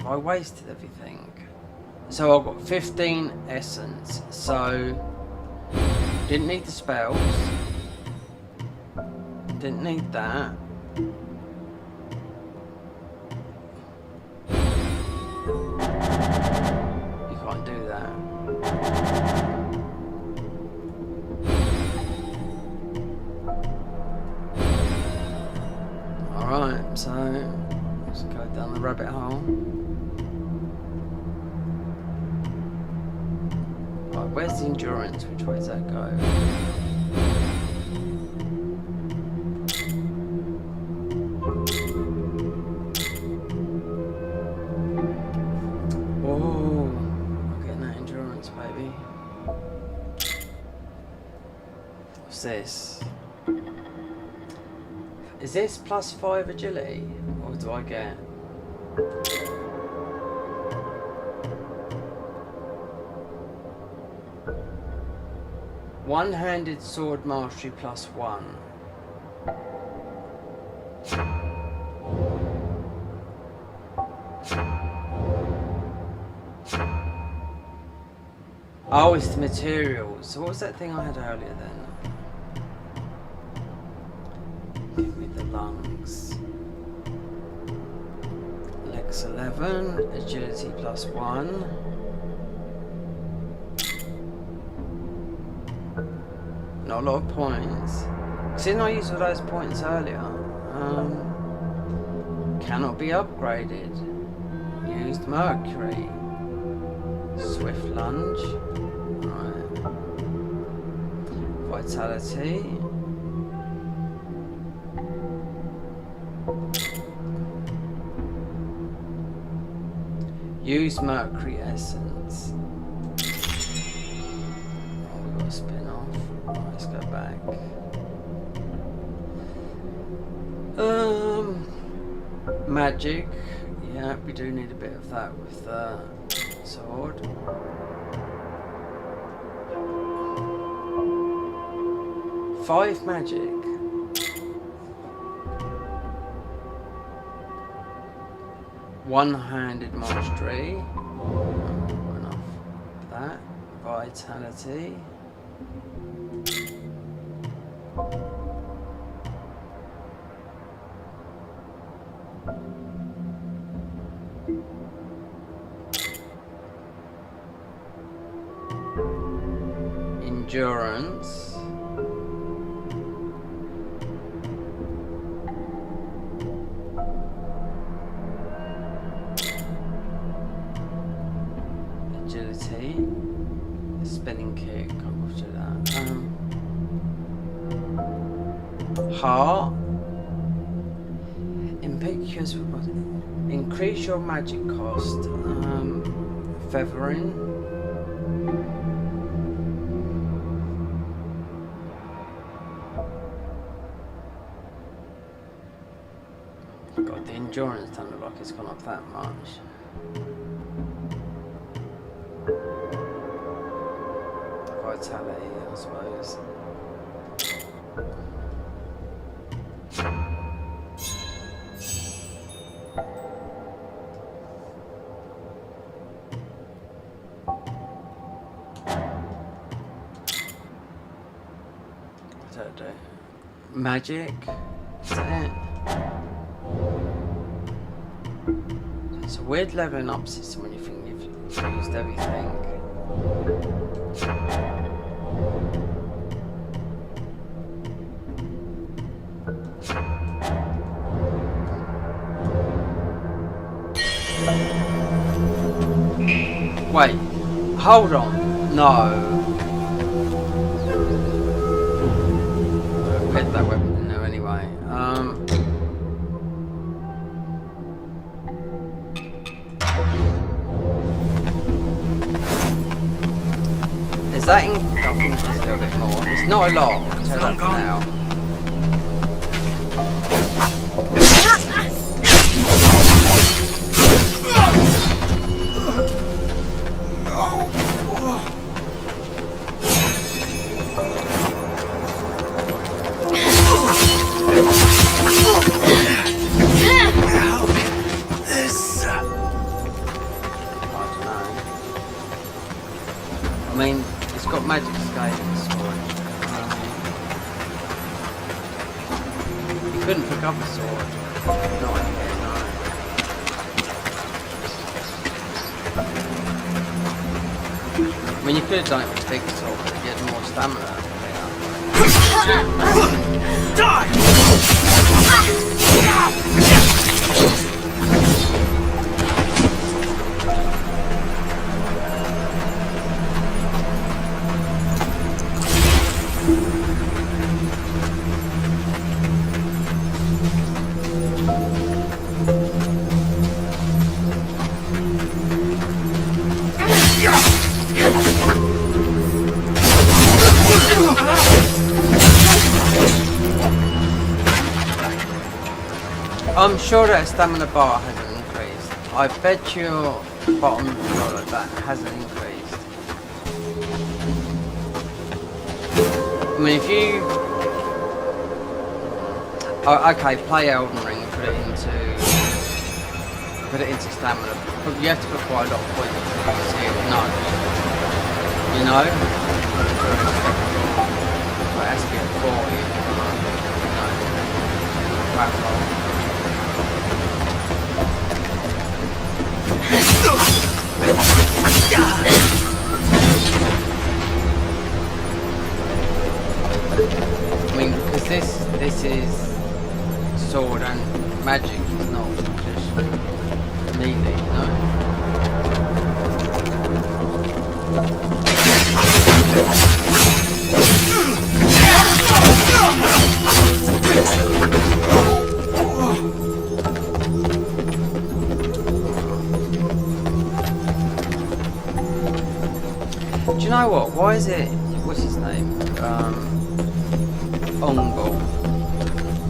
I wasted everything. So I've got 15 essence. So didn't need the spells. Didn't need that. You can't do that. Alright, so let's go down the rabbit hole. Right, where's the endurance? Which way does that go? This is this +5 agility, or do I get One-handed sword mastery +1. Oh, it's the materials. So what was that thing I had earlier then? Give me the lungs. Lex 11, agility +1. Not a lot of points. Didn't I use all those points earlier? Cannot be upgraded. Used mercury. Swift lunge. Right. Vitality. Use mercury essence. Oh, we've got a spin off. Right, let's go back. Magic. Yeah, we do need a bit of that with the sword. Five magic. One-handed mastery. Enough of that. Vitality. Endurance. Agility. Spinning kick. Can't do that. Heart. Impetuous. Increase your magic cost. Feathering. God, the endurance doesn't look like it's gone up that much. Vitality, I suppose. What's that do? Magic? Is that it? It's a weird leveling up system when you think you've used everything. Wait, hold on, no. I'll put that weapon in there anyway. Is that in? I think it's just a little bit more. It's not a lot, I'll tell you that for now. I mean, it's got magic scales. You couldn't pick up a sword. No idea, no. I mean, you could have done it with a big sword, but you get more stamina. Die! I'm sure that stamina bar hasn't increased. I bet your bottom dollar that hasn't increased. I mean, if you... Oh, okay, play Elden Ring and put it into stamina. But you have to put quite a lot of points to see it. No. You know? It has to be at 40. You know? Crap roll. I mean, because this is sword and magic, it's not just melee, you know? Do you know what? Why is it... What's his name? Ongo.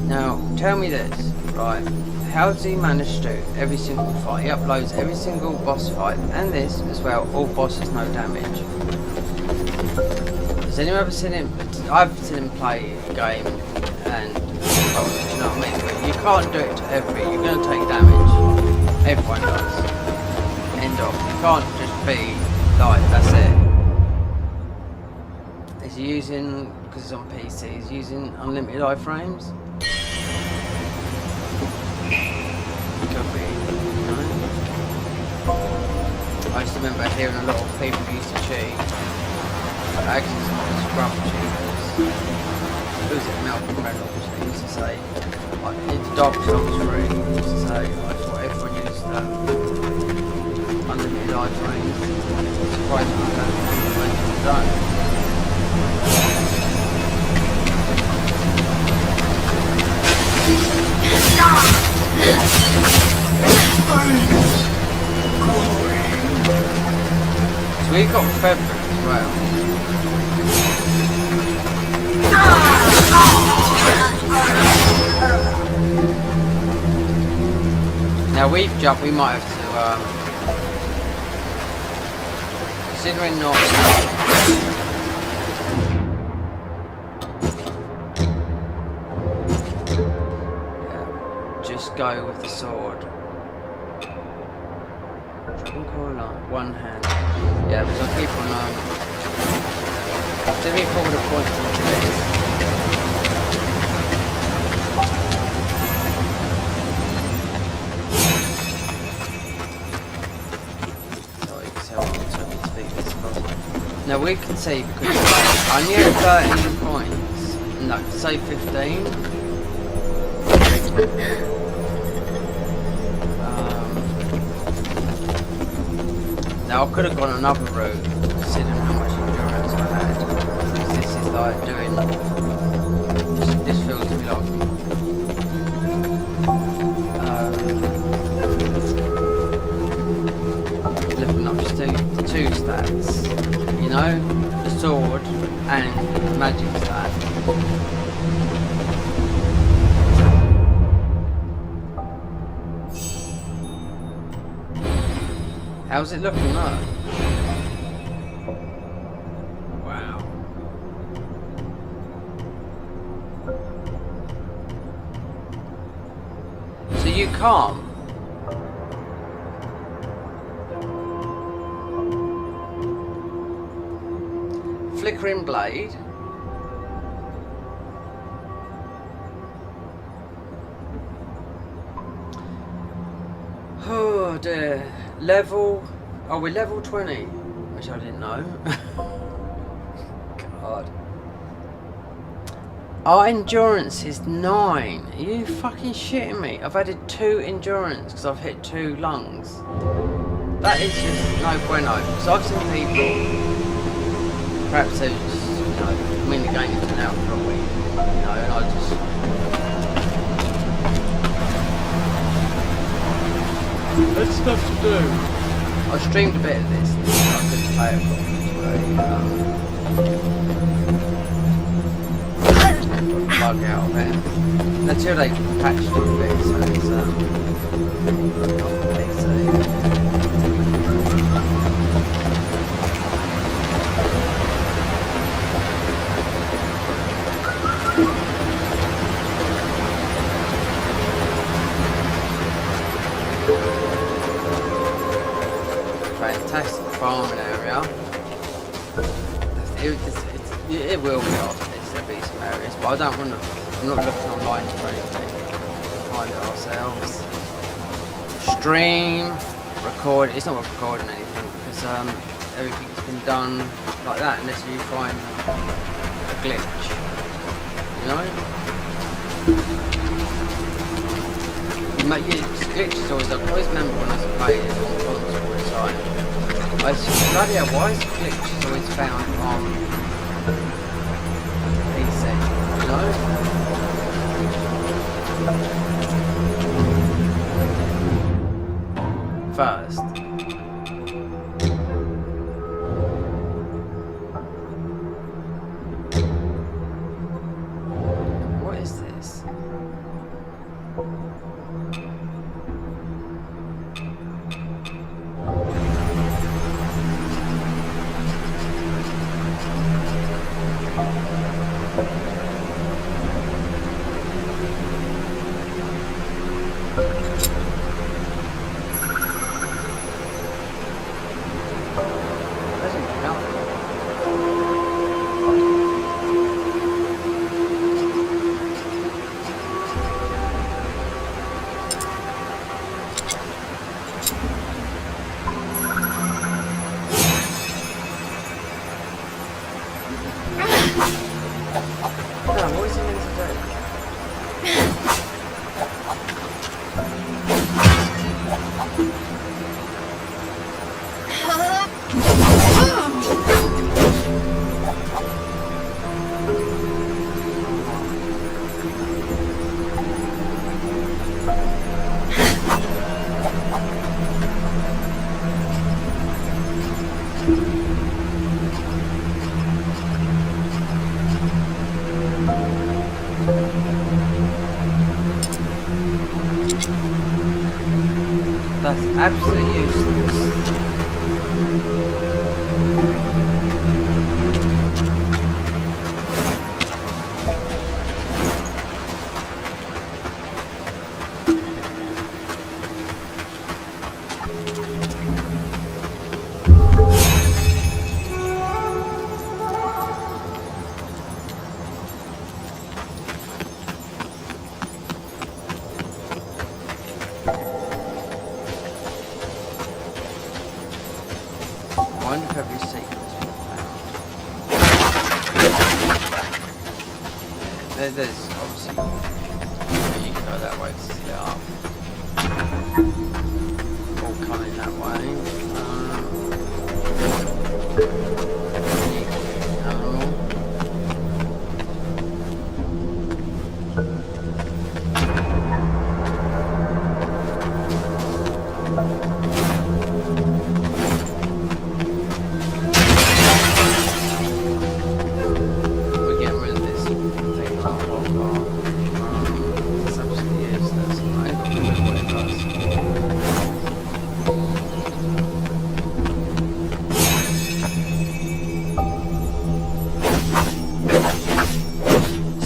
Now, tell me this, right? How does he manage to do every single fight? He uploads every single boss fight, and this as well, all bosses no damage. Has anyone ever seen him? I've seen him play a game, and do you know what I mean? But you can't do it to every, you're going to take damage. Everyone does. End of. You can't just be like, that's it. Is he using, because it's on PC, he's using unlimited iframes? Could be, you know? I used to remember hearing a lot of people used to cheat. But actually it's not scrub cheaters. Who was it, Malcolm Reynolds, he used to say, like, into Dark Souls 3, he used to say, I thought everyone used unlimited iframes. It's surprising I don't think people don't. So we got feather as well. Now we've jumped, we might have to considering not go with the sword. One hand. Yeah, because I keep on let me forward a point into this. So you can see how I'm trying to speak this across. Now we can see because I knew 13 points. No, say 15. Now I could have gone another route, considering how much endurance I had. Because this is like doing. This feels to be like. Lifting up just two stats. You know? The sword and magic stat. How's it looking though? Wow. So you can't. Flickering blade. Oh dear. Level, oh we're level 20, which I didn't know. God. Our endurance is 9. Are you fucking shitting me? I've added 2 endurance because I've hit 2 lungs. That is just no bueno. So I've seen people, perhaps they just, you know, I mean the game has been out for a week, you know, and I just... There's stuff to do. I streamed a bit of this, and I couldn't play it properly, bug out of it. Until they patched it a bit, so it's not PC. area. It will be after this, there'll be some areas, but I don't want to, I'm not looking online for anything. We'll find it ourselves. Stream, record, it's not recording anything because everything's been done like that unless you find a glitch, you know? Glitches always, I always remember when I was playing it on console all the time. I said, bloody hell, why is glitches always found on PC, you know? First. What is this? That's absolutely useless. I wonder if every sequence will found. There's obviously you can go that way to see it up. All coming that way.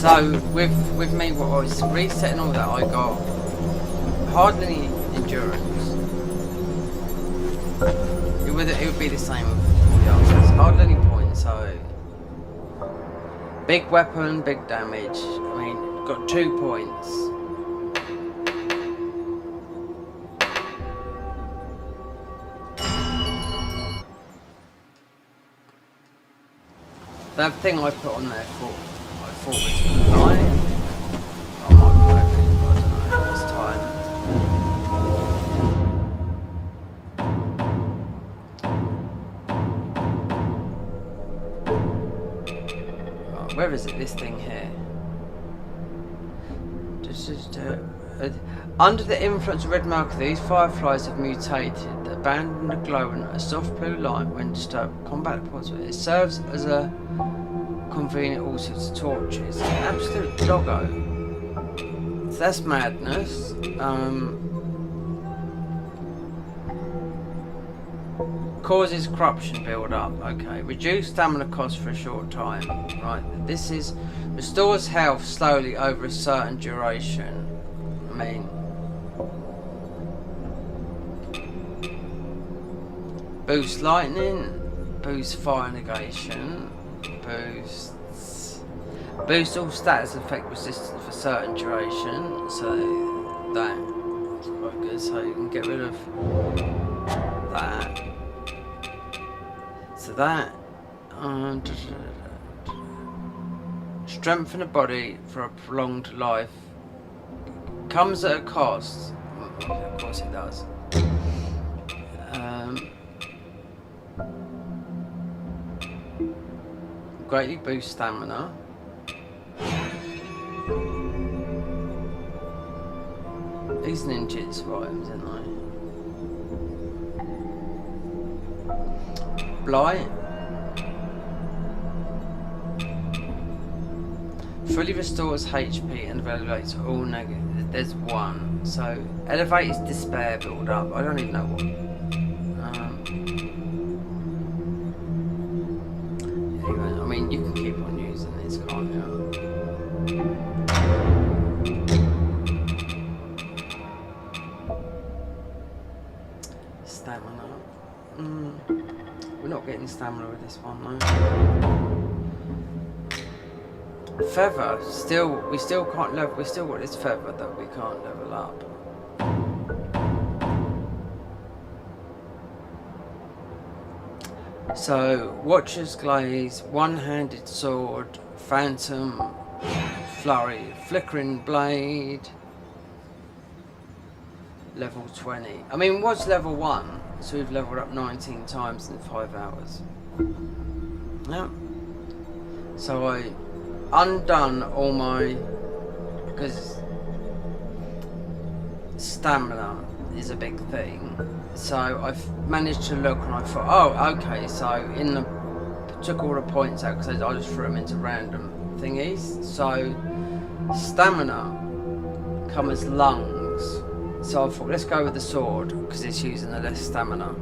So with me, what I was resetting all that, I got hardly any endurance. It would be the same with all the others. Hardly any points. So big weapon, big damage. I mean, got 2 points. That thing I put on there for. I thought was tonight. I might be hoping, but I don't know, this time. Oh, where is it? This thing here. Under the influence of red marker, these fireflies have mutated, abandon the glow and a soft blue light when disturbed. Combat pods. It serves as a convenient also to torches. Absolute doggo. So that's madness. Causes corruption build up. Okay. Reduce stamina cost for a short time. Right. This is restores health slowly over a certain duration. I mean, boost lightning. boosts fire negation, boosts all status effect resistance for certain duration, so that's quite good, so you can get rid of that. So that, strengthen the body for a prolonged life, comes at a cost, of course it does. Greatly boosts stamina. These ninjutsu items, aren't they? Blight. Fully restores HP and evaluates all negative. There's one. So elevates despair build up. I don't even know what. Anyway, I mean, you can keep on using this, can't you? Stamina. We're not getting stamina with this one, though. Feather. We still can't level. We still got this feather that we can't level up. So, Watcher's Glaze, One-Handed Sword, Phantom Flurry, Flickering Blade, level 20. I mean, what's level 1? So we've leveled up 19 times in 5 hours. Yeah. So I undone all my, because stamina is a big thing. So I've managed to look and I thought, oh, okay, so took all the points out because I just threw them into random thingies. So stamina come as lungs. So I thought, let's go with the sword because it's using the less stamina.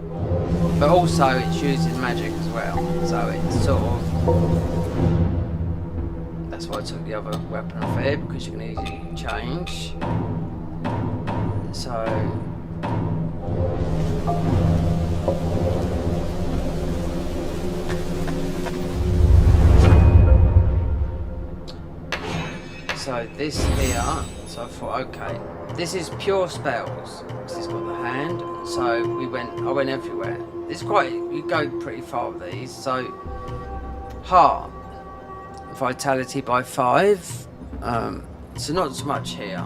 But also it's using magic as well. So it's sort of, that's why I took the other weapon off here, because you can easily change. So this here, so I thought, okay, this is pure spells because it's got the hand. So I went everywhere. It's quite, you go pretty far with these. So heart, vitality by 5. So not so much here.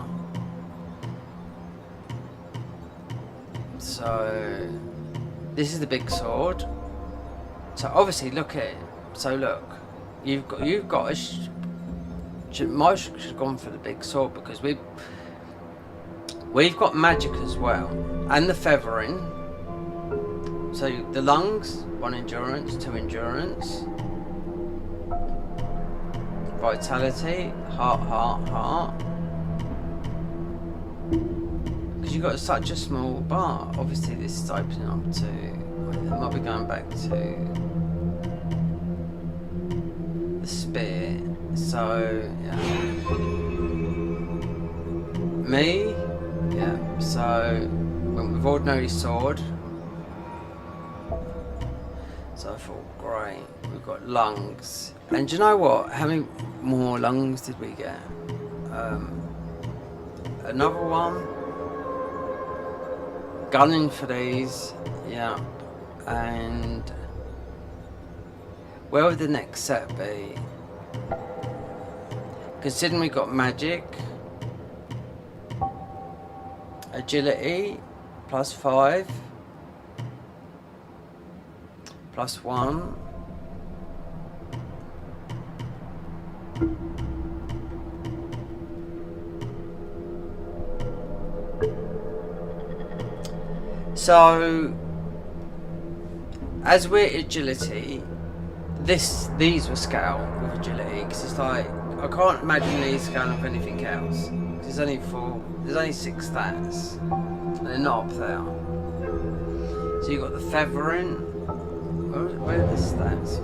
So this is the big sword. So obviously look at it. So look, you've got a Mosh should have gone for the big sword because we've got magic as well, and the feathering. So the lungs, 1 endurance, 2 endurance, vitality, heart. Because you've got such a small bar. Obviously this is opening up to, it might be going back to the spear. So yeah, me, yeah. So went with ordinary sword. So I thought, great, we've got lungs. And do you know what? How many more lungs did we get? Another one. Gunning for these, yeah. And where would the next set be? Considering we got magic, agility, +5, +1. So, as we're agility, these were scaled with agility because it's like, I can't imagine these scaling with anything else. There's only 6 stats, and they're not up there. So you got the feathering. Where are the stats?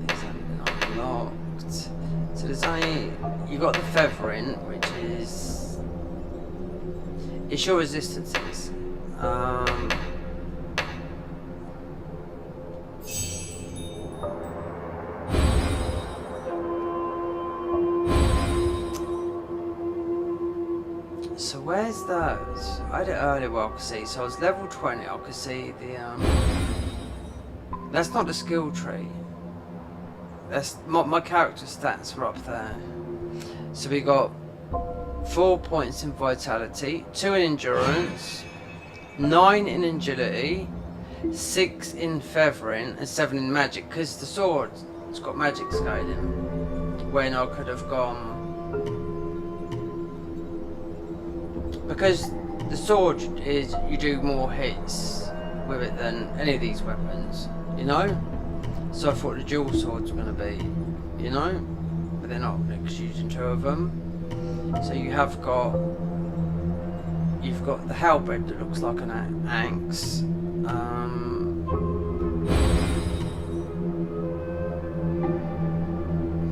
These haven't been unlocked. So there's only Okay, you got the feathering, which is it's your resistances. So where's those? I had it earlier where I could see. So I was level 20. I could see the that's not the skill tree. That's my character stats are up there. So we got 4 points in vitality, 2 in endurance, 9 in agility, 6 in feathering, and 7 in magic. Because the sword's got magic scaling. When I could have gone, because the sword is you do more hits with it than any of these weapons, you know. So I thought the dual swords were going to be, you know, but they're not because you're using 2 of them. So you've got the halberd that looks like an axe.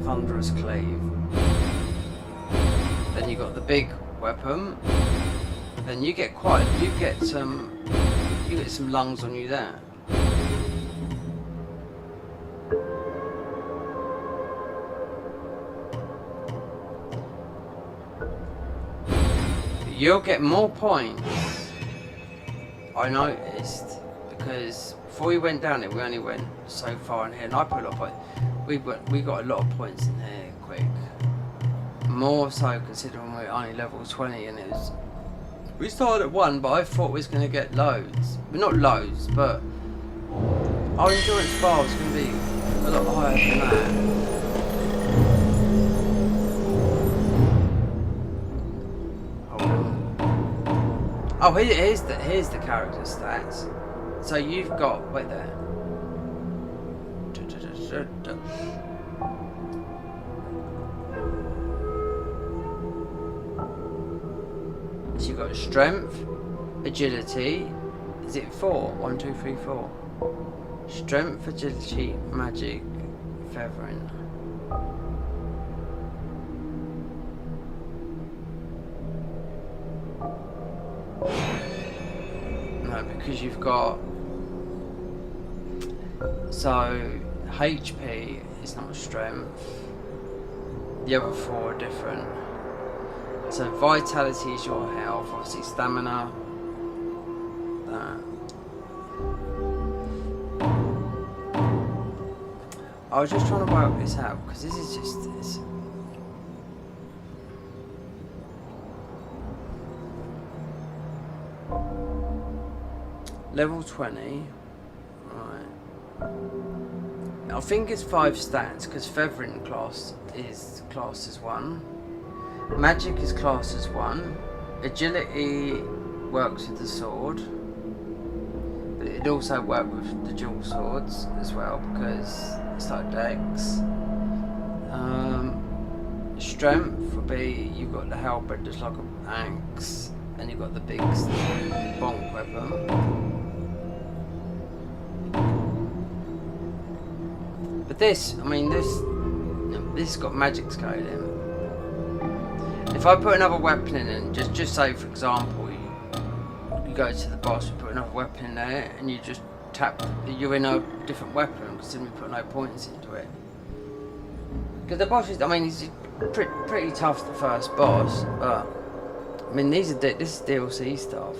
Thunderous cleave. Then you got the big weapon. Then you get some lungs on you there. You'll get more points, I noticed, because before we went down it, we only went so far in here, and I put a lot of points. We got a lot of points in here quick. More so considering we're only level 20, and we started at 1, but I thought we was going to get loads. Well, not loads, but our endurance bar was going to be a lot higher than that. Oh, here's the character stats. So you've got, wait there. So you've got strength, agility. Is it 4? 1, 2, 3, 4. Strength, agility, magic, feathering. No, because you've got, so HP is not strength. The other 4 are different. So vitality is your health, obviously stamina. That. I was just trying to work this out because this is just this. Level 20, right. I think it's 5 stats because feathering class is classed as 1. Magic is classed as 1. Agility works with the sword. But it also works with the dual swords as well because it's like dex. Strength would be, you've got the halberd just like an axe, and you've got the big bonk weapon. But this, I mean, this has got magic scaling. If I put another weapon in, and just say for example, you go to the boss, you put another weapon in there, and you just tap, you're in a different weapon because then we put no points into it. Because the boss is, I mean, he's pretty tough, the first boss, but I mean, this is DLC stuff,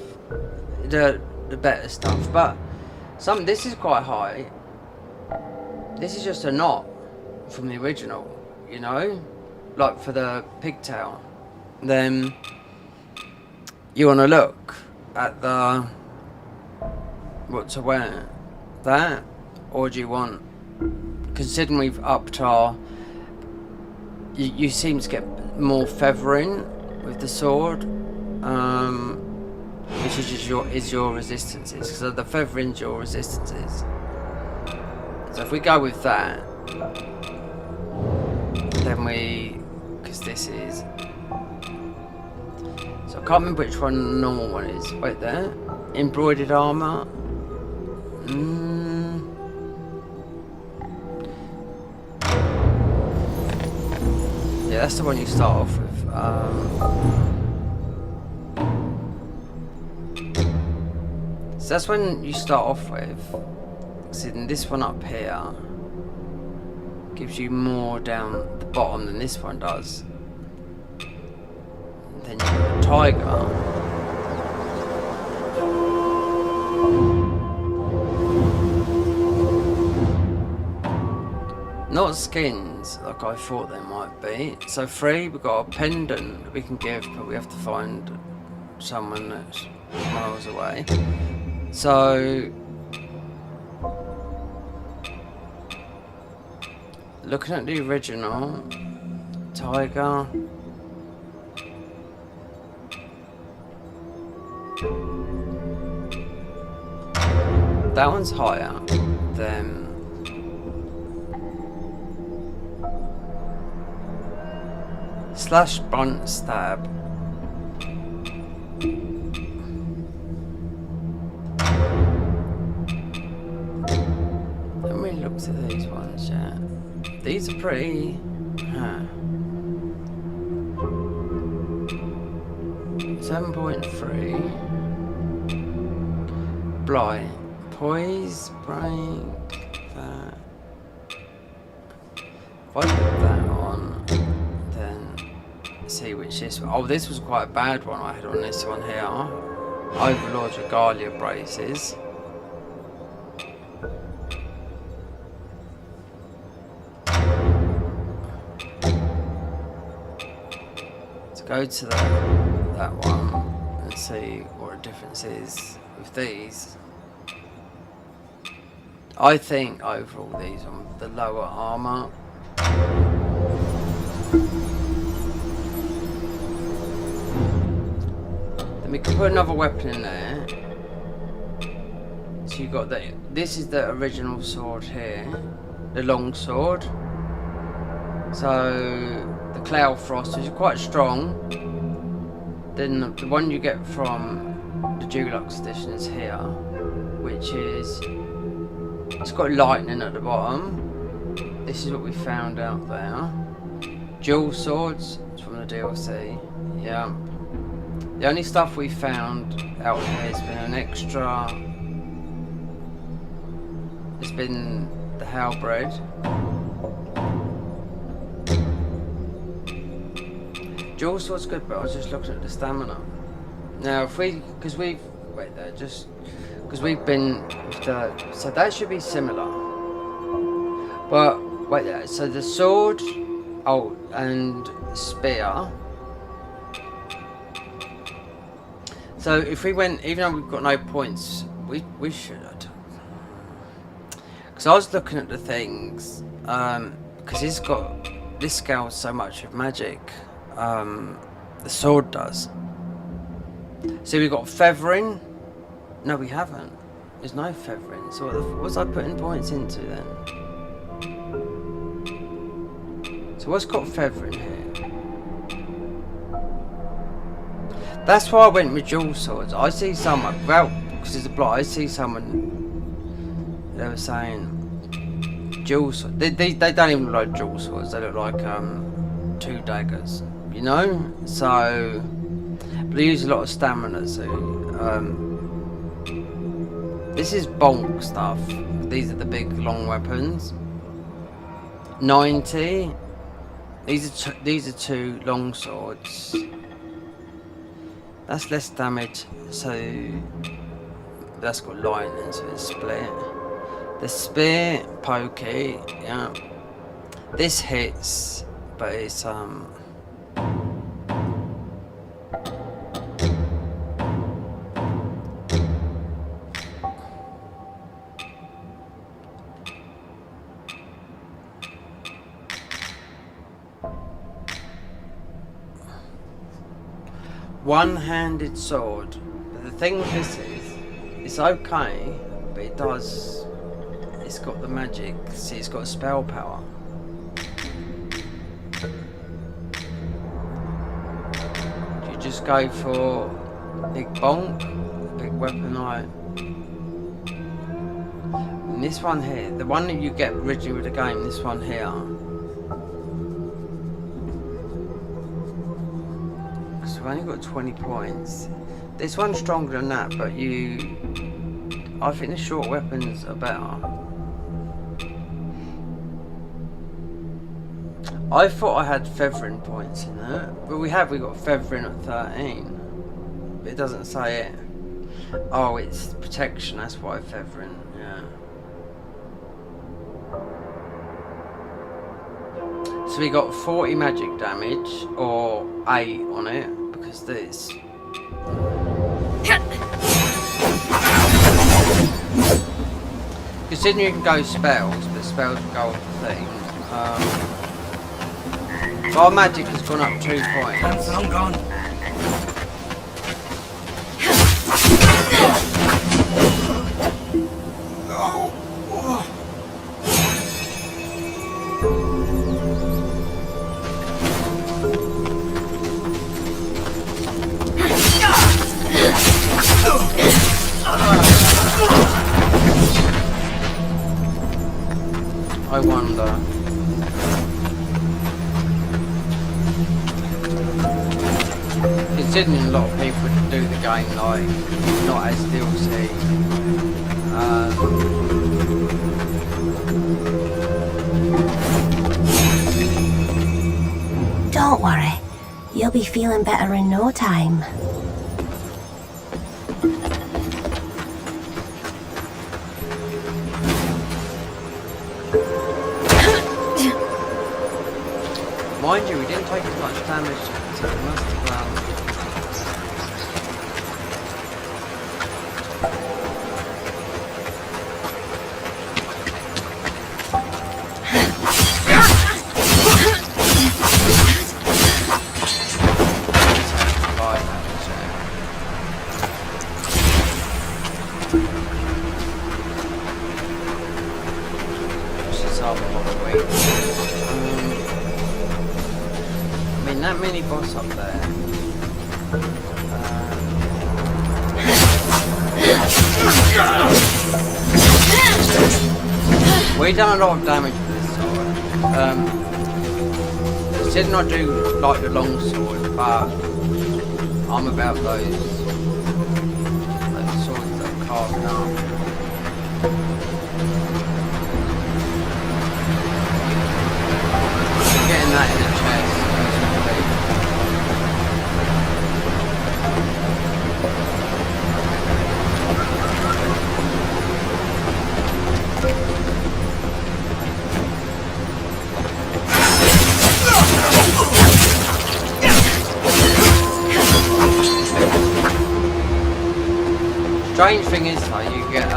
the better stuff. But this is quite high. This is just a knot from the original, you know, like for the pigtail. Then you want to look at the what to wear, that, or do you want, considering we've upped our, you seem to get more feathering with the sword, which is just your resistances, so the feathering's your resistances. So if we go with that, then because this is, so I can't remember which one the normal one is. Wait there, embroidered armor. Yeah, that's the one you start off with. So that's when you start off with. So then this one up here gives you more down the bottom than this one does. And then you've got the tiger. Not skins like I thought they might be. So 3, we've got a pendant that we can give, but we have to find someone that's miles away. So looking at the original tiger, that one's higher than slash blunt stab. Haven't really looked at these ones yet. These are pretty. 7.3. Blight, poise, break, that. If I put that on, then see which this. Oh, this was quite a bad one I had on this one here. Overlord's Regalia braces. Let's go to that one and see what the difference is with these. I think overall these on the lower armor. Then we can put another weapon in there. So you got this is the original sword here, the long sword. So the Cloud Frost is quite strong. Then the one you get from the Deluxe edition is here, which is, it's got lightning at the bottom. This is what we found out there. Dual swords, it's from the DLC. Yeah. The only stuff we found out here has been an extra. It's been the halberd. Dual sword's good, but I was just looking at the stamina. Now, if we, because we've, wait there, just because we've been with the, so that should be similar. But wait there, so the sword, oh, and spear. So if we went, even though we've got no points, we should. Because I was looking at the things, because it's got, this scales so much of magic. The sword does. So we've got feathering. No, we haven't. There's no feathering. So what was I putting points into then? So what's got feathering here? That's why I went with dual swords. I see someone, well, because it's a blot, I see someone, they were saying dual swords. They don't even look like dual swords. They look like 2 daggers. You know, so but they use a lot of stamina. So this is bonk stuff. These are the big long weapons. 90. These are 2 long swords. That's less damage. So that's got lightning, so it's split. The spear, pokey. Yeah. This hits, but it's one-handed sword. But the thing with this is, it's okay, but it does. It's got the magic. See, it's got spell power. You just go for big bonk, big weapon like. And this one here, the one that you get originally with the game, this one here. I've only got 20 points. This one's stronger than that, but I think the short weapons are better. I thought I had feathering points in it, but we got feathering at 13. But it doesn't say it. Oh, it's protection, that's why feathering, yeah. So we got 40 magic damage, or 8 on it, because this. Considering you can go spells, but spells will go on things. Our magic has gone up 2 points. I'm gone. I wonder. Considering a lot of people do the game like not as DLC. Don't worry. You'll be feeling better in no time. Mind you, we didn't take as much damage, so we must have that mini boss up there. We've done a lot of damage with this sword. Considering I do like the long sword, but I'm about those swords that are carved up. Getting that in the chest. Strange thing is though, you get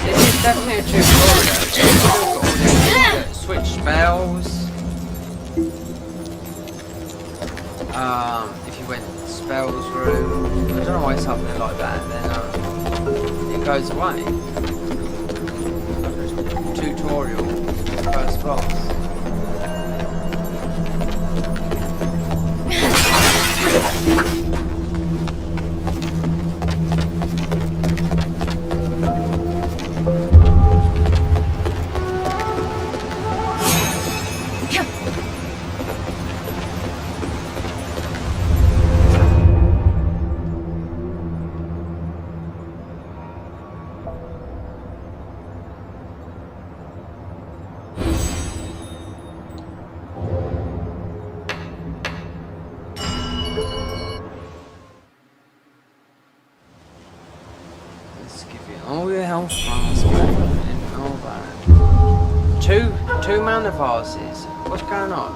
this is definitely a tutorial. Switch spells. If you went spells through, I don't know why it's something like that, then it goes away. Tutorial, first boss. Oh yeah, health bars, and all that. Two mana vases. What's going on?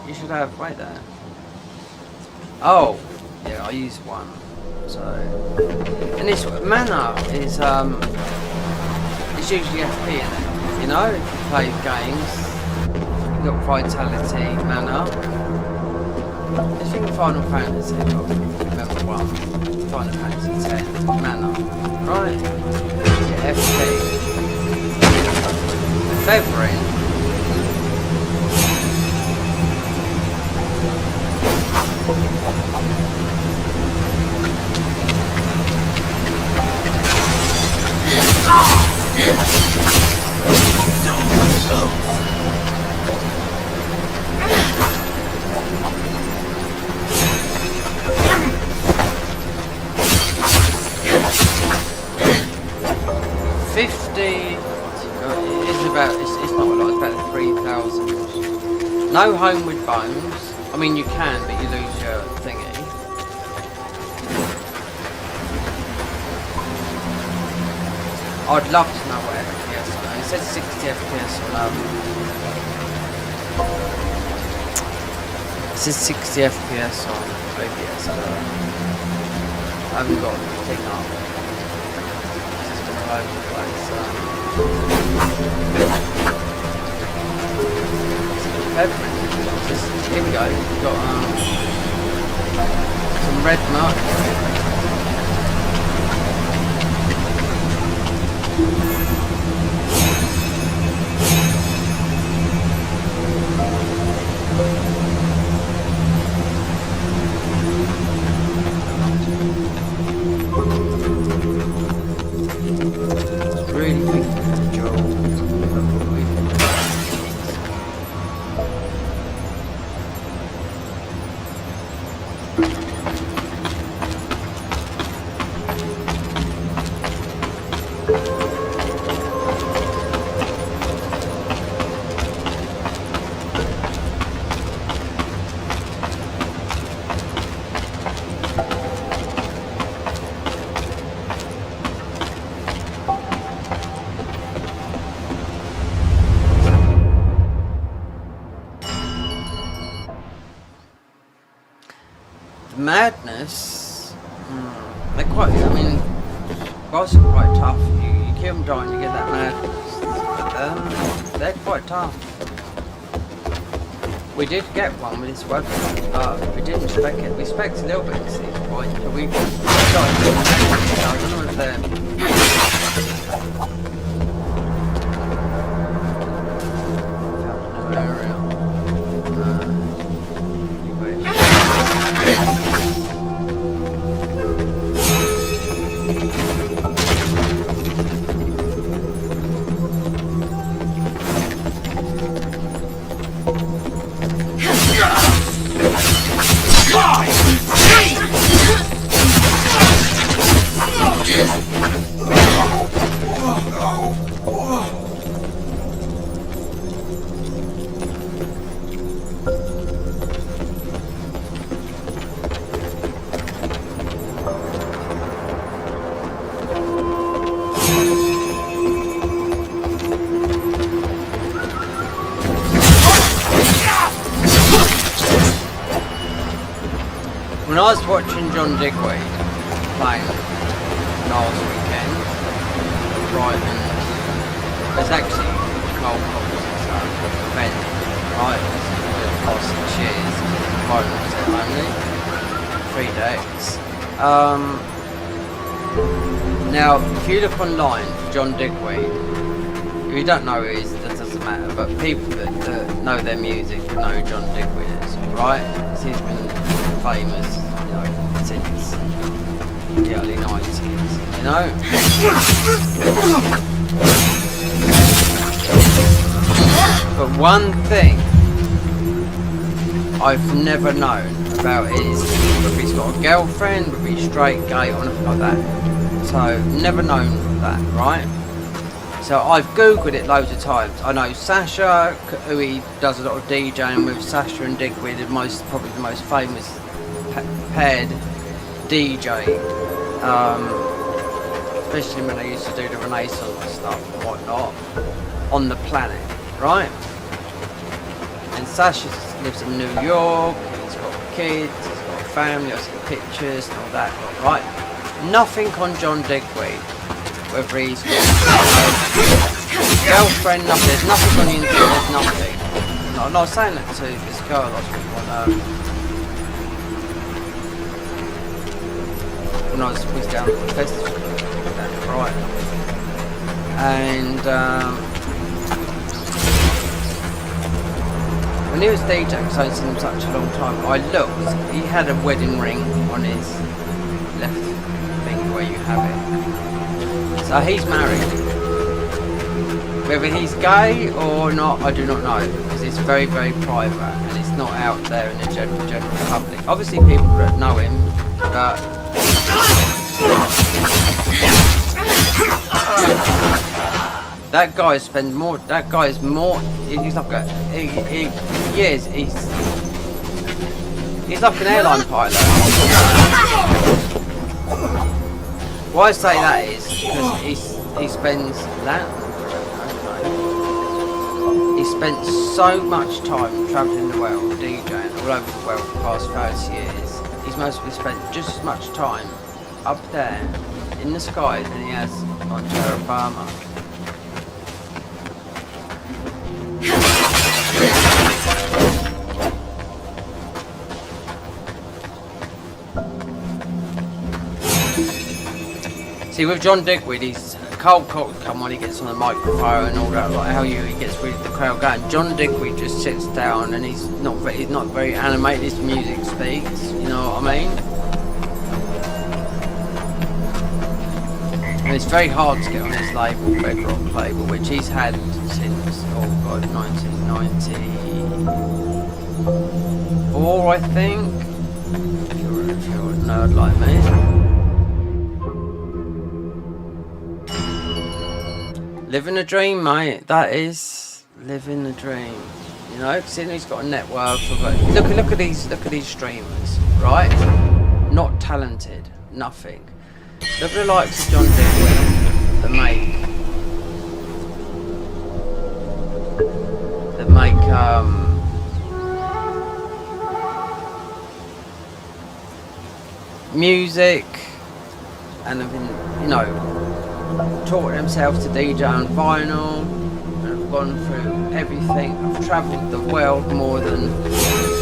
You should have right there. Oh, yeah, I used one. So, and this mana is it's usually FP in it. You know, if you play games, you've got vitality, mana. I think Final Fantasy, I remember one. Final Fantasy 10, mana. Right? Yeah, FP. Feathering. No homeward bones. I mean, you can, but you lose your thingy. I'd love to know what FPS on. It says 60 FPS on it says 60 FPS on OBS. I haven't got the thing up. It's just all over the place. Here we go. We've got some red mark. Really think Joel. Madness, they're quite, I mean, boss are quite tough. You kill them down, you get that madness. But, they're quite tough. We did get one with this weapon, but we didn't spec it. We specced a little bit this point, but we started doing it. I don't know if they're... Found another area. When I was watching John Digweed playing last weekend, right, and there's actually cold copies of that event, right, with cost and cheers, bonus only, 3 days. Now, if you look online for John Digweed, if you don't know who he is, that doesn't matter, but people that know their music know who John Digweed is, right? So he's been famous, you know, since the early 90s, you know? But one thing I've never known about is whether he's got a girlfriend, whether he's straight, gay, or nothing like that. So, never known that, right? So I've googled it loads of times. I know Sasha, who he does a lot of DJing with. Sasha and Digweed, probably the most famous paired DJ, especially when they used to do the Renaissance stuff and whatnot on the planet, right? And Sasha lives in New York. He's got kids. He's got a family. I've seen pictures and all that, right? Nothing on John Digweed. Whether he's got girlfriend, nothing. There's nothing on the internet. There's nothing. No, I was saying that to this girl I was with when I was down at the festival down at Brighton, and when he was DJing, because I hadn't seen him such a long time, I looked. He had a wedding ring on his left finger where you have it. So he's married. Whether he's gay or not, I do not know, because it's very, very private and it's not out there in the general public. Obviously people that know him, but That guy spends more. That guy is more. He's like a. He is. He's like an airline pilot. Why I say that is because he spends that. He spent so much time travelling the world, DJing all over the world for the past 30 years. He's mostly spent just as much time up there in the sky than he has on terra firma. See, with John Digweed, he's Carl Cox come on, he gets on the microphone and all that, like how he gets really the crowd going. John Digweed just sits down and he's not very animated. His music speaks, you know what I mean? And it's very hard to get on his label, Bedrock label, which he's had since 1994, I think. If you're a nerd like me. Living a dream, mate. That is living a dream. You know, considering he's got a net worth of look at these streamers, right? Not talented, nothing. Look at the likes of John Digweed, that make music and have been, you know, taught themselves to DJ on vinyl, and have gone through everything. I've travelled the world more than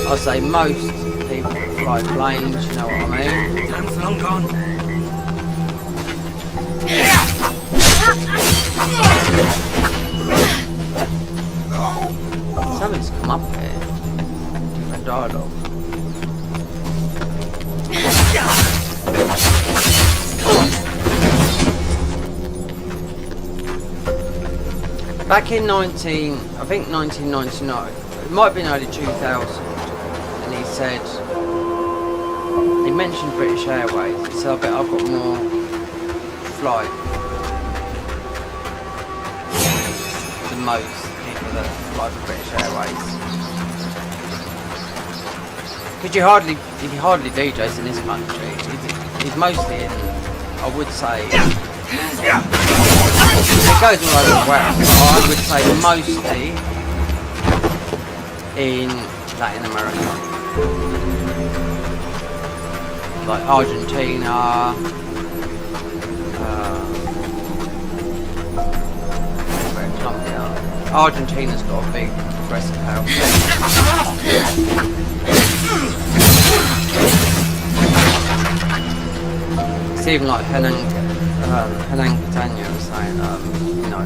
I say most people that fly planes, you know what I mean? Time's long gone. Something's come up here. A dialogue. Back in 1999, it might have been early 2000, and he said, he mentioned British Airways. He said, I bet I've got more flight than most people that fly for British Airways. Because he hardly DJs in this country. He's mostly in, I would say, it goes all over the world, but I would say mostly in Latin America. Like Argentina, Colombia. Argentina's got a big progressive house. It's even like Hernan Catania was saying, you know,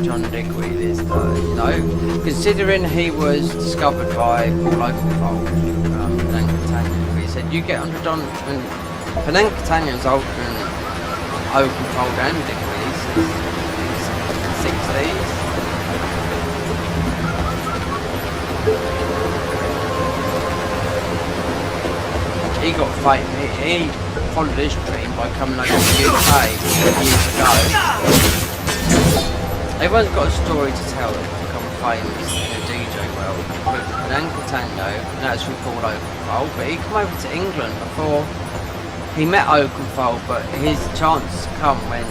John Digweed is the, you know, considering he was discovered by Paul Oakenfold, Hernan Catania, he said, you get under John, and Hernan Catania's older than Oakenfold and Digweed, he's 60s. He got fame, he followed his dream by coming over to the UK years ago. Everyone's got a story to tell that become famous in the DJ world. With Hernan Catania, and actually Paul Oakenfold, but he came over to England before he met Oakenfold, but his chance come when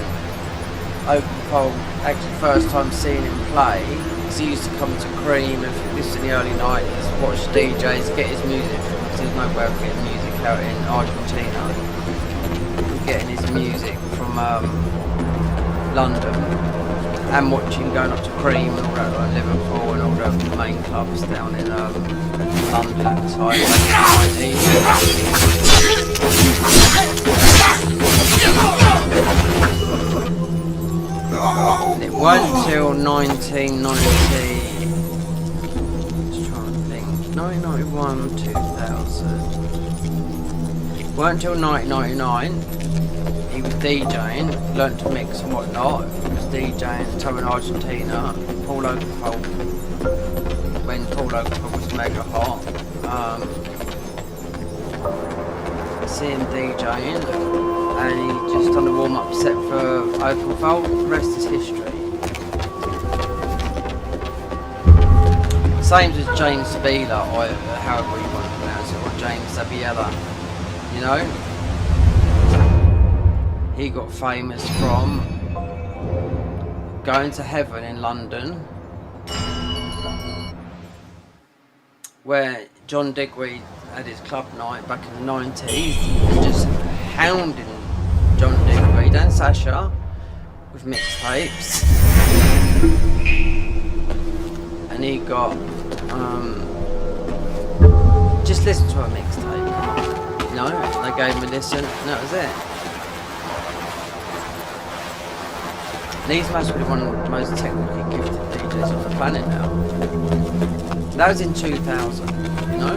Oakenfold actually first time seeing him play, because he used to come to Cream, if this was in the early 90s, watch DJs, get his music, because there's no way of getting music out in Argentina. Getting his music from London and watching going up to Cream and all that, like Liverpool and all the main clubs down in London at the time. It wasn't until 1990. Just trying to think. 1991, 2000. It wasn't until 1999. He was DJing, learnt to mix and whatnot. He was DJing, touring Argentina. Paul Oakenfold, when Paul Oakenfold was mega hot. Seeing DJing, and he just done a warm-up set for Oakenfold. The rest is history. same as James Sabila, or however you want to pronounce it, or James Zabiela, you know? He got famous from going to heaven in London, where John Digweed had his club night back in the 90s, and just hounding John Digweed and Sasha with mixtapes. And he got, just listen to a mixtape, you know, they gave him a listen, and that was it. And he's must be one of the most technically gifted DJs on the planet now. That was in 2000, you know?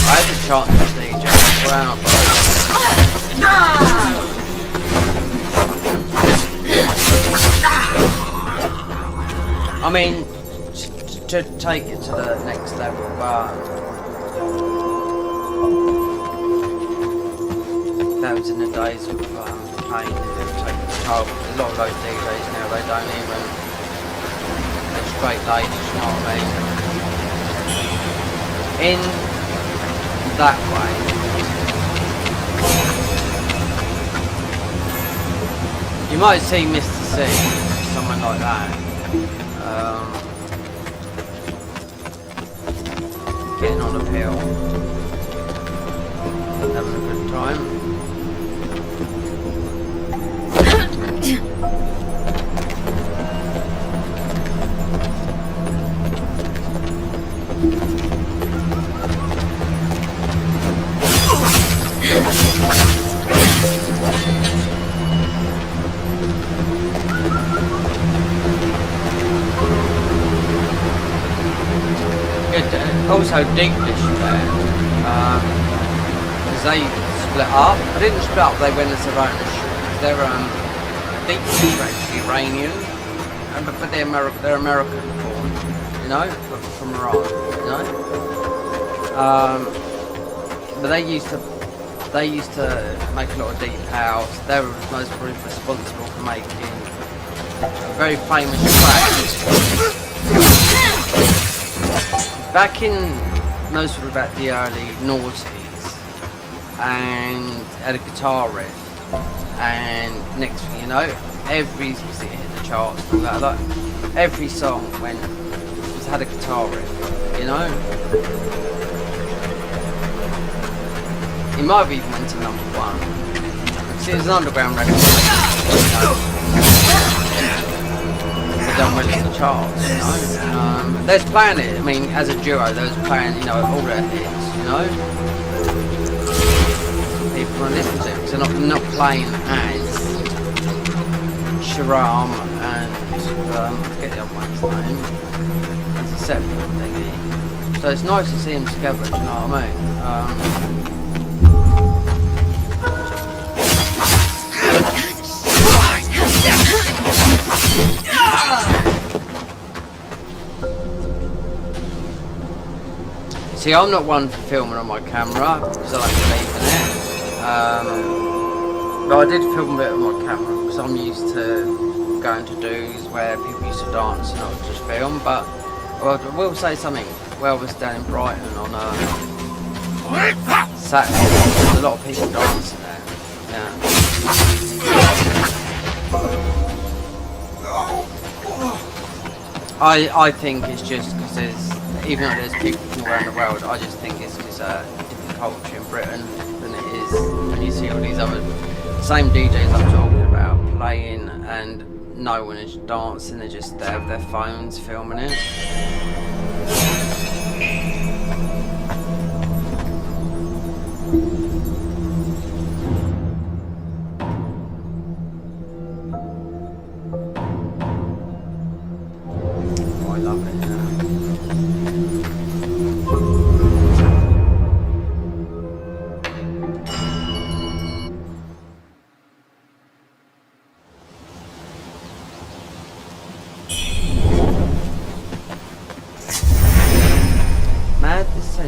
I had to chant this DJ around, I mean, to take it to the next level, but that was in the days of pain and taking the toll. A lot of those DJs now, they don't even, they're straight ladies, you know what I mean? In that way, you might see Mr. C, someone like that, getting on a pill, having a good time. Also Deeplish there, because they split up. They didn't split up, they went as their own insurance. They're Deeplish are actually Iranian, but they're American born, you know, from Iran, you know. But they used to make a lot of deep house. They were most probably responsible for making a very famous track. Back in most of about the early noughties, and had a guitar riff, and next thing you know, every hit the charts and all that, like every song had a guitar riff, you know. It might have even went to #1. See, it was an underground record. Done well in the charts, you know. There's playing it. I mean, as a duo, there's playing, you know, all their hits, you know. People want to listen to it because they're not playing as Sharam and forget the other one's name. It's a separate thingy. So it's nice to see them together. Do you know what I mean? See, I'm not one for filming on my camera because I like believe in it. But I did film a bit on my camera because I'm used to going to do's where people used to dance and I would just film. But I will say something. Well, I was down in Brighton on Saturday. There's a lot of people dancing there. Yeah. I think it's just because even though there's people from around the world, I just think it's just a different culture in Britain than it is when you see all these other same DJs I'm talking about playing and no one is dancing, they're just there with their phones filming it.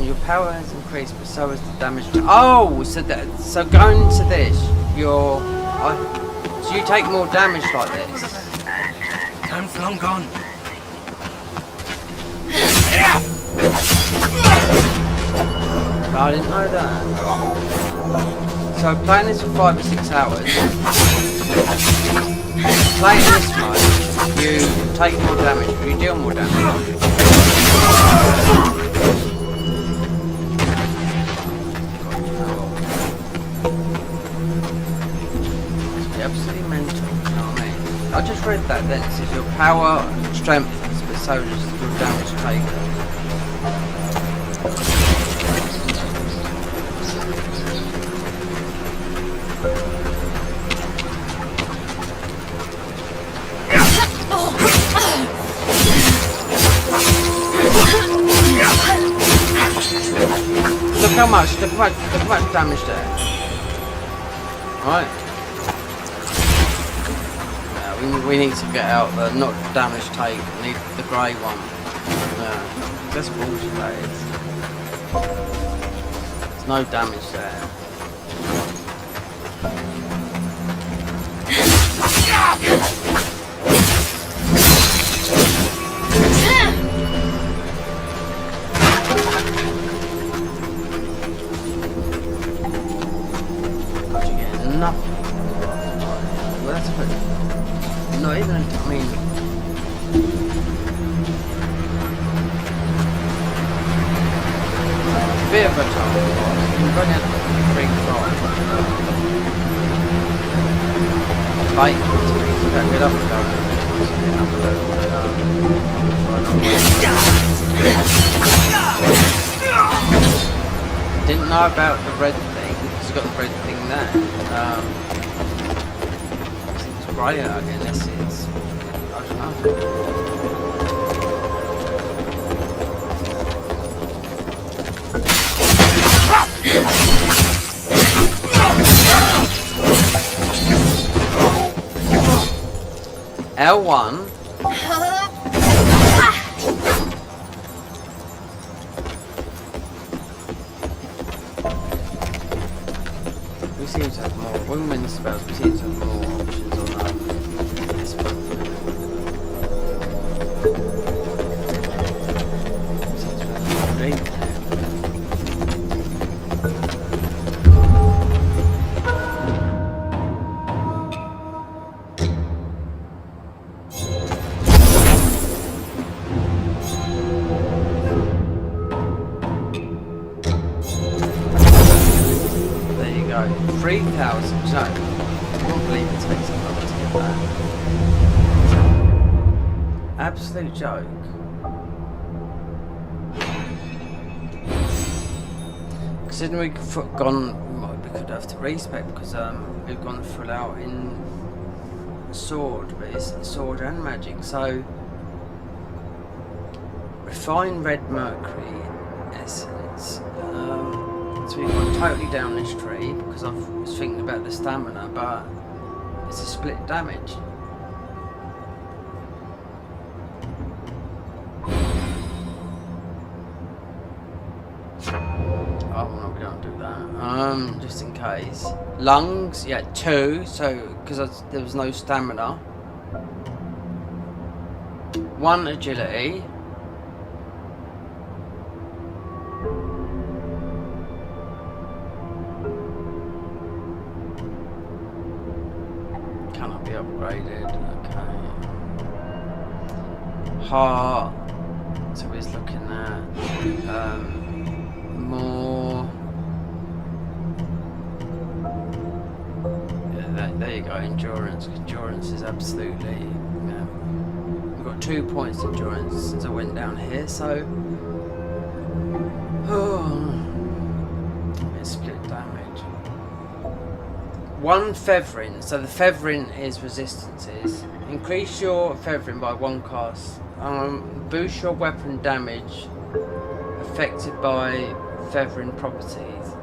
your power has increased, but so has the damage. Oh, so going to this, so you take more damage like this. Time's long gone. I didn't know that. So playing this for 5 or 6 hours. Playing this mode, you take more damage, but you deal more damage. It's absolutely mental, you know what I mean? I just read that then, it says your power strengthens, but so does your damage taken. Look how much damage there. Right. Yeah, we need to get out the not damage take, we need the grey one. Yeah. That's bullshit that is. There's no damage there. Nothing. Well, that's pretty. Not even, I mean. Bit of a time. You're going to have to bring time. Like, to get up and down. Didn't know about the red thing. It's got the red thing there. It's grey out again, this is. I don't know. L1. We seem to have more women's spells, we seem to have more options on that. There you go, 3,000, no, I can't believe it takes so long to get that. Absolute joke. Considering we could have to respec because we've gone full out in sword, but it's sword and magic. So refined red mercury essence. So we've gone totally down this tree because I was thinking about the stamina, but it's a split damage. Oh no, we don't do that. Just in case. Lungs, yeah, 2. So because there was no stamina. 1 agility. Cannot be upgraded. Okay. Heart. So we're looking at more. Yeah, there you go. Endurance. Endurance is absolutely. Yeah. We've got 2 points endurance since I went down here. So. Oh. It's split damage. 1 feathering. So the feathering is resistances. Increase your feathering by 1 cast. Boost your weapon damage affected by feathering properties.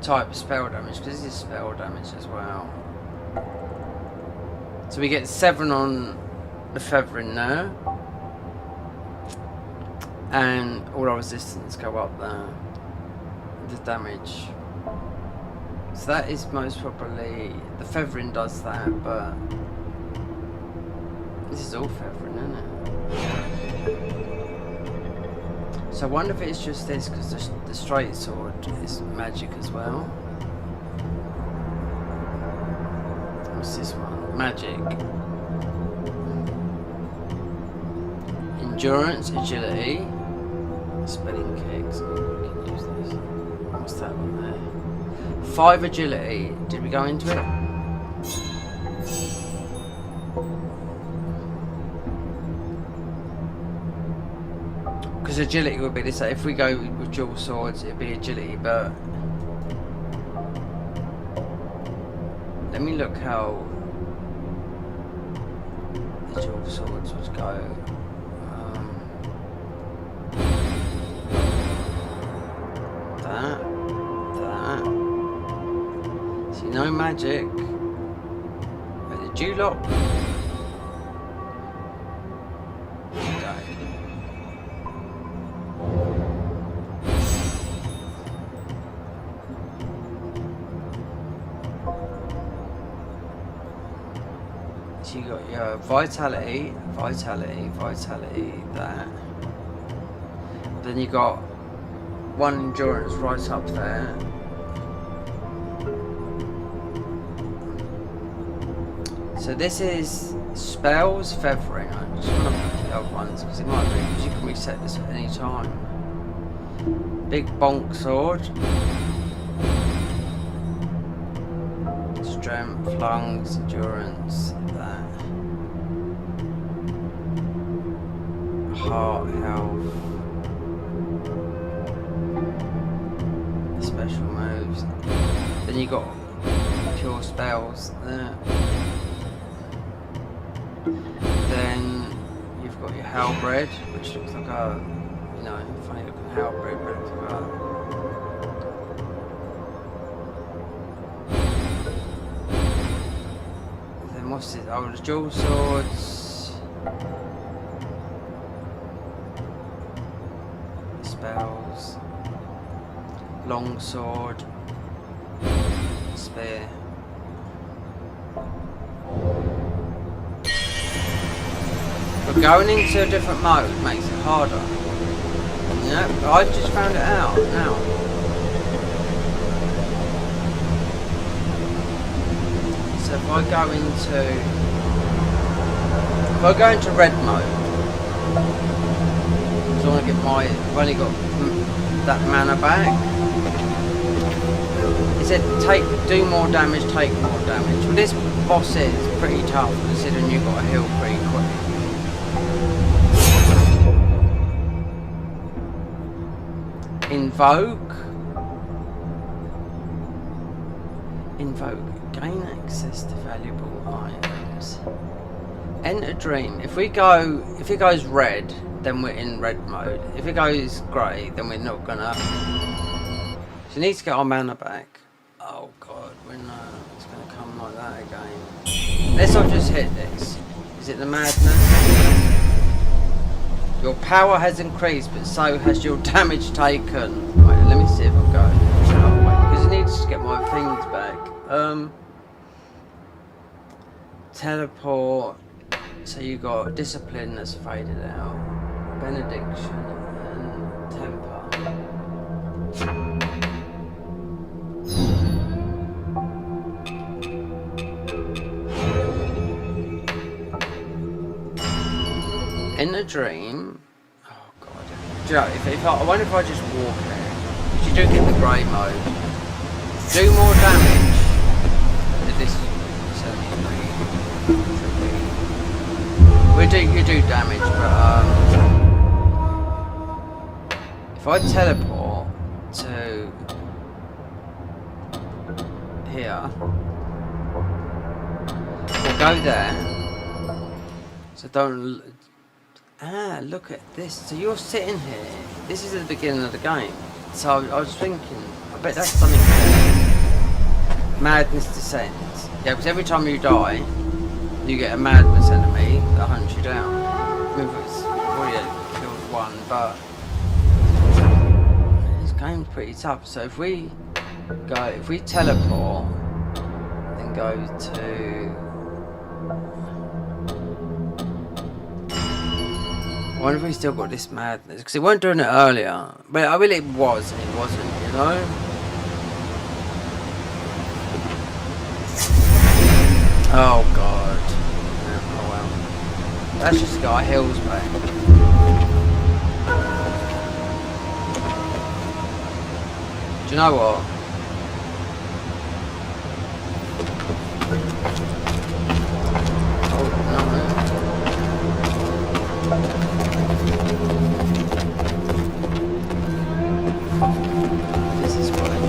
Type of spell damage, because this is spell damage as well. So we get 7 on the feathering now. and all our resistance go up there. The damage. So that is most probably the feathering does that, but this is all feathering, isn't it? So I wonder if it's just this because the straight sword is magic as well. What's this one? Magic. Endurance, agility, spelling kicks. Oh, we can use this. What's that one there? 5 agility. Did we go into it? Because agility would be this. If we go with dual swords, it'd be agility. But let me look how the dual swords would go. That. See, no magic. Wait, did you lock? Okay. So you got your vitality, that. Then you got 1 endurance right up there. So this is spells, feathering. I just want to look at the other ones because it might be because you can reset this at any time. Big bonk sword. Strength, lungs, endurance, that. Heart, health. Special moves. Then you got pure spells there. Then you've got your halberd, which looks like a, you know, funny looking halberd, but it looks like a. Then what's this? Oh, the dual swords. Spells. Long sword, spear. But going into a different mode makes it harder. Yeah, I just found it out now. So if I go into red mode, because I want to get I've only got that mana back. It said do more damage, take more damage. Well, this boss is pretty tough considering you've got to heal pretty quick. Invoke, gain access to valuable items. Enter dream. If it goes red, then we're in red mode. If it goes grey, then we're not gonna. So we need to get our mana back. Oh god, it's gonna come like that again. Let's not just hit this. Is it the madness? Your power has increased, but so has your damage taken. Right, let me see if I'll go. Because I need to get my things back. Teleport. So you got discipline that's faded out, benediction, and temper. In the dream, oh god, do you know, I wonder if I just walk there, because you do get the grey mode, do more damage. This you do damage, but if I teleport to here, we'll go there. So don't. Look at this. So you're sitting here. This is at the beginning of the game. So I was thinking, I bet that's something there. Madness descends. Yeah, because every time you die, you get a madness enemy that hunts you down. We've already killed one, but game's pretty tough. So if we teleport, then go to. I wonder if we still got this madness because it weren't doing it earlier, but I mean it was and it wasn't, you know. Oh god. Yeah, oh well. That's just got our heels back. Do you know what? Oh no. This is fine.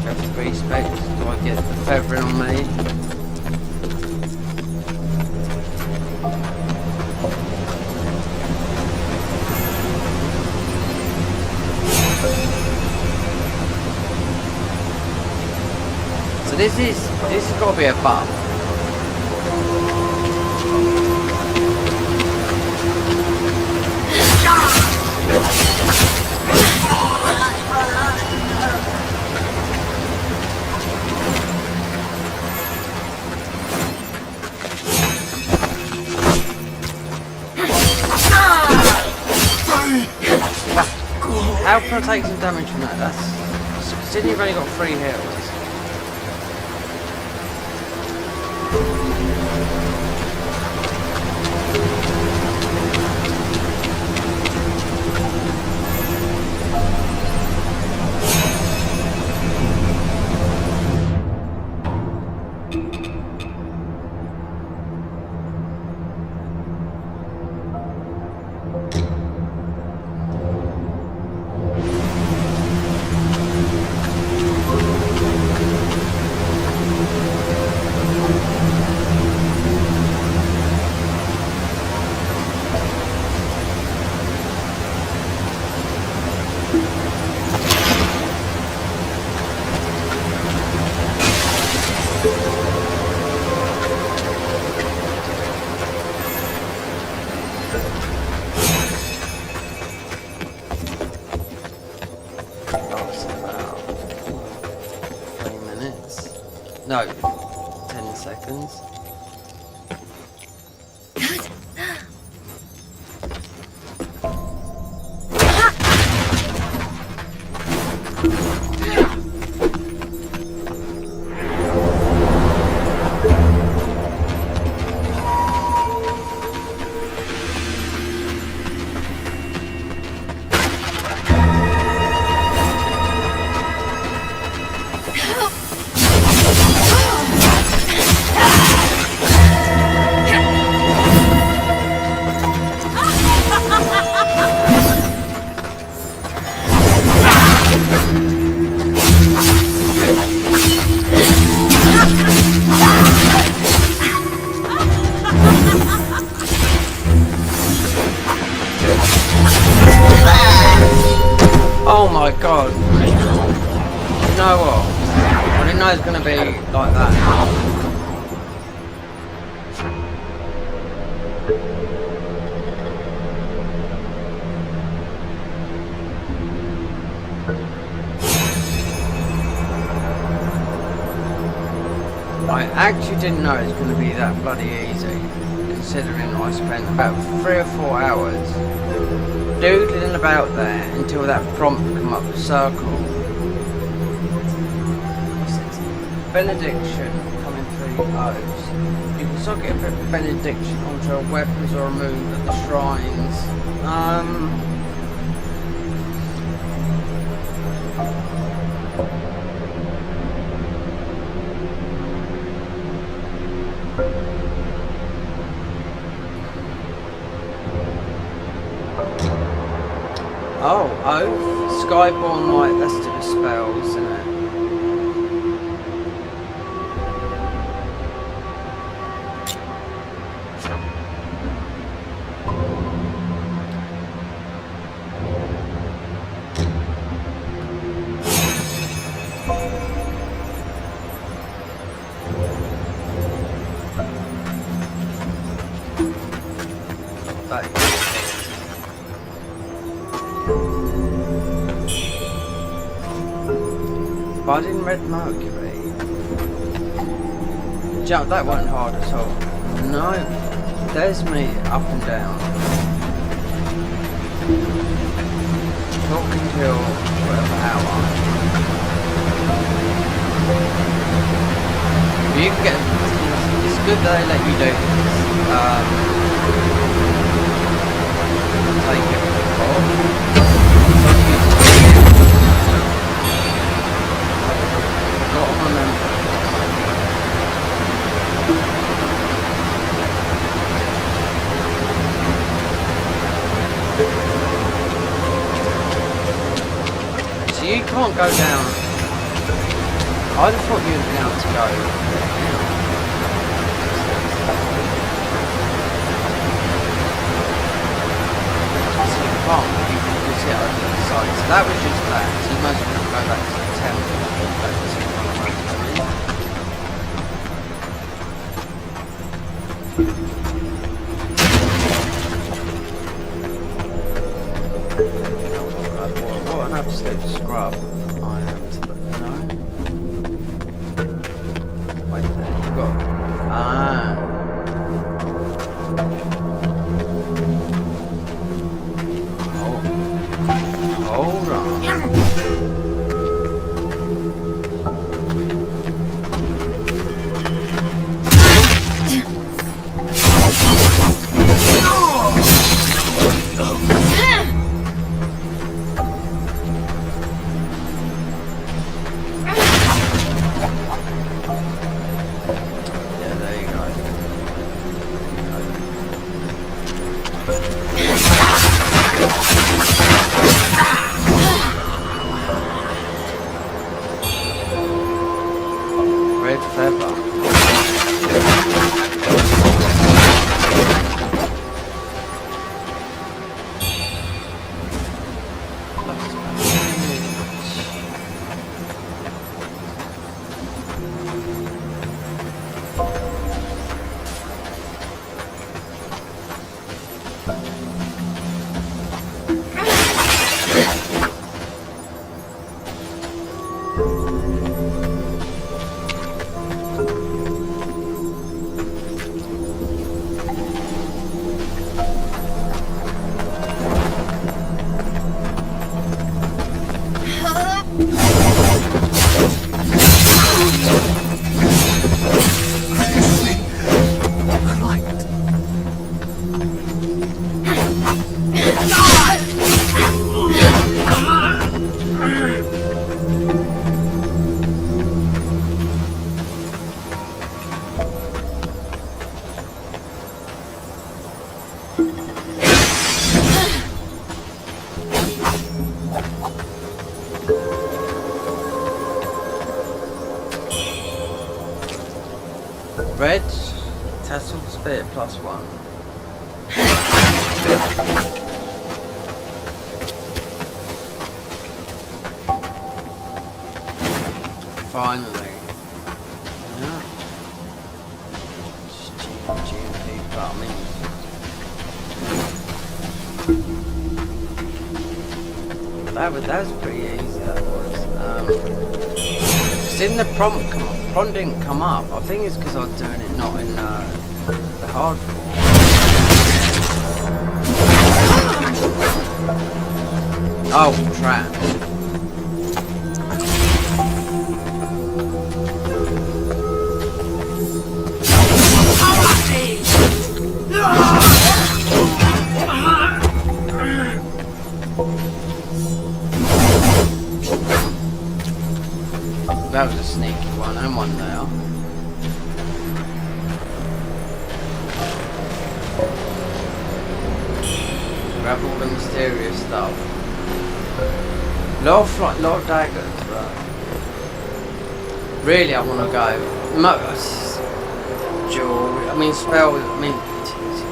Have 3 specs. Do I get the feathering on me? So this has got to be a buff. How can I take some damage from that? That's considering you've only got 3 heals. No, 10 seconds. Oh my god. You know what? I didn't know it was going to be like that. I actually didn't know it was going to be that bloody easy, considering I spent about 3 or 4 hours doodling about there until that prompt come up with circle. Benediction coming through O's. You can still get a bit of benediction onto our weapons or removed at the shrines. Oh, Skyborn Light, that's to the spells, isn't it? Budding Red Mercury. Jump, that wasn't hard at all. No, there's me up and down. Talk until whatever hour. You can get, it's good that they let you do this. Take it off. Got to remember. So you can't go down. I'd have thought you'd been able to go down. So you can't, you can see it over the side. So that was just that. So you must have go back to the temple. What an absolute scrub I am to the wait there, you've got hold on. Red, Tassel Spear +1. Finally. Yeah. GMP, but I mean. That was pretty easy, that was. Didn't the prompt come up? Prompt didn't come up. I think it's because I was doing it not in the hard form. Oh, trap. That was a sneaky one, and one there. Grab all the mysterious stuff. Lot of daggers, but really I want to go. Jewel. I mean, spell. I mean,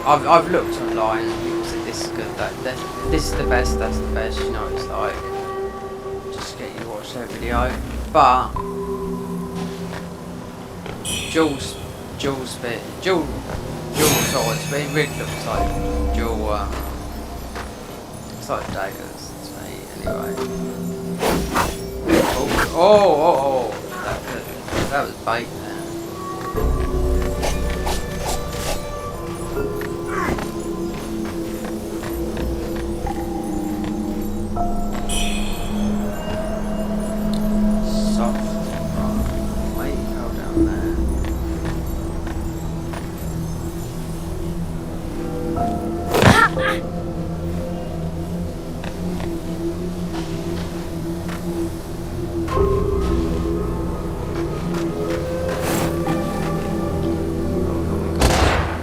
I've looked online. And people say this is good. That this is the best. That's the best. You know, it's like just get you to watch that video, but. Jewel spit, jewel swords, but it really looks like jewel, it's like daggers to me, anyway. Oh. That was bait there. Soft. Wait, go down there.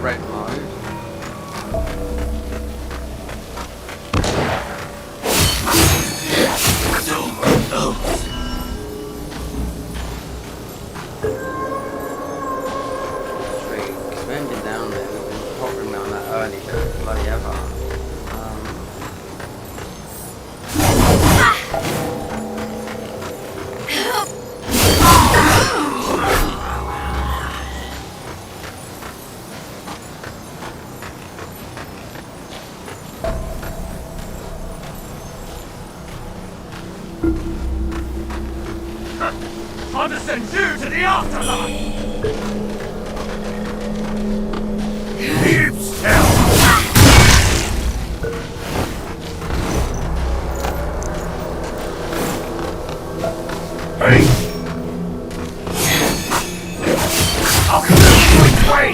Red mode. Bending down there, we've been hovering around that early bloody ever. Time to send you to the afterlife! Keep still! Hey! I'll come this way!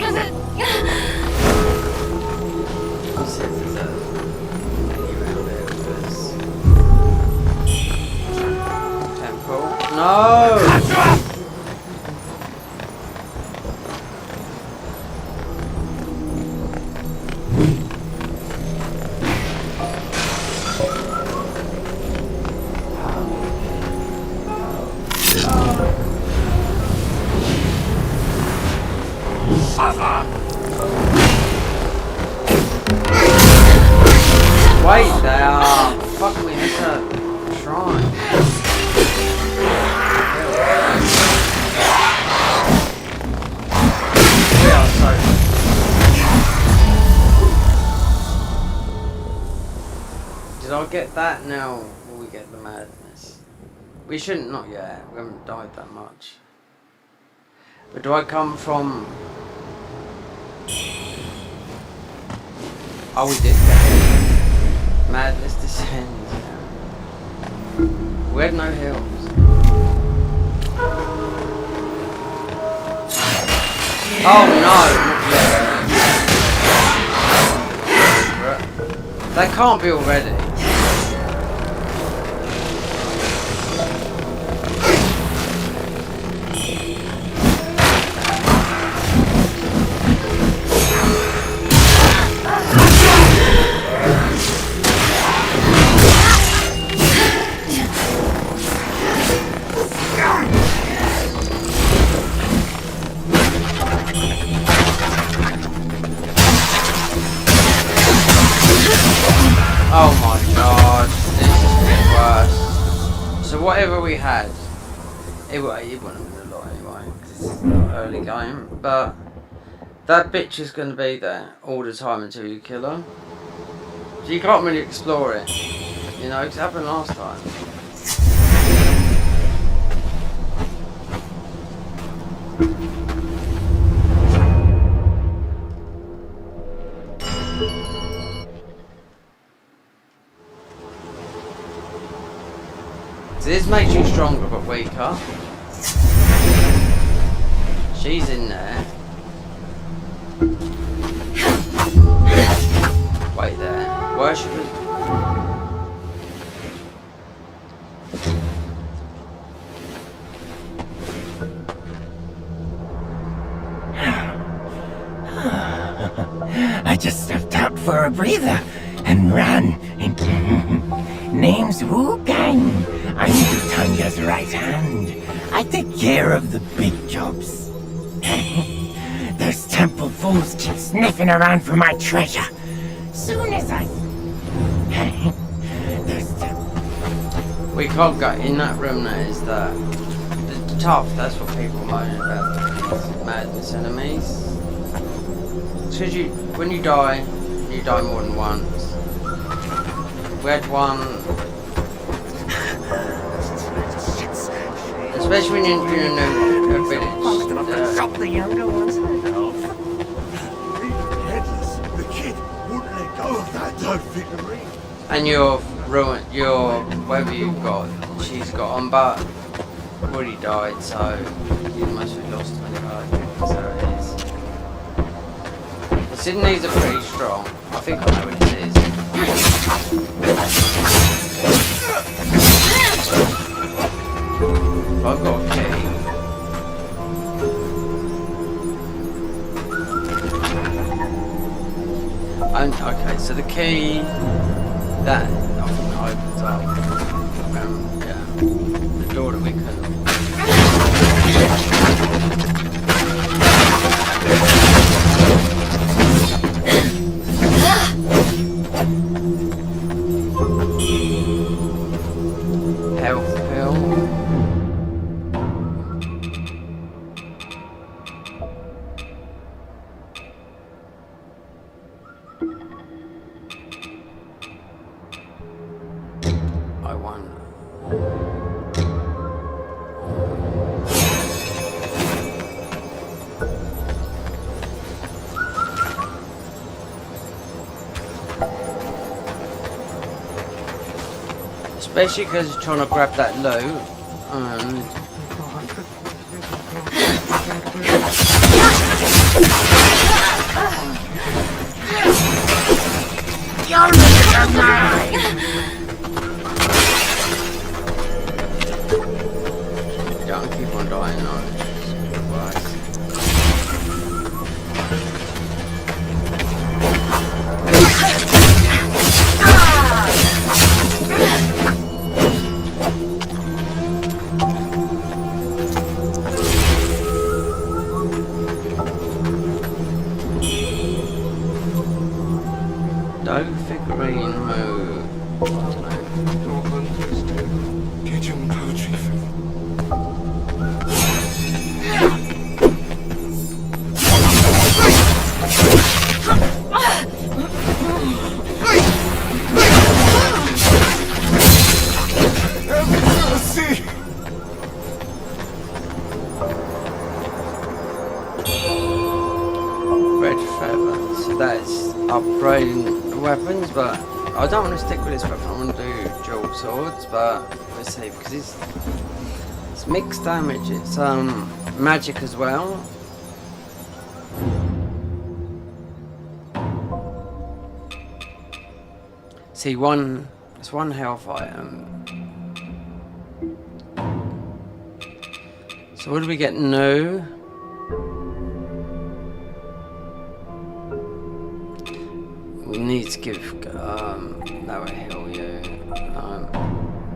Temple. No! Wait there! Fuck me, that's a shrine. Yeah, so. Did I get that? Now will we get the madness? We shouldn't, not yet. We haven't died that much. But do I come from... Oh, we did get it. Madness descends. We had no hills. Oh no! That can't be already. Oh my god, this is getting worse. So whatever we had, it wouldn't have been a lot anyway, because it's not early game, but that bitch is going to be there all the time until you kill her. So you can't really explore it, you know, because it happened last time. So this makes you stronger but weaker. She's in there. Wait there. Worshippers. I just stepped out for a breather and ran. Name's Wuchang. I'm Tanya's right hand. I take care of the big jobs. Those temple fools keep sniffing around for my treasure. Soon as I... We can't go in that room. That is the tough. That's what people moan about. These madness enemies. Because when you die more than once. We had one. Especially when you're in a new village. Chop the younger one's head off. Headless. The kid wouldn't let go of that dope figurine. And your whatever you've got, she's got on, but already died, so you must have lost 25. So it is. The Sydneys are pretty strong. I think I know what it is. I've got a key. Okay, so the key that I think opens up yeah, the door that we can. Health pill. I won. Especially because you're trying to grab that loot. Your limits are mine! Don't keep on dying on it. No figurine move. Kitchen poetry. Red feather. So that's upgrading the weapons, but I don't want to stick with this weapon. I want to do dual swords, but let's see, because it's mixed damage. It's magic as well. See, it's one health item. So what do we get new? We need to give that will heal you.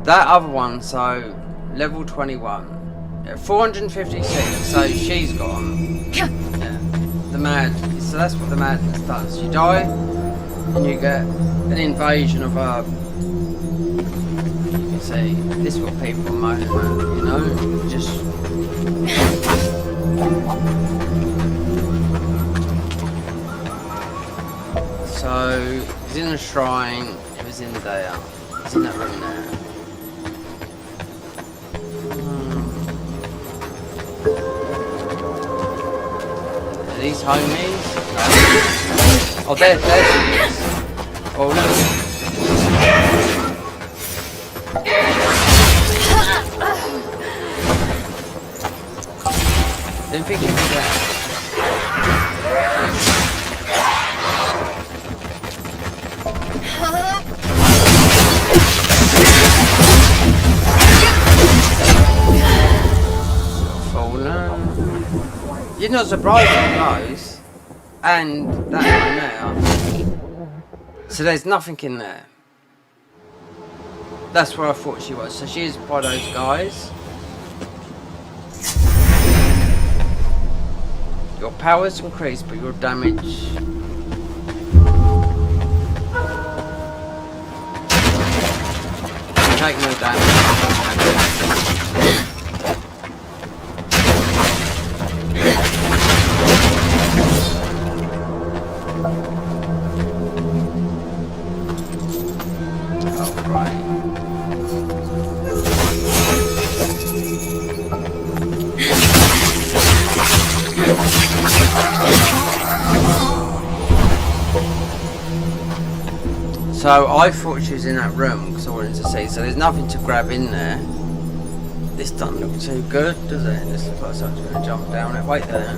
That other one, so level 21, 456. So she's gone. Yeah, the mad. So that's what the madness does. You die, and you get an invasion of you can see this is what people moan about, you know, just. So, it's in a shrine, it was in there, it's in that room there. Are these homies? No. Oh, there she is. Oh, look. Didn't think you'd be there. You're not surprised at those, and that one there. So there's nothing in there. That's where I thought she was. So she is by those guys. Your power's increased, but your damage. Take no damage. So I thought she was in that room because I wanted to see. So there's nothing to grab in there. This doesn't look too good, does it? This looks like something's going to jump down it. Wait there.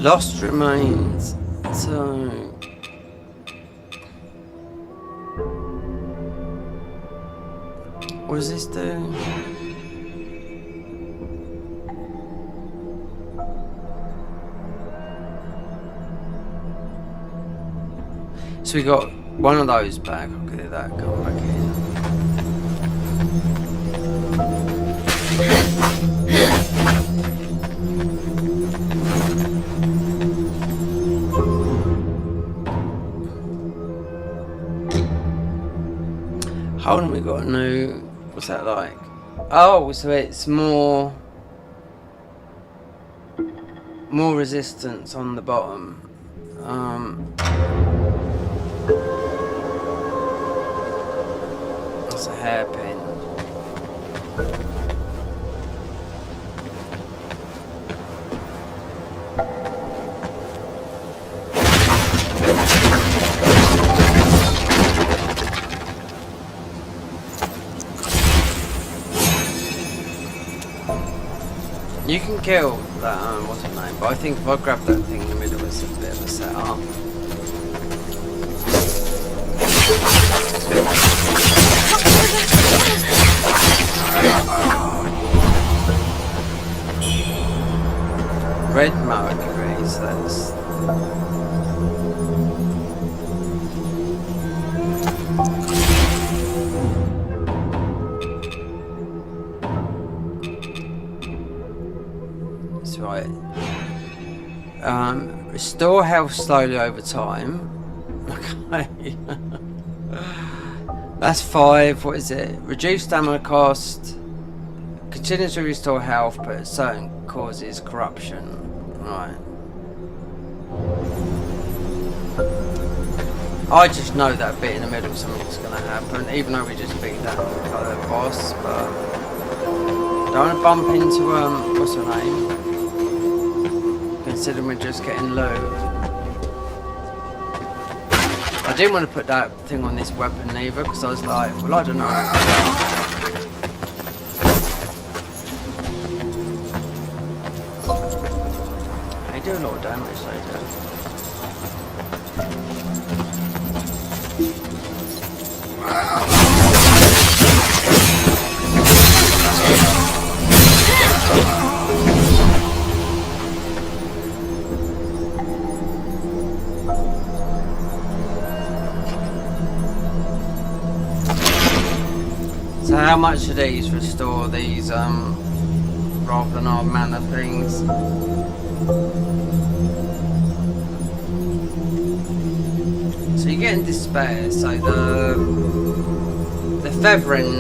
Lost remains. So what does this do? So we got one of those back. I'll get that going back in. Hold on, we got a new. What's that like? Oh, so it's more resistance on the bottom. That's a hairpin. You can kill that, what's her name, but I think if I grab that thing in the middle, it's a bit of a setup. Red Mercury, so that's... Right. Restore health slowly over time. Okay. That's 5. What is it? Reduce stamina cost. Continues to restore health, but certain causes corruption. Right. I just know that bit in the middle something's going to happen, even though we just beat that boss. But don't want to bump into what's her name? Considering we're just getting low. I didn't want to put that thing on this weapon either because I was like, well, I don't know. They do a lot of damage, they do. So how much do these restore these rather than our mana things? So you're getting despair, so the feathering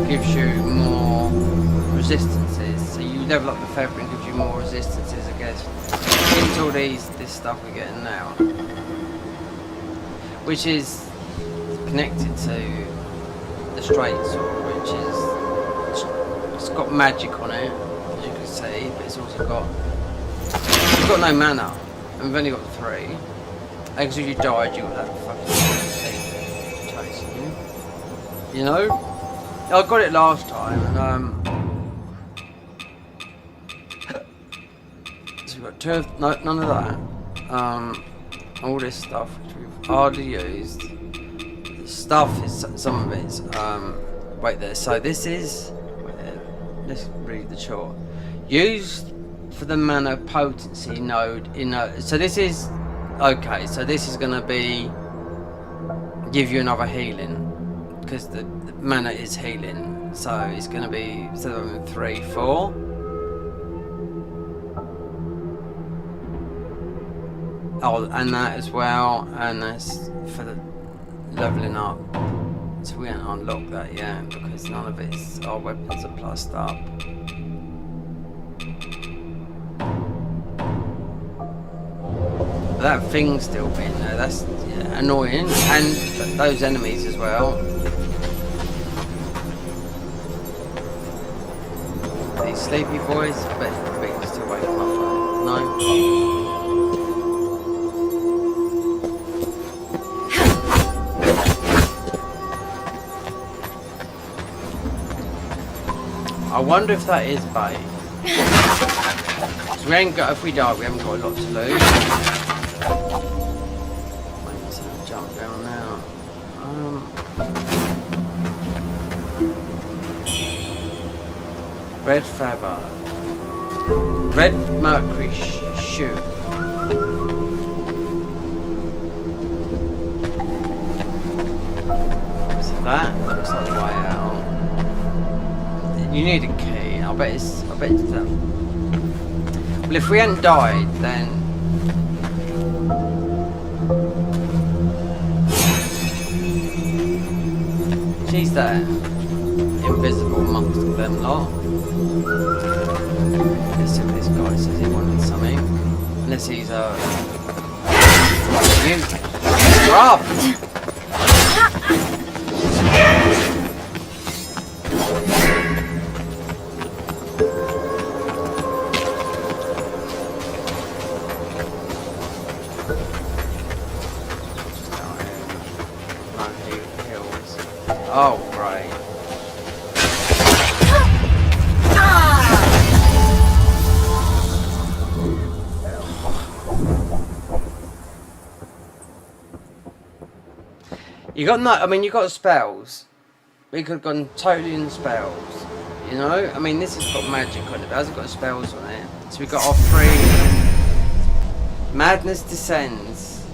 gives you more resistances. So you level up the feathering, gives you more resistances, I guess. Into all this stuff we're getting now. Which is connected to the straight sword, which is it's got magic on it, as you can see, but it's also got no mana, and we've only got 3. Because if you died, you would have fucking thing chasing you. You know, I got it last time, and so we've got 2 of none of that. All this stuff which we've hardly used. Stuff is some of it's wait there. So this is let's read the chart. Used for the mana potency node in so this is okay. So this is going to be give you another healing because the mana is healing. So it's going to be instead of 3, 4. Oh, and that as well, and that's for the leveling up. So we haven't unlocked that yet because none of our weapons are plussed up. But that thing's still been there, that's annoying, and those enemies as well. These sleepy boys, but we can still wake them up. No? I wonder if that is bait. So we ain't got, if we die, we haven't got a lot to lose. Let's jump down now. Red feather. Red mercury shoe. So that looks like the way out. You need a key. I bet it's that. Well, if we hadn't died, then she's there, invisible amongst them lot. Let's see what this guy says. He wanted something, unless he's you robbed. Oh, right. You got no, I mean, you got spells. We could have gone totally in spells. You know? I mean, this has got magic on it, but it hasn't got spells on it. So we got our free. Madness descends.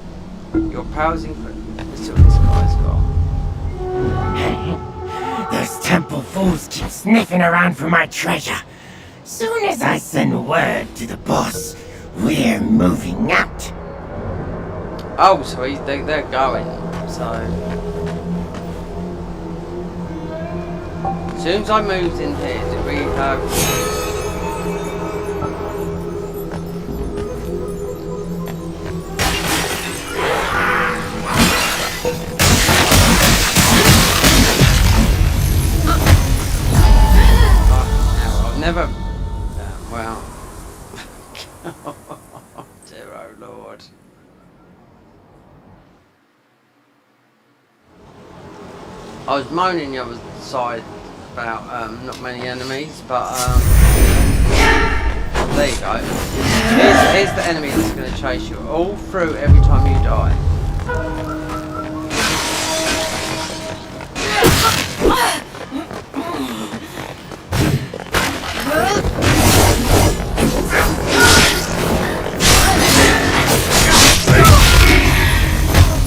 Your powers increase. Let's see what this guy's got. Those temple fools keep sniffing around for my treasure. Soon as I send word to the boss, we're moving out. Oh, so they're going. So as soon as I moved in here, did we have? Never. Well. Dear oh Lord. I was moaning the other side about not many enemies, but there you go. Here's the enemy that's going to chase you all through every time you die.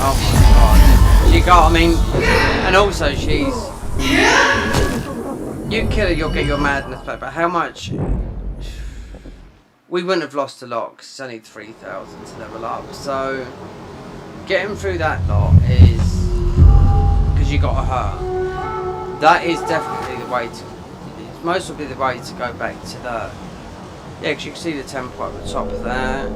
Oh my god. She got, I mean, and also she's, you kill her, you'll get your madness back, but how much, we wouldn't have lost a lot, because it's only 3,000 to level up, so getting through that lot is, because you got her, that is definitely the way to, most will be the way to go back to the, yeah, because you can see the temple at the top of there.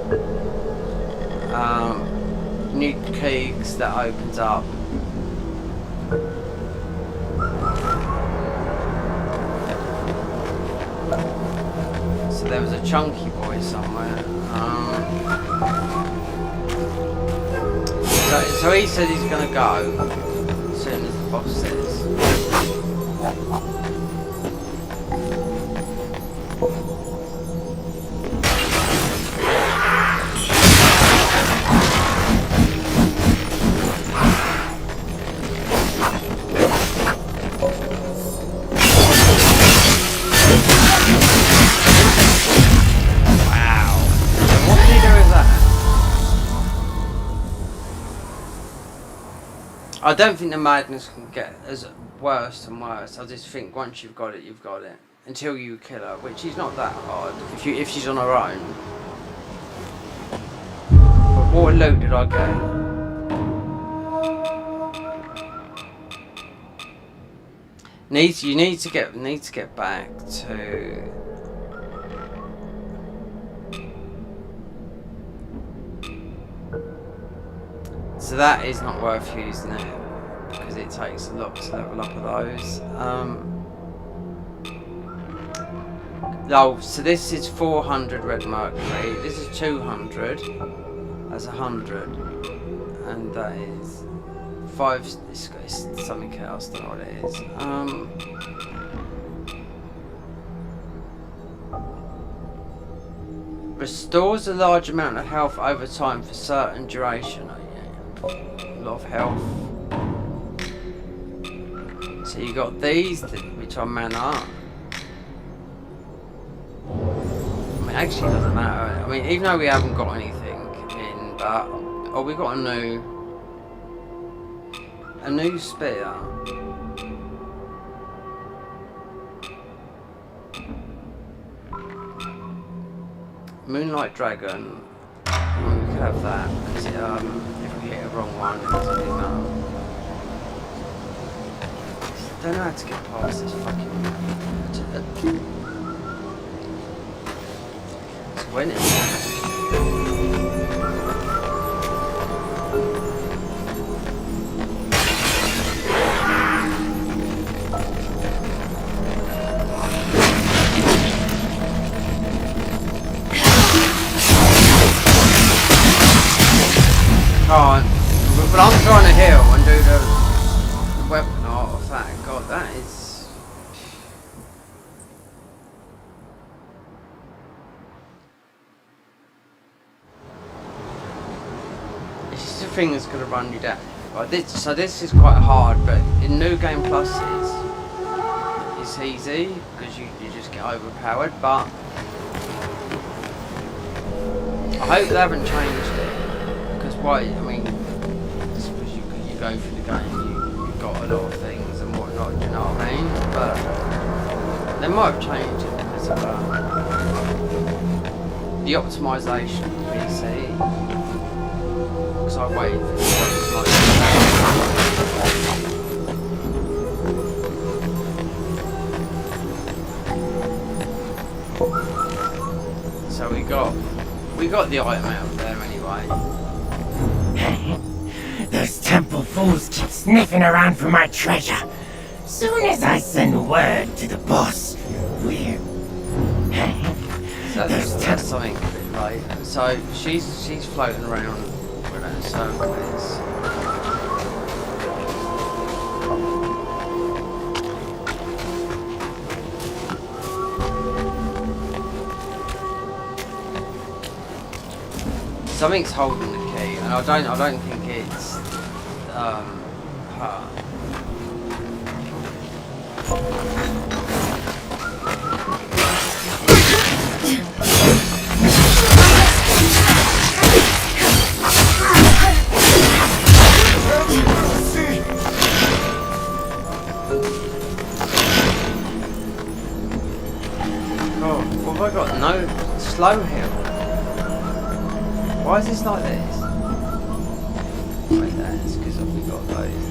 New keys that opens up. So there was a chunky boy somewhere. So he said he's gonna go as soon as the boss says. I don't think the madness can get as worse and worse. I just think once you've got it, you've got it. Until you kill her, which is not that hard if she's on her own. What loot did I get? You need to get back to. So that is not worth using it because it takes a lot to level up of those. Oh, so this is 400 red mercury. This is 200. That's 100, and that is 5. It's something else. I don't know what it is. Restores a large amount of health over time for certain duration. Oh, yeah. A lot of health. So you got these, which are mana. I mean, actually, it doesn't matter. I mean, even though we haven't got anything in, but oh, we got a new spear. Moonlight Dragon. Well, we could have that because if we hit a wrong one, it doesn't really matter. I don't know how to get past this fucking. So when is that? But I'm trying to heal and do the weapon art of that. God, that is. It's just a thing that's going to run you down. Like so this is quite hard, but in New Game Pluses, it's easy because you just get overpowered. But I hope they haven't changed it because why? I mean. Go through the game, you've got a lot of things and whatnot, do you know what I mean? But they might have changed it because of the optimisation of the PC. Because I waited for the optimisation. So we got the item out there anyway. Those temple fools keep sniffing around for my treasure. Soon as I send word to the boss, we're... So that's something a bit right. So she's floating around with her circles. Something's holding the key, and I don't think it's her. Oh, what have I got? No slow heal. Why is this like this? Wait, that's because we've got those.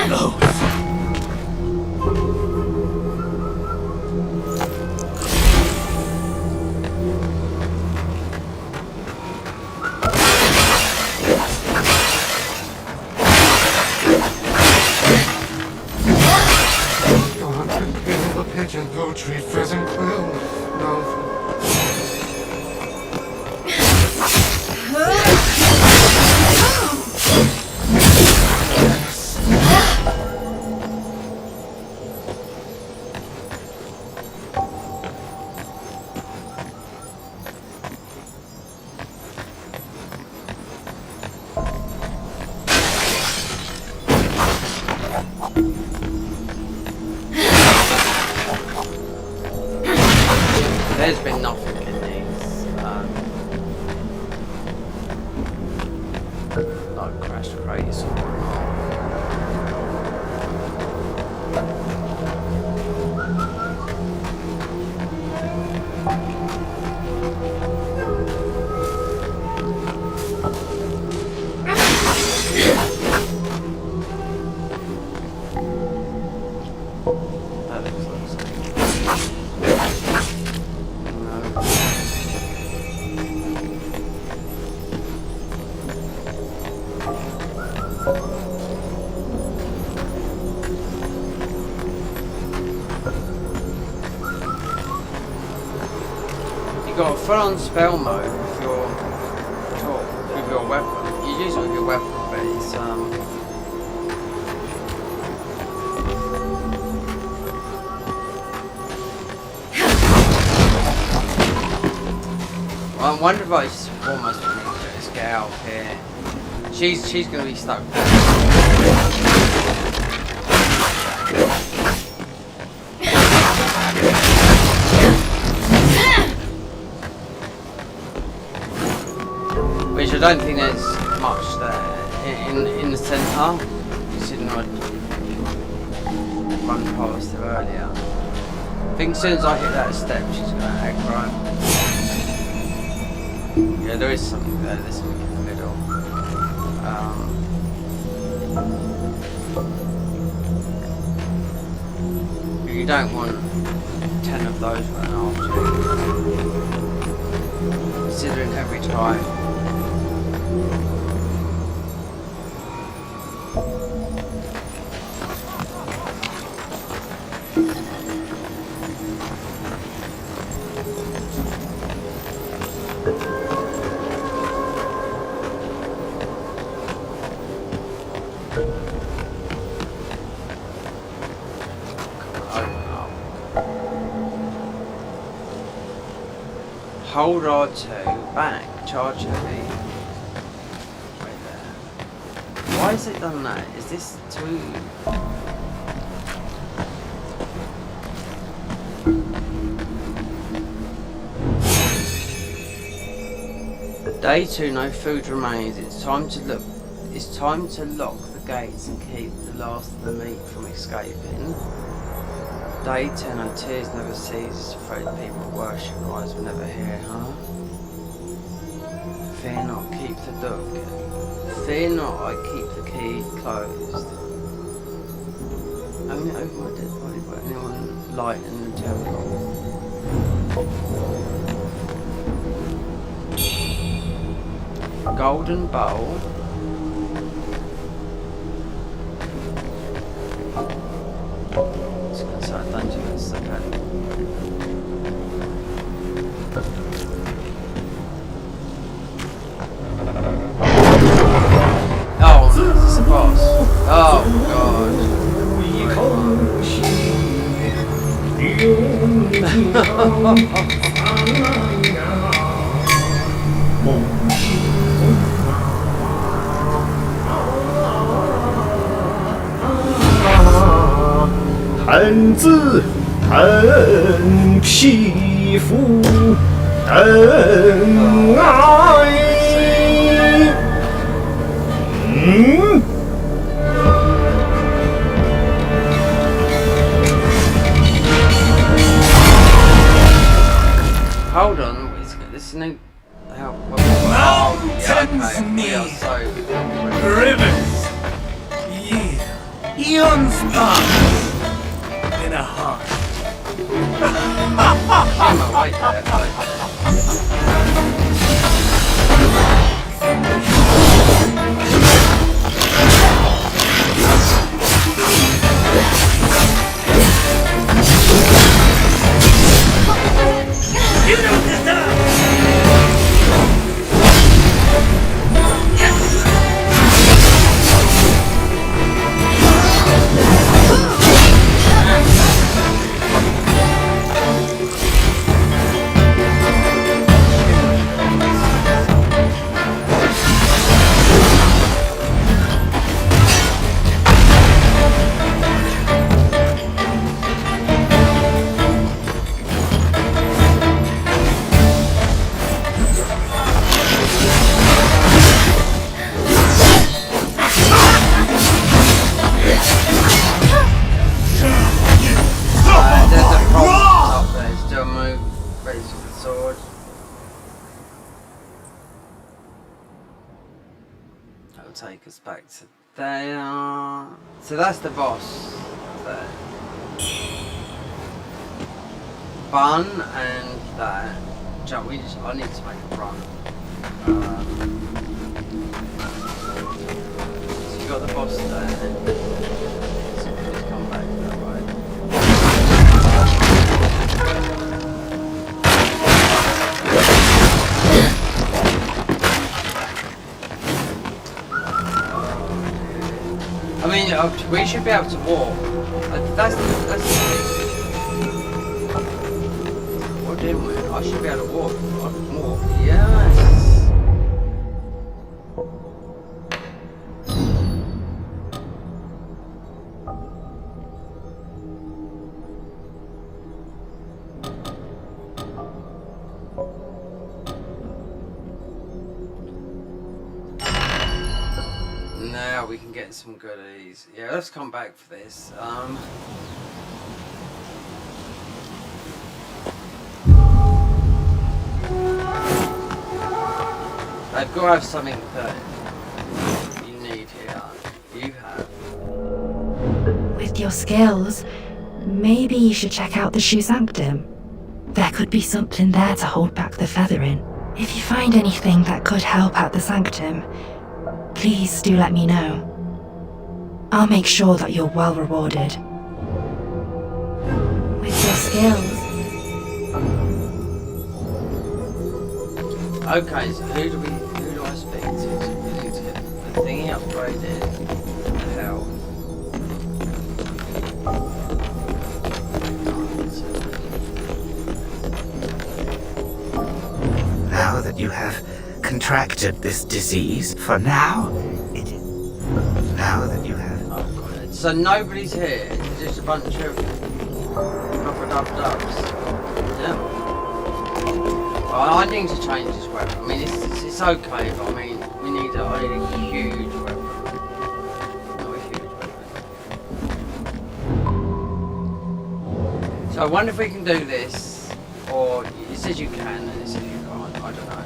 No. Pigeon poultry, pheasant quill. No. There's been nothing in these, like crash crates or whatnot. full on spell mode with your weapon. You use it with your weapon, but it's I wonder if it's almost for me to just get out of here. She's gonna be stuck. Which I don't think there's much there in the centre. Considering I run past her earlier. I think as soon as I hit that step, she's gonna aggro. Yeah, there is something there. There's something in the middle. You don't want 10 of those running after you. Considering every time. Hold R2, back, charge heavy. Right there. Why has it done that? Is this too... Day 2, no food remains. It's time to lock the gates and keep the last of the meat from escaping. Day 10, no tears never ceases, afraid people worship, eyes will never hear, huh? Fear not, keep the door. Fear not, I keep the key closed. Only open my dead body by anyone light in the temple. Golden bowl. Dungeons, okay. Oh, this is a boss. Oh god.汉子很皮肤很爱。Hold on, this new mountains me. So Rivers. Yeah. Eons pass. In a heart. I'm awake there. You don't deserve. Take us back to there. So that's the boss there. Bun and that. Jump. I need to make a run. So you got the boss there. So just come back that way. Yeah, we should be able to walk. That's the thing. What didn't we? I should be able to walk. I can walk. Yes. Now we can get some goodies. Yeah, let's come back for this. I've got to have something that you need here. You have. With your skills, maybe you should check out the shoe sanctum. There could be something there to hold back the feathering. If you find anything that could help at the sanctum, please do let me know. I'll make sure that you're well rewarded. With your skills. Okay, so who do I speak to? We need to get the thingy upgraded. Hell. Now that you have contracted this disease, for now, it is. Now that you have. Oh, got it. So nobody's here. It's just a bunch of rubber-dub-dubs. Yeah. Well, I need to change this weapon. I mean, it's okay, but I mean, we need a huge weapon. Not a huge weapon. So I wonder if we can do this, or it says you can, and it says you can't. I don't know.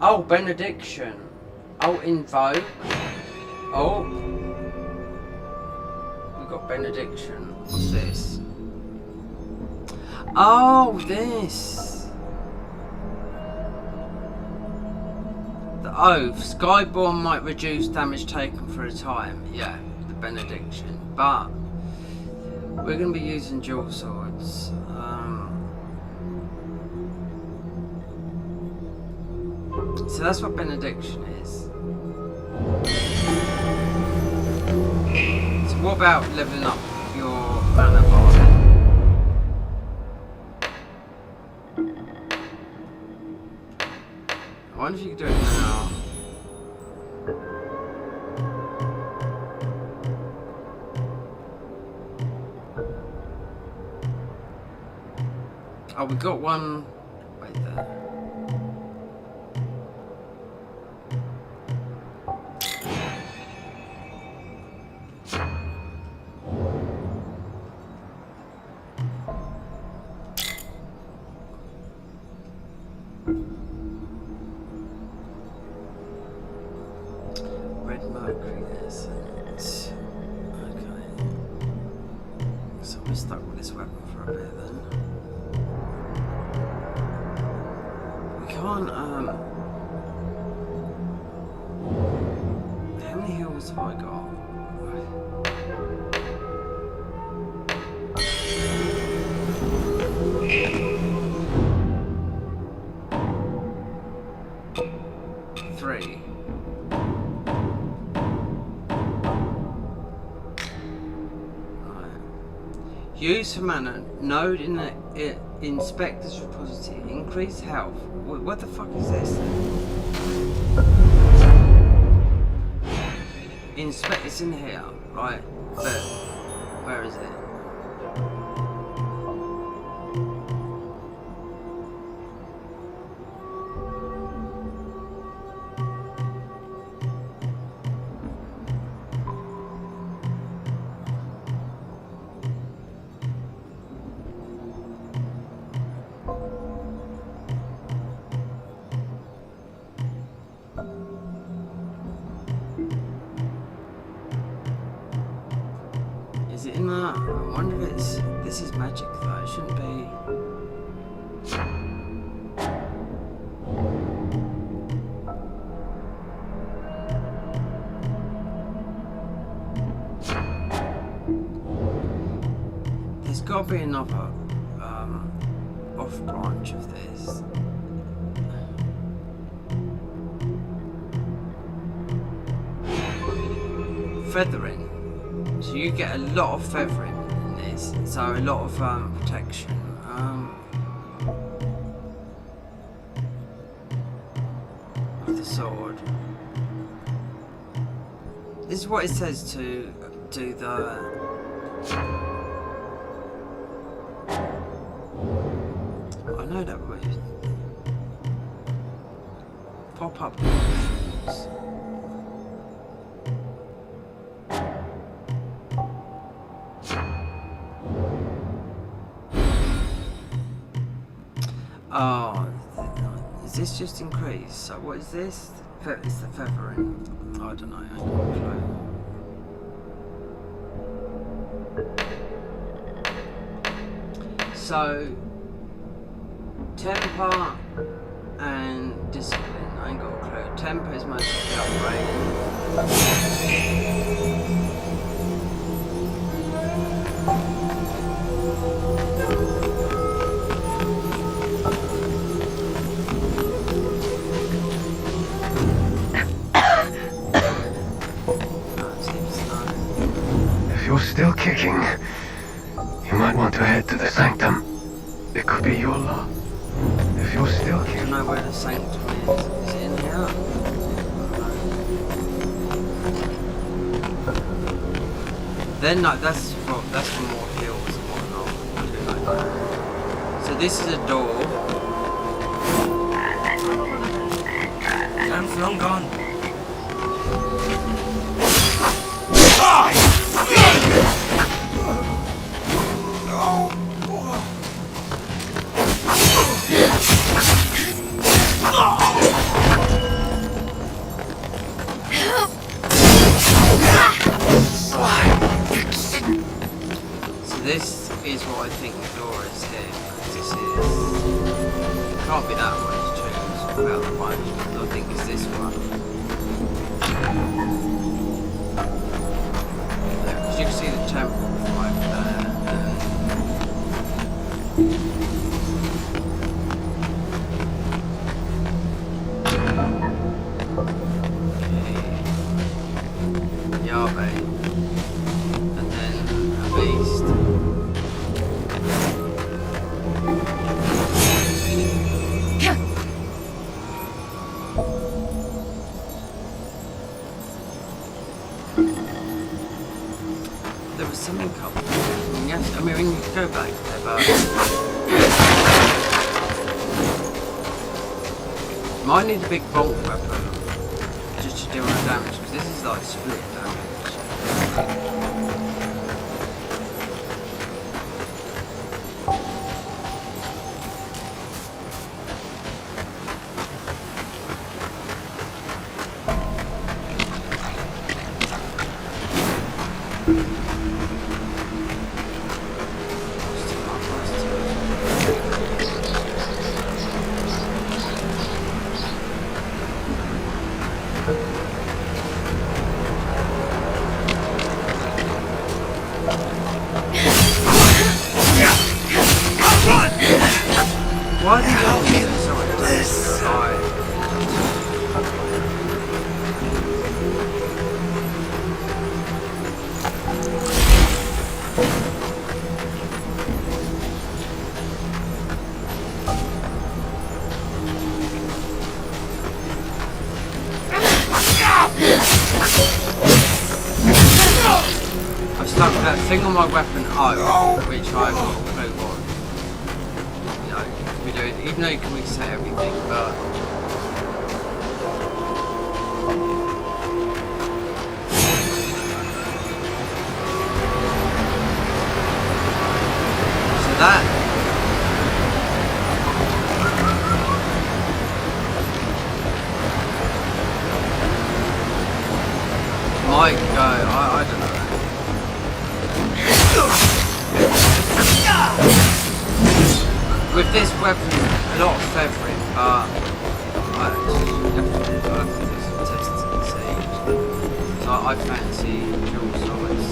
Oh, benediction. Oh, invoke. Oh. We've got benediction. What's this? Oh, this. The oath. Skyborn might reduce damage taken for a time. Yeah, the benediction. But we're going to be using dual swords. So that's what benediction is. So what about leveling up your mana bar then? I wonder if you could do it now. Oh, we got one right there. Red mercury essence. Okay. So we're stuck with this weapon for a bit then. We can't, how many heals have I got? Three. Right. Use for mana. Node in the inspector's repository. Increase health. What the fuck is this? Inspect. It's in here, right? But where is it? Is it in that? I wonder if it's... This is magic though, it shouldn't be... There's got to be another off branch of this. feathering. So you get a lot of feathering in this, so a lot of protection. With the sword. This is what it says to do the... I know that way. Pop up options. Oh, is this just increased? So what is this? It's the feathering. I don't know. I don't know. So temper and discipline. I ain't got a clue. Temper is mostly upgrade. If you're still kicking, you might want to head to the sanctum. It could be your lot. If you're still I kicking. don't know where the sanctum is. Is it in here? Then no, that's for more heals and whatnot. I do like that. So this is a door. Time's long gone. So this is what I think the door is here. This is... It can't be that one to choose without the punishment. I think it's this one. Because you can see the temple right there. Yahweh. And then a beast. There was something up. Yes, I mean, we can go back there, but might need a big bolt weapon just to deal with damage, because this is like split damage. Why do you I've stuck that thing on my weapon O, which I've got a clue what, you know, we do it, even though you can reset everything, but so that might go, I don't know. With this weapon, a lot of feathering, but I definitely have to do some tests and see. So I fancy dual swords.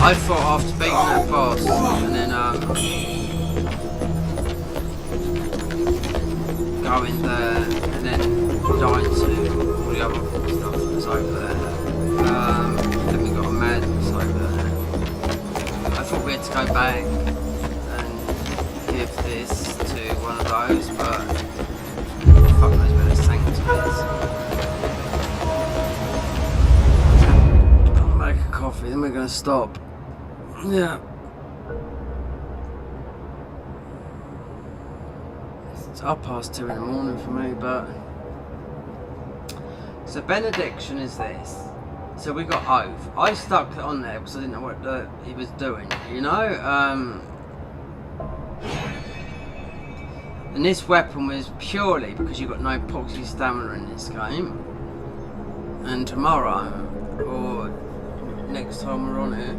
I I thought after beating that boss and then going there and then dying to all the other stuff that's over there. Then we got a madness over there. I thought we had to go back and give this to one of those, but fuck knows where the sanctum is. Make a coffee, then we're gonna stop. Yeah. It's 2:30 in the morning for me, but so benediction is this. So we got oath. I stuck it on there because I didn't know what he was doing, you know. And this weapon was purely because you got no proxy stamina in this game. And tomorrow, or next time we're on it,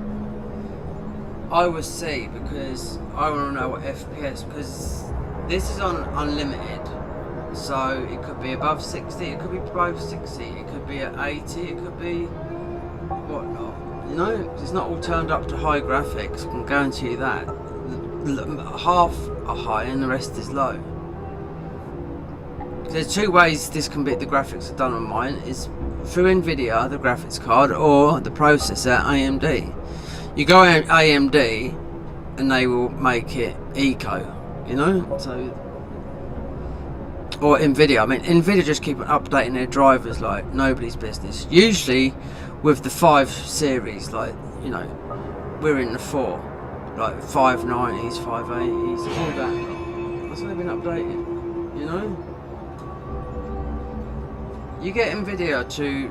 I will see, because I want to know what FPS, because this is on unlimited, so it could be above 60, it could be below 60, it could be at 80, it could be whatnot, you know. It's not all turned up to high graphics, I can guarantee you that. Half are high and the rest is low. There's two ways this can be, the graphics are done on mine, is through Nvidia, the graphics card, or the processor, AMD. You go on AMD and they will make it eco, you know, so, or Nvidia. I mean, Nvidia just keep updating their drivers like nobody's business. Usually with the 5 series, like, you know, we're in the 4, like 590s, 580s, all that. That's what they've been updated, you know. You get Nvidia to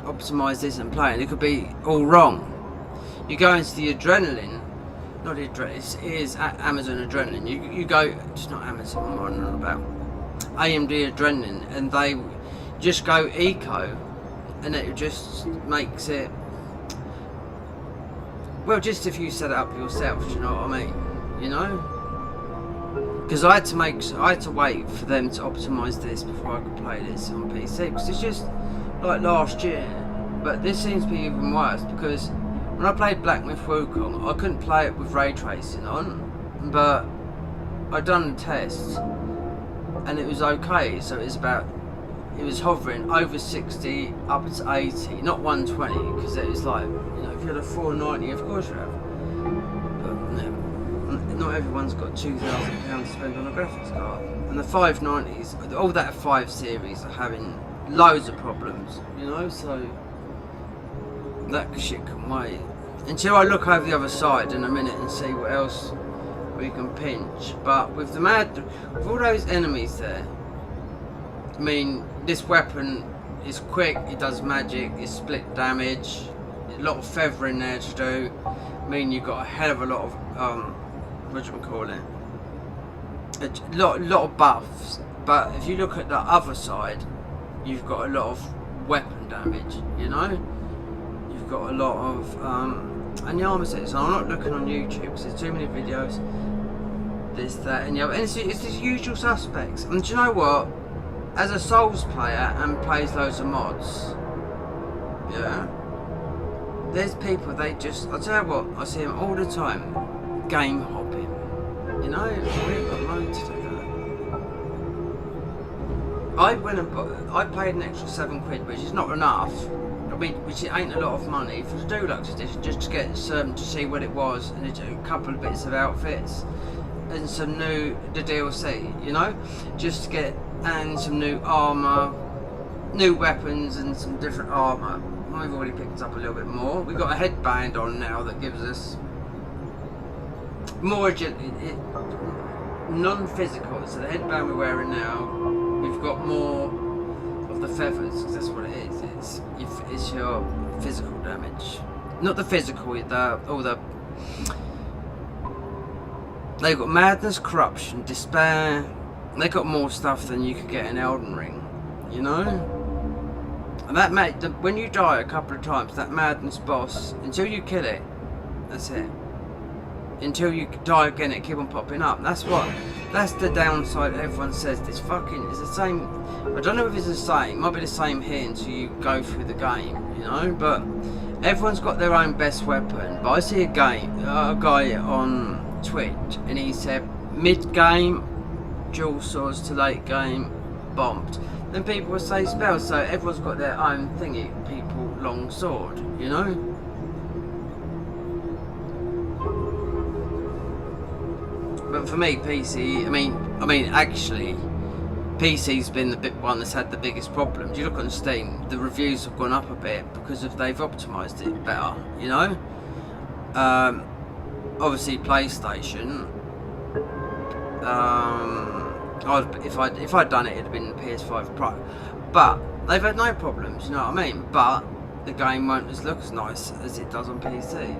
optimize this and play, and it could be all wrong. You go into the adrenaline, not the adrenaline, it is Amazon adrenaline. You go, it's not Amazon, I'm on about AMD adrenaline, and they just go eco, and it just makes it, well, just if you set it up yourself, do you know what I mean? You know? Because I had to wait for them to optimise this before I could play this on PC, because it's just like last year. But this seems to be even worse, because when I played Black Myth Wukong, I couldn't play it with ray tracing on, but I done the test and it was okay. So it was hovering over 60 up to 80, not 120, because it was like, you know, if you had a 490, of course you have. But no, not everyone's got £2,000 to spend on a graphics card. And the 590s, all that 5 series are having loads of problems, you know, so that shit can wait. Until I look over the other side in a minute and see what else we can pinch. But with with all those enemies there, I mean, this weapon is quick, it does magic, it's split damage, a lot of feather in there to do. I mean, you've got a hell of a lot of, what do you call it? A lot of buffs. But if you look at the other side, you've got a lot of weapon damage, you know? You've got a lot of, and the armor sets. So I'm not looking on YouTube because there's too many videos. This, that, and the other. And it's the usual suspects. And do you know what? As a Souls player and plays loads of mods, yeah, there's people, they just, I'll tell you what, I see them all the time, game hopping. You know, we've got loads to do that. I went and I paid an extra £7, which is not enough. I mean, which ain't a lot of money for the Deluxe edition, just to get to see what it was, and a couple of bits of outfits and some the DLC, you know, just to get, and some new armor, new weapons, and some different armor. I've already picked up a little bit more. We've got a headband on now that gives us more non-physical. So the headband we're wearing now, we've got more of the feathers, because that's what it is. It's your physical damage, not the physical. They've got madness, corruption, despair. They got more stuff than you could get in Elden Ring, you know. And that when you die a couple of times, that madness boss, until you kill it, that's it. Until you die again, it keep on popping up. That's the downside. Everyone says this fucking is the same. I don't know if it's the same. It might be the same here until you go through the game, you know. But everyone's got their own best weapon, but I see a guy on Twitch and he said mid-game dual swords to late game bombed. Then people will say spells, so everyone's got their own thingy. People long sword, you know? But for me, PC, I mean actually PC's been the one that's had the biggest problems. You look on Steam, the reviews have gone up a bit because they've optimised it better, you know? Obviously PlayStation, if I'd done it, it'd have been the PS5 Pro. But they've had no problems, you know what I mean? But the game won't look as nice as it does on PC.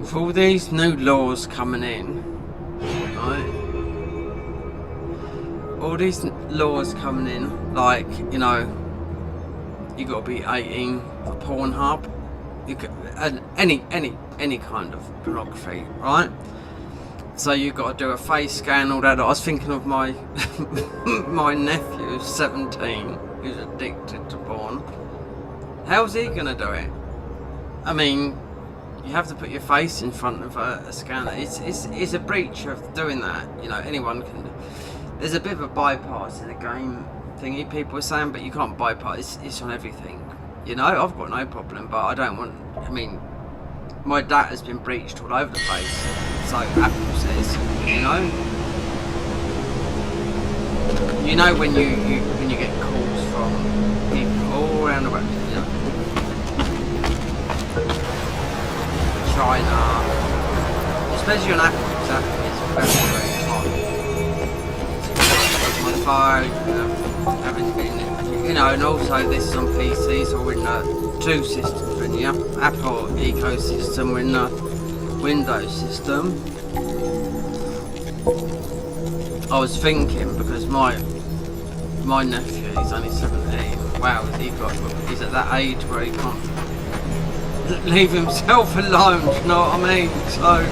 With all these new laws coming in, right? All these laws coming in, like, you know, you got to be 18 for Pornhub, you could, any kind of pornography, right? So you got to do a face scan, all that. I was thinking of my my nephew, who's 17, who's addicted to porn. How's he gonna do it? I mean, you have to put your face in front of a scanner. It's a breach of doing that. You know, anyone can. There's a bit of a bypass in the game thingy, people are saying, but you can't bypass. It's on everything. You know, I've got no problem, but I don't want. I mean, my data has been breached all over the place. So Apple says, you know. You know when you get calls from people all around the world, you know. China, especially on Apple, because Apple is very hot. On the phone, having been, you know, and also this is on PC, so we're in two systems, we're in the Apple ecosystem, we're in the Windows system. I was thinking, because my nephew, he's only 17, wow, he's at that age where he can't leave himself alone, do you know what I mean? So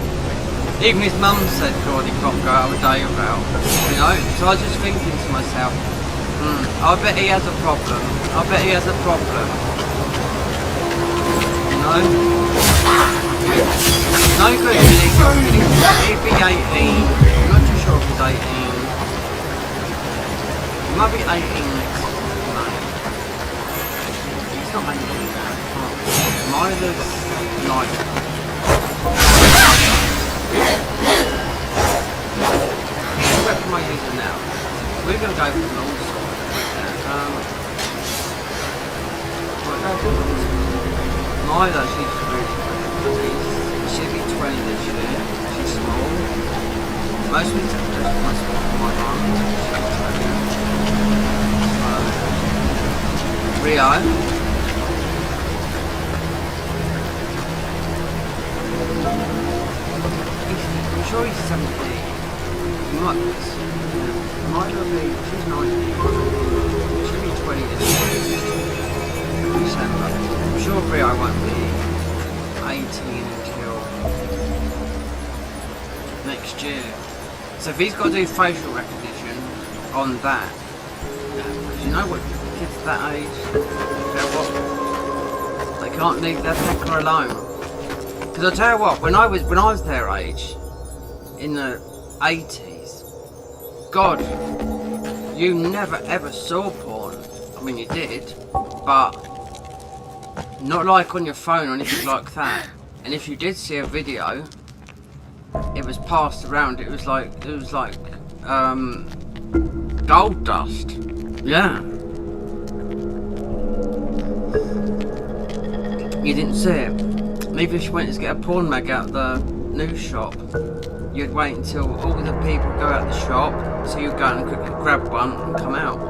even his mum said, God, he can't go out a day without, you know? So I was just thinking to myself, I bet he has a problem. I bet he has a problem. You know? No good, he'd be 18. I'm not too sure if he's 18. He might be 18 next May. He's not 18 now. Miner's like what weapon am I using now? We're gonna go for the long sword. Milo, she's really good. She'll be 20 this year. She's small. Most of the just my mum. Rio. I'm sure he's 17. He might be. Milo be, she's 19. She'll be 20 this year. December. I'm sure Rio won't be 18 until next year. So if he's got to do facial recognition on that, because you know what kids that age, they're what? They can't leave their pecker alone. Because I tell you what, when I was their age, in the 80s, God, you never ever saw porn. I mean you did, but not like on your phone or anything like that. And if you did see a video, it was passed around. It was like gold dust. Yeah. You didn't see it. Maybe if you went to get a porn mag out the news shop, you'd wait until all the people go out the shop, so you'd go and quickly grab one and come out.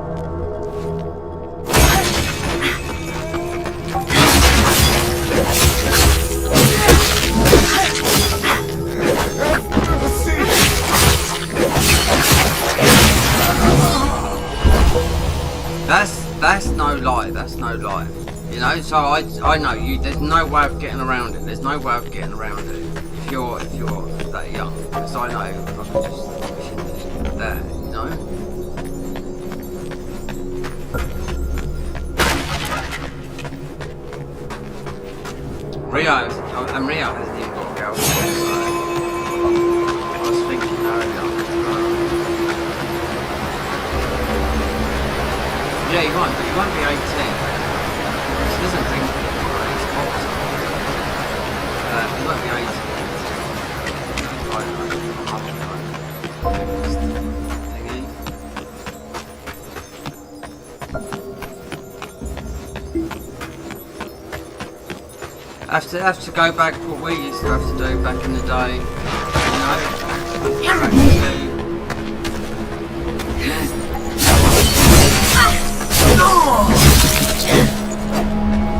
That's no lie, that's no lie. You know, so I know you, there's no way of getting around it. There's no way of getting around it if you're that young. Because I know I could just there, you know. Rio hasn't even got a girlfriend, so I was thinking earlier. Yeah, he won't be 18. He doesn't drink anymore, he's boxing. He won't be 18. Have to go back to what we used to have to do back in the day, you know?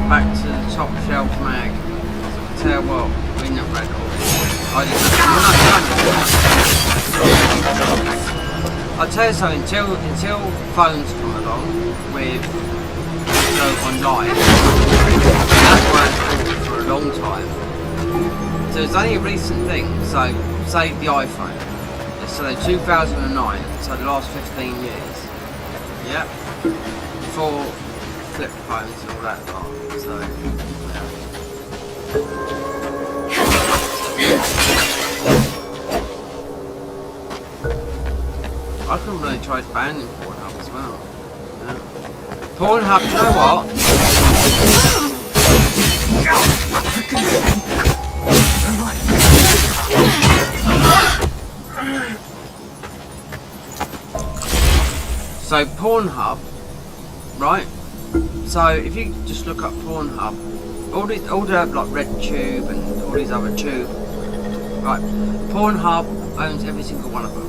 Back to the top shelf mag. I'll tell you what, we never read all this. I'll tell you something, until phones come along with go online, that's why for a long time. So it's only a recent thing, so say the iPhone. So 2009, so the last 15 years. Yep. Before flip phones and all that lot. So I could really try to ban Pornhub as well. Yeah. Pornhub, you know what? So Pornhub, right? So if you just look up Pornhub, all the like RedTube and all these other tube, right? Pornhub owns every single one of them.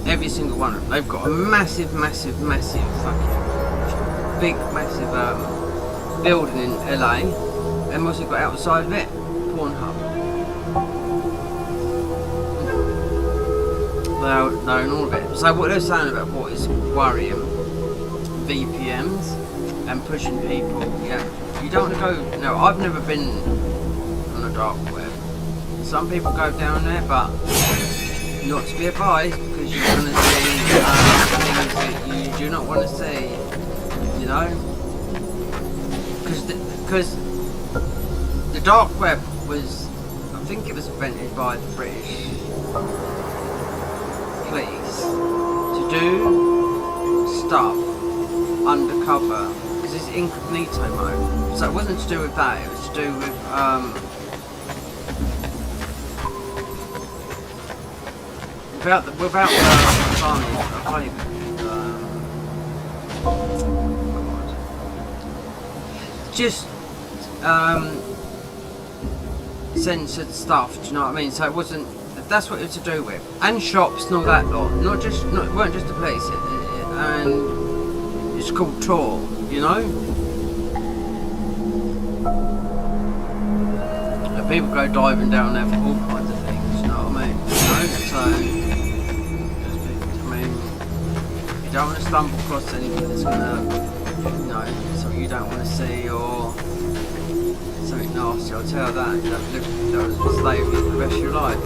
Every single one of them. They've got a massive fucking big massive building in LA, and what's it got outside of it? Pornhub. They're in all of it. So what they're saying about what is worrying, VPNs and pushing people, yeah. You don't want to go, no, I've never been on the dark web. Some people go down there, but not to be advised, because you're going to see things that you do not want to see, you know? Because the dark web was, I think it was invented by the British police to do stuff undercover, because it's incognito mode. So it wasn't to do with that, it was to do with without just censored stuff. Do you know what I mean? So it wasn't. That's what it was to do with, and shops and all that lot. Not just, it weren't just the police. And it's called tour. You know. And people go diving down there for all kinds of things. You know what I mean? You know? So, I mean, you don't want to stumble across anything that's gonna, you know, something you don't want to see or something nasty. I'll tell you that. You have to live as a slave for the rest of your life.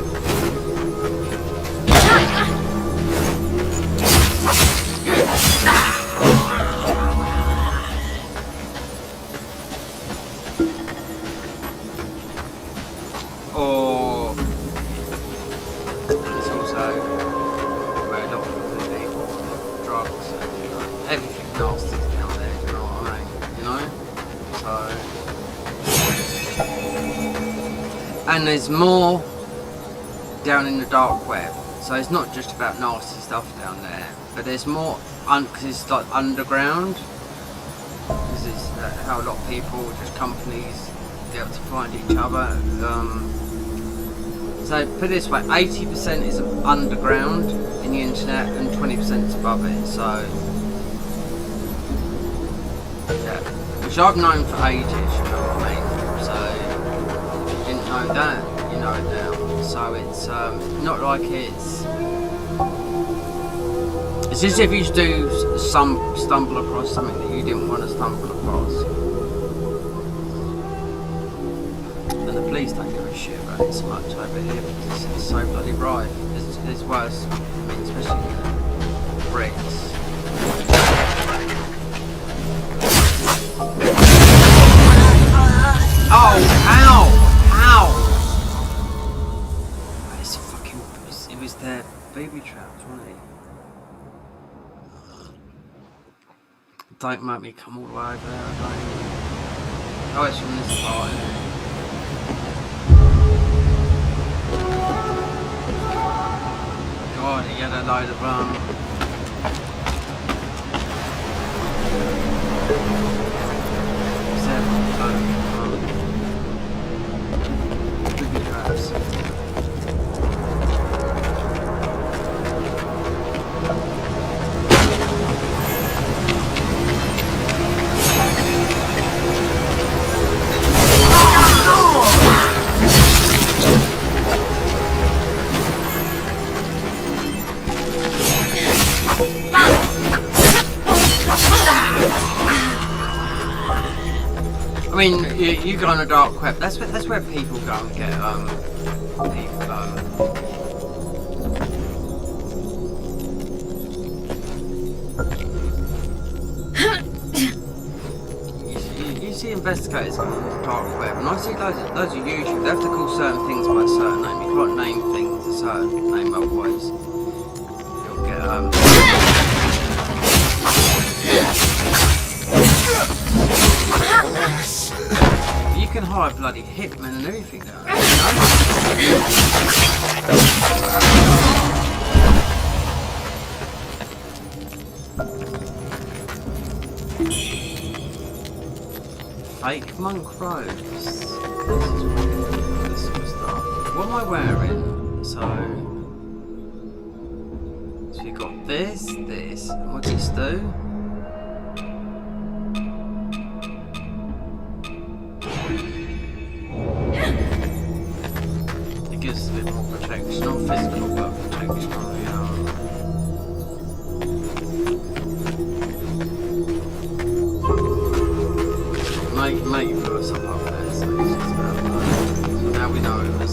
Or it's also where a lot of people drugs and, you know, everything nasty down there, you know what I mean? You know? So, and there's more down in the dark web. So it's not just about nasty stuff down there, but there's more because it's like underground. Because it's how a lot of people, just companies, get able to find each other. So put it this way, 80% is underground in the internet and 20% is above it. So yeah, which I've known for ages, you know what I mean? So if you didn't know that, you know it now. So it's not like it's just if you do stumble across something that you didn't want to stumble across. And the police don't give a shit about it so much over here because it's so bloody bright. It's worse, I mean, especially the bricks. Oh, ow! Ow! It's fucking, it was their booby traps, wasn't it? Don't make me come all the way over there again. Oh, it's from this part, isn't it? God, he had a load of booby traps. I mean, you go on a dark web. That's where people go and get You see investigators go on the dark web, and I see loads of YouTube. They have to call certain things by a certain name. You can't name things a certain name, otherwise you'll get You can hire bloody hitmen and everything down there, you know? Fake monk robes. This sort of stuff. What am I wearing? So we got this, and what does this do? Gives a bit more protection, not physical but protection on the Mate, you put us up there, so it's just about that. So now we know it was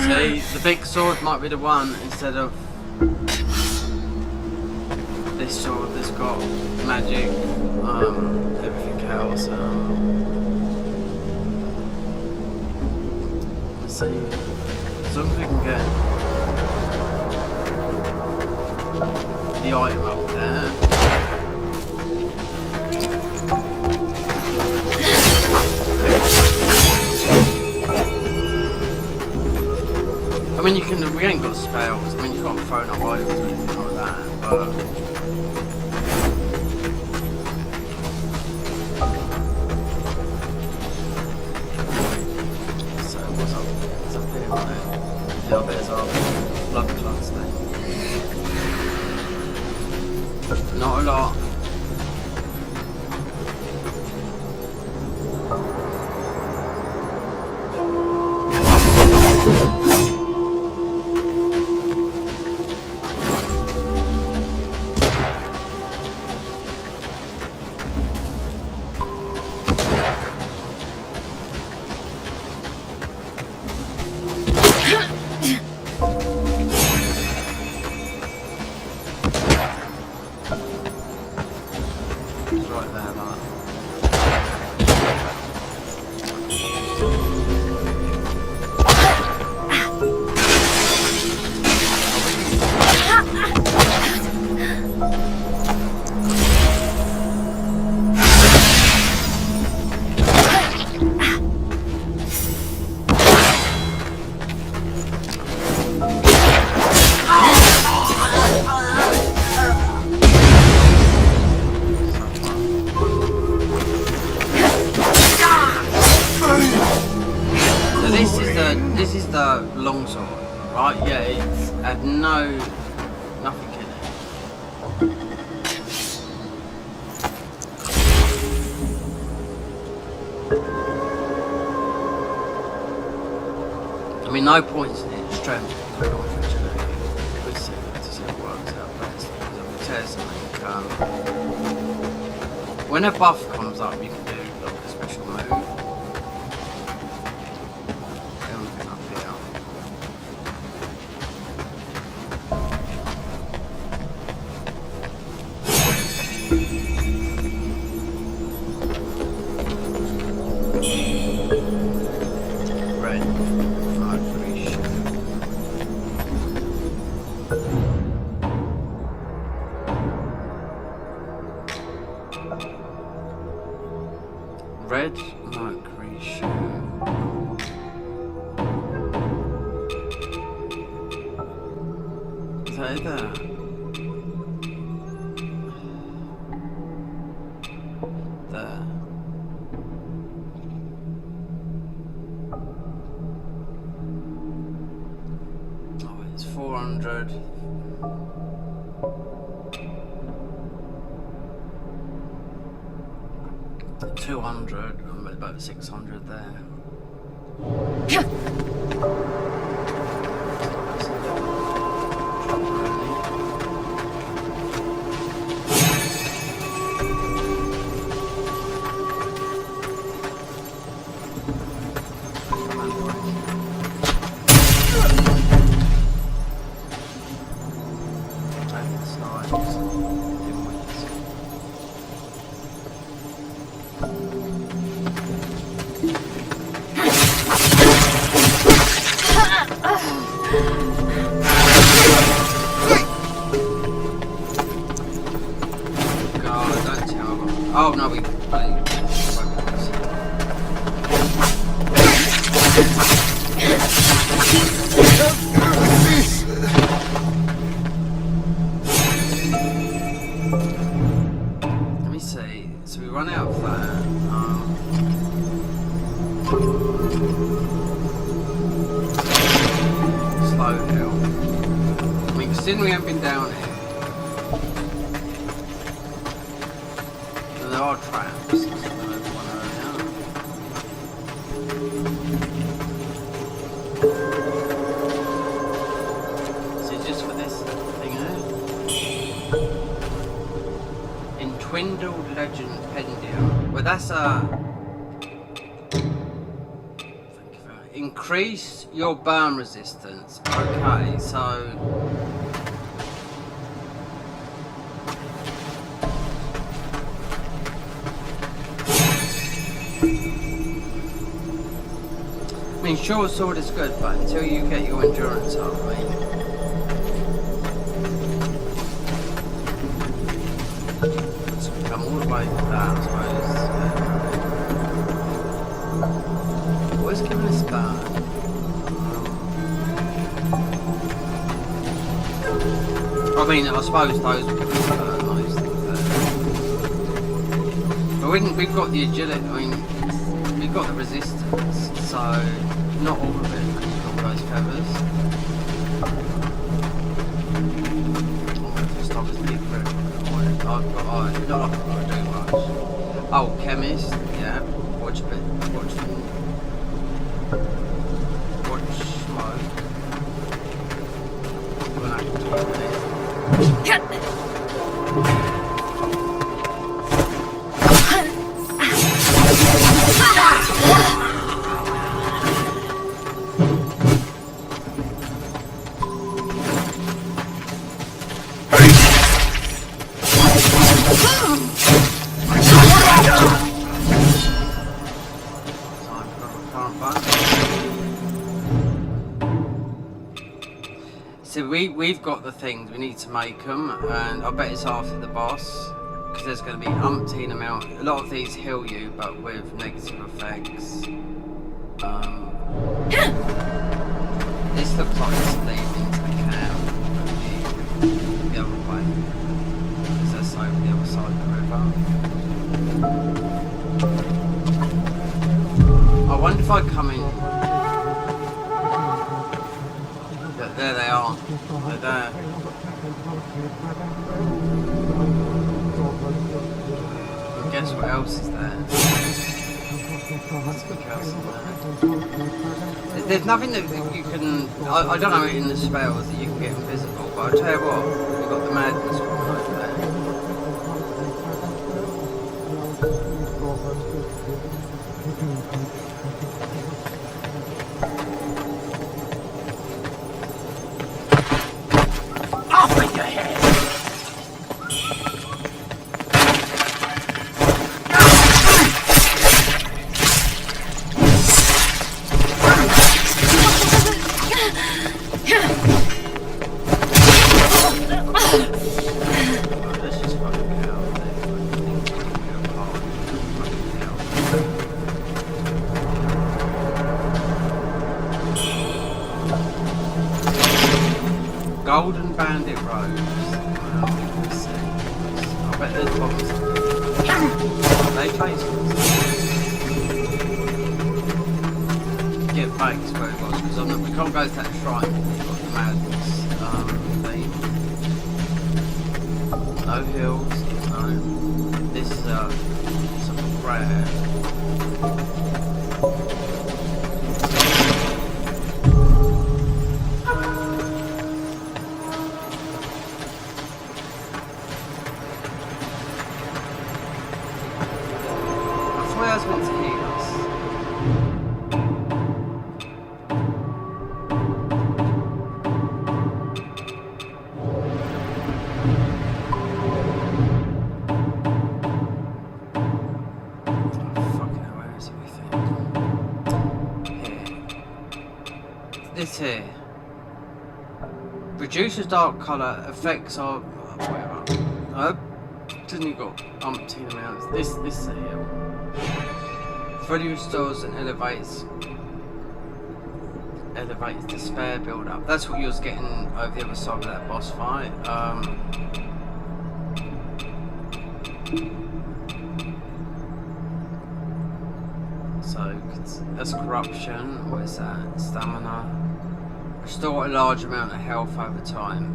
See, the big sword might be the one instead of this sword that's got magic, everything else. Let's see. As long as we can get the item up there. I mean, you can. We ain't got spells. I mean, you can't throw no items or anything like that, but. So what's up? What's up here, right? Yeah, there's our blood class thing. Not a lot. This is the long sword, right? Yeah, it's had nothing in it. I mean, no points in it, strength. We'll see if it works out best. Because something, when a buff comes up, you can do like a special move. Red Mercury shoe. Is that it there? There. Oh, it's 400. 200, I'm at about 600 there. Oh no, we let me see. So we run out of that. Slow hill. I mean, considering we haven't been down here. There are traps. Is it just for this thing here? Entwindled Legend Pendium. Well, that's increase your burn resistance. Okay, so mean, short sword is good, but until you get your endurance up, I mean... So come all the way down, I suppose. What is giving us that? I mean, I suppose those will give us most things there. But we've got the agility, I mean, we've got the resistance, so not all of it, all those feathers. Oh, stop this big grip. Not like I've got to do much. Oh, chemist, yeah. Watch smoke. We'll have to talk this. So we've got the things, we need to make them, and I bet it's after the boss, because there's going to be umpteen amount. A lot of these heal you, but with negative effects. This looks like it's leading into the camp, the other way, because that's over the other side of the river. I wonder if I come in. There they are. They're there. And guess what else is there? Something else in there. There's nothing that you can... I don't know in the spells that you can get invisible, but I'll tell you what, we've got the madness one over there. Golden Bandit Rose. Well, let's see. I bet there's bombs. They face get back to where it was, because we can't go to that shrine. We've got the madness thing. No hills, no. This is something rare. This here reduces dark colour effects of whatever. Then you got umpteen amounts. This is a heal. Fully restores and elevates despair build up. That's what you was getting over the other side of that boss fight. So that's corruption. What is that? Stamina. Restore a large amount of health over time.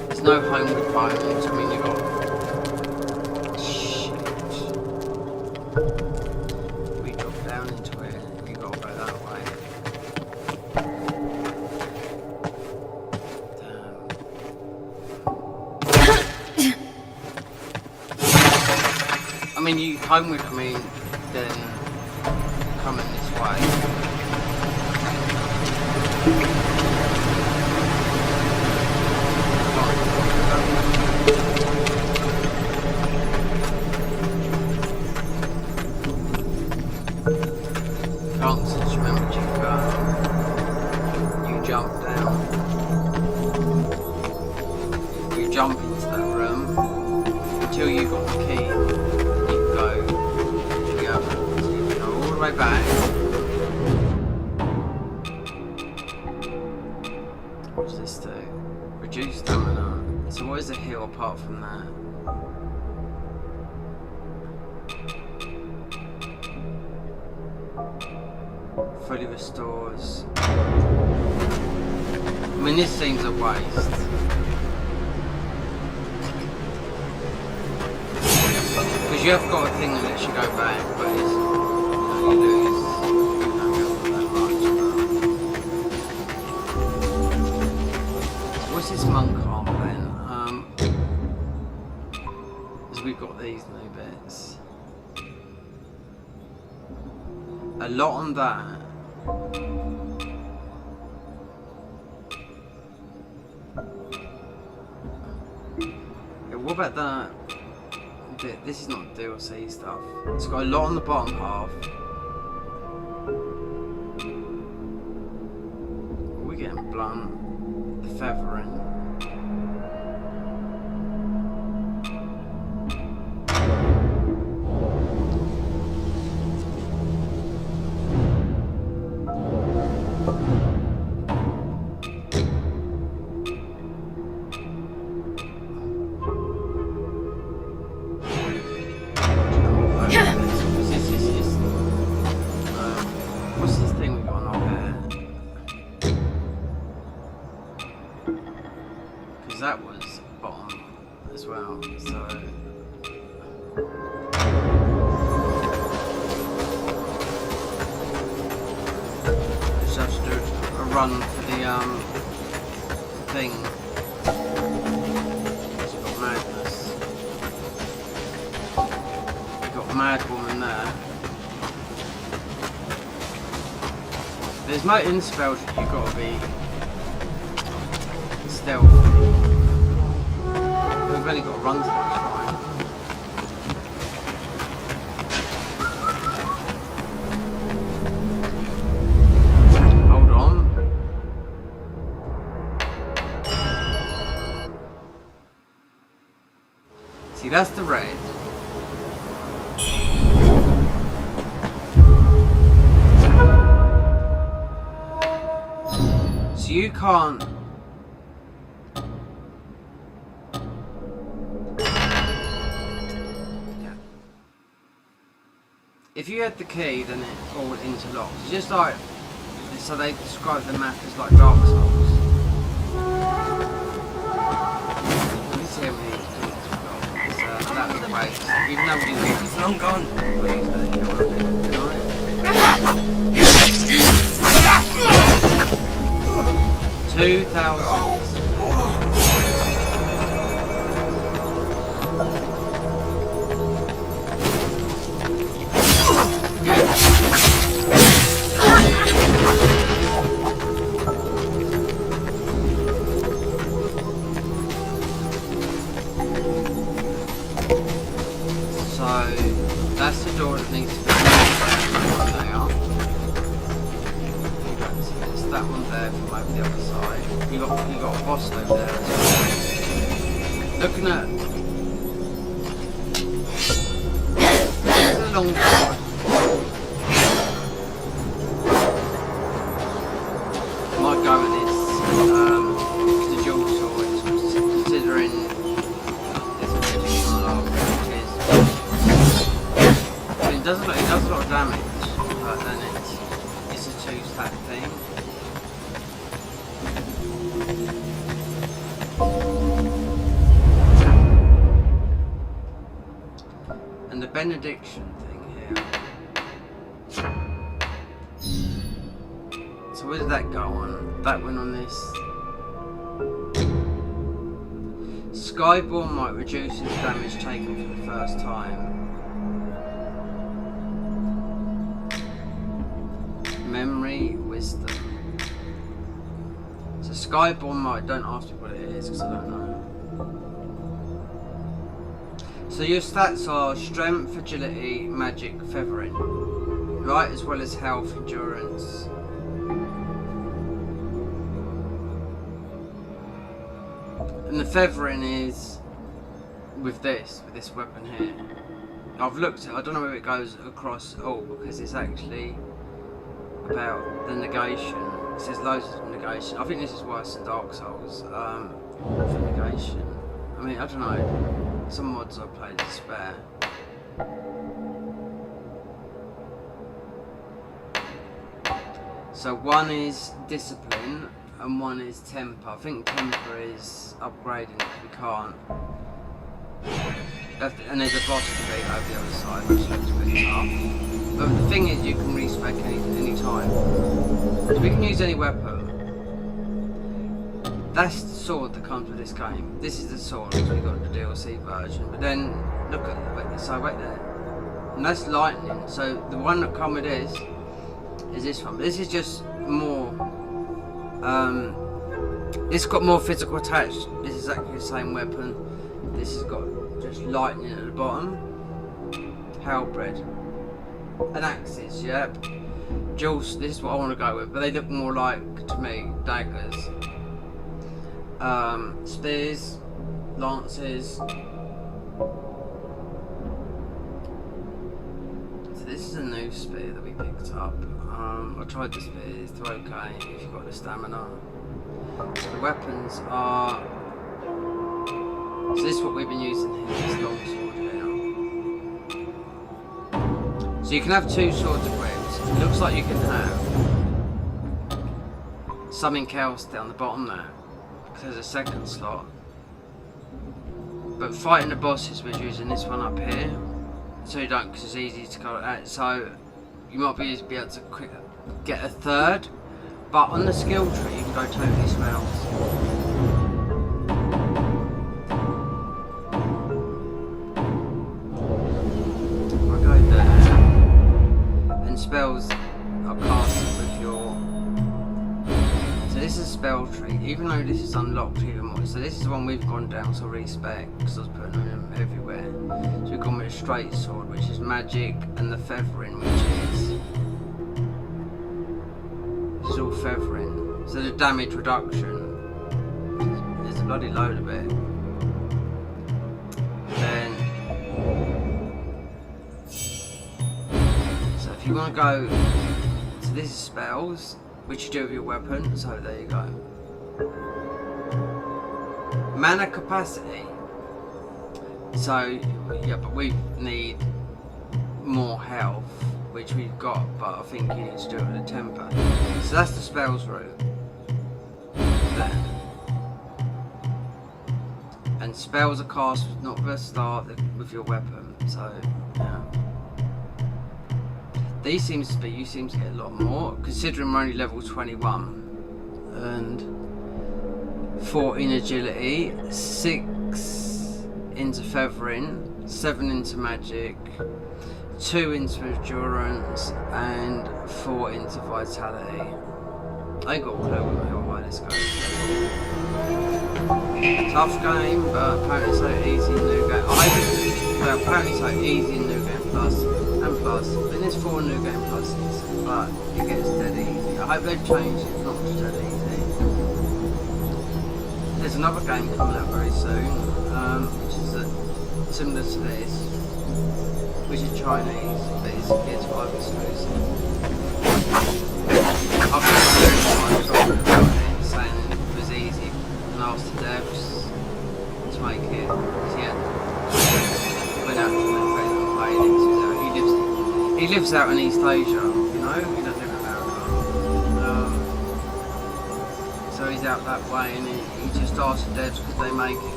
There's no homeward bones. I mean, you got shit. We drop down into it. You gotta go that way. Damn. I mean, you homeward. I mean, then coming this way. Can't just remember you go. You jump down. You jump into that room until you got the key. You go to the other. So you go all the way back. What does this do? Reduce stamina. So what is a heal apart from that? Fully restores. I mean, this seems a waste. Because you have got a thing that lets you go back, but it's, you lose. You don't get that much. So what's this monk arm then? Because we've got these new bits. A lot on that. What about that? This is not DLC stuff. It's got a lot on the bottom half. We're getting blunt. The feathering. That was bottom as well, so just have to do a run for the thing. It's got madness. You've got mad woman there. There's no inspels that you've got to be stealth. We've only got to run to that time. Hold on. See, that's the red. So you can't. If you had the key, then it all interlocks. It's just like, so they describe the map as like Dark Souls. Let me see how many keys we've got. That was the waste. Even though we didn't get it's long gone. Please don't kill it. 2,000. So that's the door that needs to be now. It's that one there from over the other side. You got a boss over there as well. Looking at it's a long door. Might go with this the dual sword, considering it's a traditional armor. It does a lot of damage, but then it's a two-stack thing. And the benediction thing here. So where did that go on? That went on this. Skyborn might reduce its damage taken for the first time. wisdom. So Skyborn Might, don't ask me what it is because I don't know. So your stats are strength, agility, magic, feathering, right, as well as health, endurance. And the feathering is with this weapon here. I've looked at it, I don't know where it goes across all because it's actually about the negation. It says loads of negation. I think this is worse than Dark Souls for negation. I mean, I don't know. Some mods I've played is spare. So one is discipline and one is temper. I think temper is upgrading if we can't. And there's a boss to beat over the other side, which looks pretty tough. But the thing is, you can respec any time. So we can use any weapon. That's the sword that comes with this game. This is the sword because we got the DLC version. But then look at wait there, and that's lightning. So the one that comes with this is this one. This is just more. It's got more physical attached. This is exactly the same weapon. This has got just lightning at the bottom. Halberd. And axes, yeah. Jules, this is what I want to go with, but they look more like, to me, daggers. Spears, lances. So this is a new spear that we picked up. I tried the spears, they're okay if you've got the stamina. So the weapons are. So this is what we've been using here, this long sword here. So you can have two swords equipped. It looks like you can have something else down the bottom there. There's a second slot. But fighting the bosses we're using this one up here. So you don't, because it's easy to go at. So you might be able to get a third. But on the skill tree you can go totally spells. Spells are casted with your. So this is a spell tree, even though this is unlocked even more. So this is the one we've gone down to respec because I was putting them everywhere. So we've gone with a straight sword, which is magic, and the feathering, which is all feathering. So the damage reduction, there's a bloody load of it. Then. You want to go, so this is spells, which you do with your weapon, so there you go. Mana capacity, so yeah, but we need more health, which we've got, but I think you need to do it with a temper. So that's the spells route. There. And spells are cast not with a start with your weapon, so yeah. These you seem to get a lot more, considering we're only level 21. And 14 agility, 6 into feathering, 7 into magic, 2 into endurance, and 4 into vitality. I ain't got a clue why this goes. Tough game, but apparently so easy in New Game. Apparently so easy in New Game Plus. And plus, then there's 4 New Game Pluses, but it gets dead easy. I hope they've changed it, not just dead easy. There's another game coming out very soon, which is similar to this, which is Chinese, but it's PS5 exclusive. I've been very talking about it, saying it was easy, and asked the devs to make it, yeah. Went out to the place and played it. He lives out in East Asia, you know, he doesn't live in America. So he's out that way, and he just asked the devs could they make it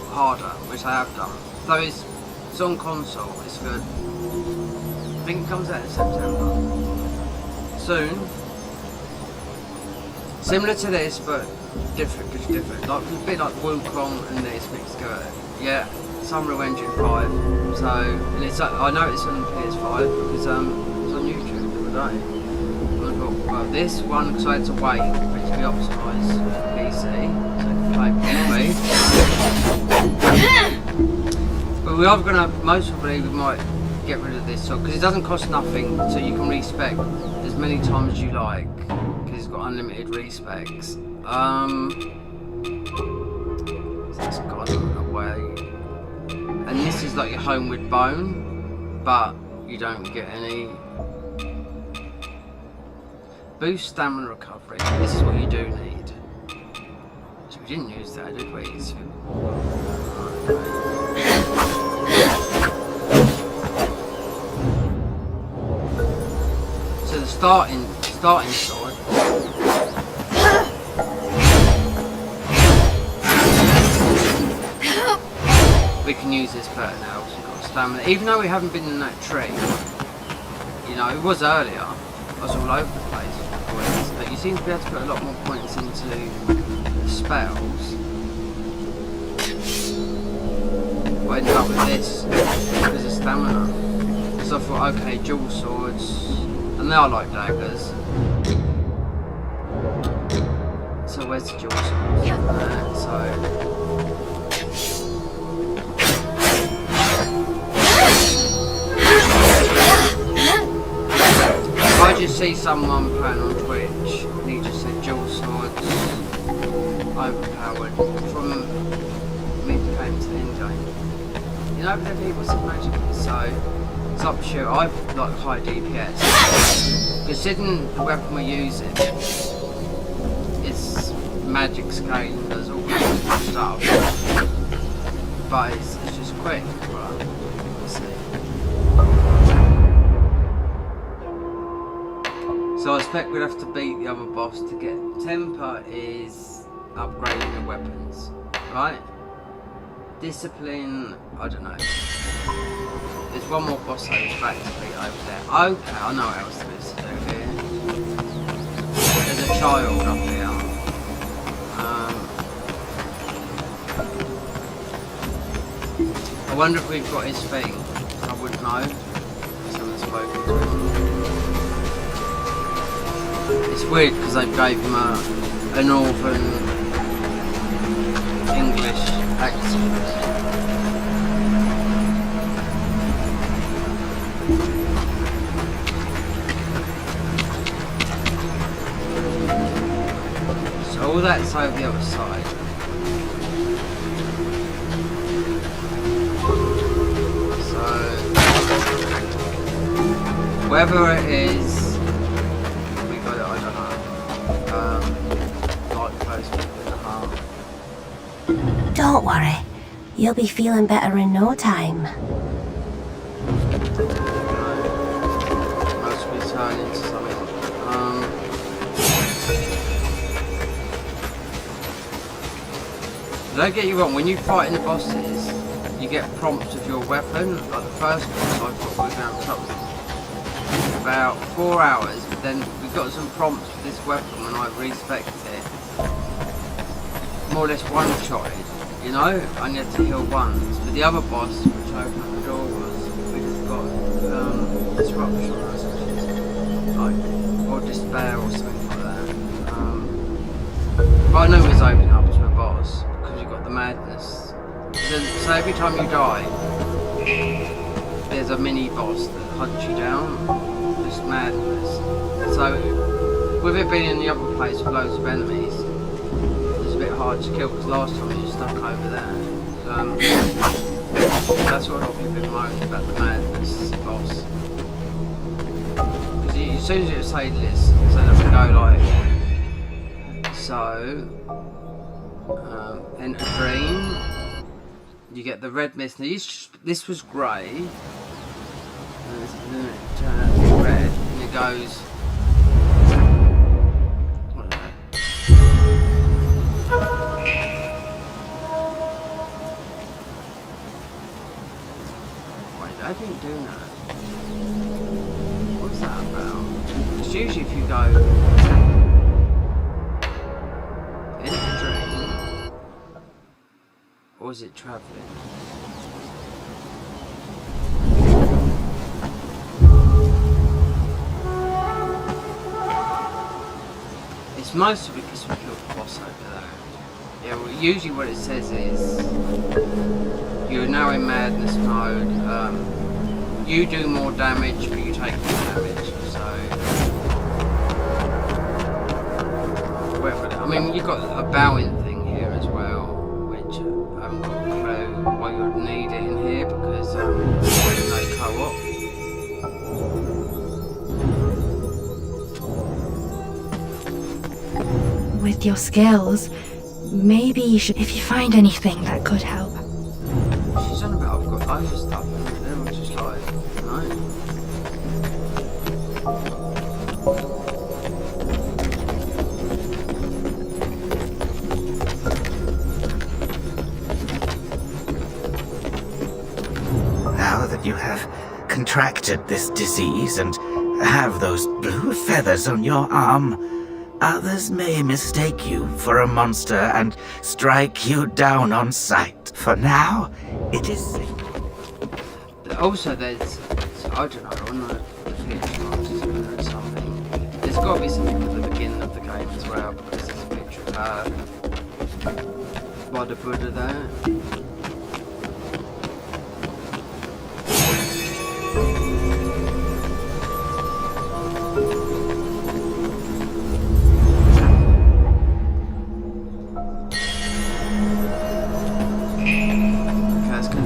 harder, which I have done. Though it's on console, it's good. I think it comes out in September. Soon. Similar to this, but different. Like a bit like Wuchang and this mixed together. Yeah. Unreal Engine 5, so, and I know it's on PS5 because it was on YouTube the other day. And I thought, Well, this one, because I had to wait for it to be optimised PC, so I can play properly. But we are going to, most probably we might get rid of this sword, because it doesn't cost nothing, so you can respec as many times as you like, because it's got unlimited respecs. So it's gone away. And this is like your homeward bone, but you don't get any. Boost stamina recovery. This is what you do need. So we didn't use that, did we? So the starting sword. We can use this better now because we've got stamina. Even though we haven't been in that tree, you know, it was earlier. I was all over the place with points, but you seem to be able to put a lot more points into the spells. I ended up with this because of stamina. So I thought, okay, dual swords, and they are like daggers. So where's the dual swords? If I just see someone playing on Twitch and he just said dual swords, overpowered, from mid-game to end-game. You know, there people said magic is, so it's up to you. I've like high DPS. Considering the weapon we're using, it's magic scaling, there's all kinds of stuff. But it's just quick, right? Let's see. So I expect we'd have to beat the other boss to get. Temper is upgrading the weapons, right? Discipline, I don't know. There's one more boss I was back to beat over there. Okay, I know what else there is to do here. There's a child up here. I wonder if we've got his thing. I wouldn't know. I haven't spoken to him. It's weird because they gave him a northern English accent. So all that's over the other side. So whether it is, we got it, I don't know. Like close people in the heart. Don't worry. You'll be feeling better in no time. Most we turn into something. Don't get you wrong, when you fight in the bosses, you get prompts of your weapon. Like the first boss I thought we were going to have about 4 hours, but then we got some prompts for this weapon when I respec'd it. More or less one-shotted, you know? I only had to heal once. But the other boss, which opened up the door, was we just got disruption, which is like, or despair or something like that. But I know it was opening up to a boss because you got the madness. So every time you die, there's a mini boss that hunts you down. Just madness. So with it being in the upper place with loads of enemies, it's a bit hard to kill because last time you were stuck over there. That's what a lot of people moan about the madness boss. Because as soon as you say this, so that we go like so. Enter dream. You get the red mist. Now this was grey, and then it turned out to be red, and it goes. What is that? Wait, I didn't do that. What's that about? It's usually if you go enter dream. Or is it travelling? most of it because we killed the boss over there. Yeah, well, usually what it says is you're now in madness mode. You do more damage, but you take more damage. So, I mean, you've got a bowing thing here as well, which I haven't got a clue why you would need it in here because there's no co-op. With your skills, maybe you should, if you find anything that could help. She's on about I've got loads of stuff and then I'm just like, no. Now that you have contracted this disease and have those blue feathers on your arm, others may mistake you for a monster and strike you down on sight. For now, it is safe. Also, there's, I don't know, on the future monsters or something. There's got to be something at the beginning of the game as well because there's a picture of her by the Buddha there.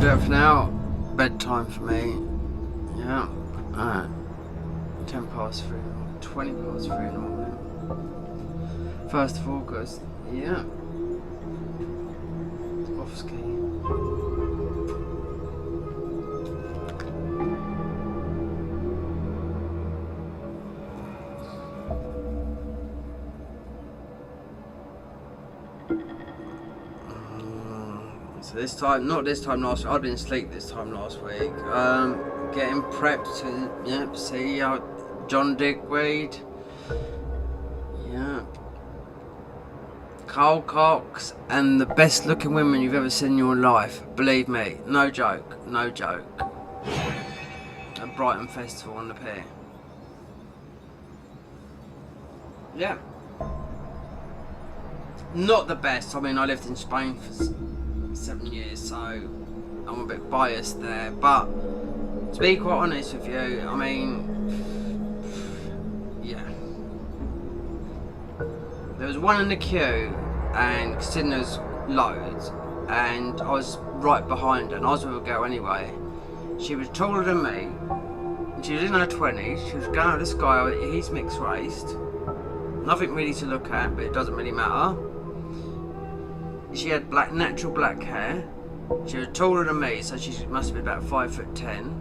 Do it for now. Bedtime for me. Yeah. 10 past 3, 20 past 3 in the morning. 1st of August. Yeah. Off ski. So this time, not this time last week, I didn't sleep this time last week. Getting prepped to, see John Digweed. Yeah. Carl Cox and the best looking women you've ever seen in your life. Believe me, no joke, no joke. At Brighton Festival on the pier. Yeah. Not the best, I mean I lived in Spain for 7 years, so I'm a bit biased there, but to be quite honest with you, I mean, yeah. There was one in the queue, and considering there's loads, and I was right behind her, and I was with a girl anyway. She was taller than me, she was in her 20s, she was going out with this guy, he's mixed raced, nothing really to look at, but it doesn't really matter. She had natural black hair. She was taller than me, so she must have been about 5'10".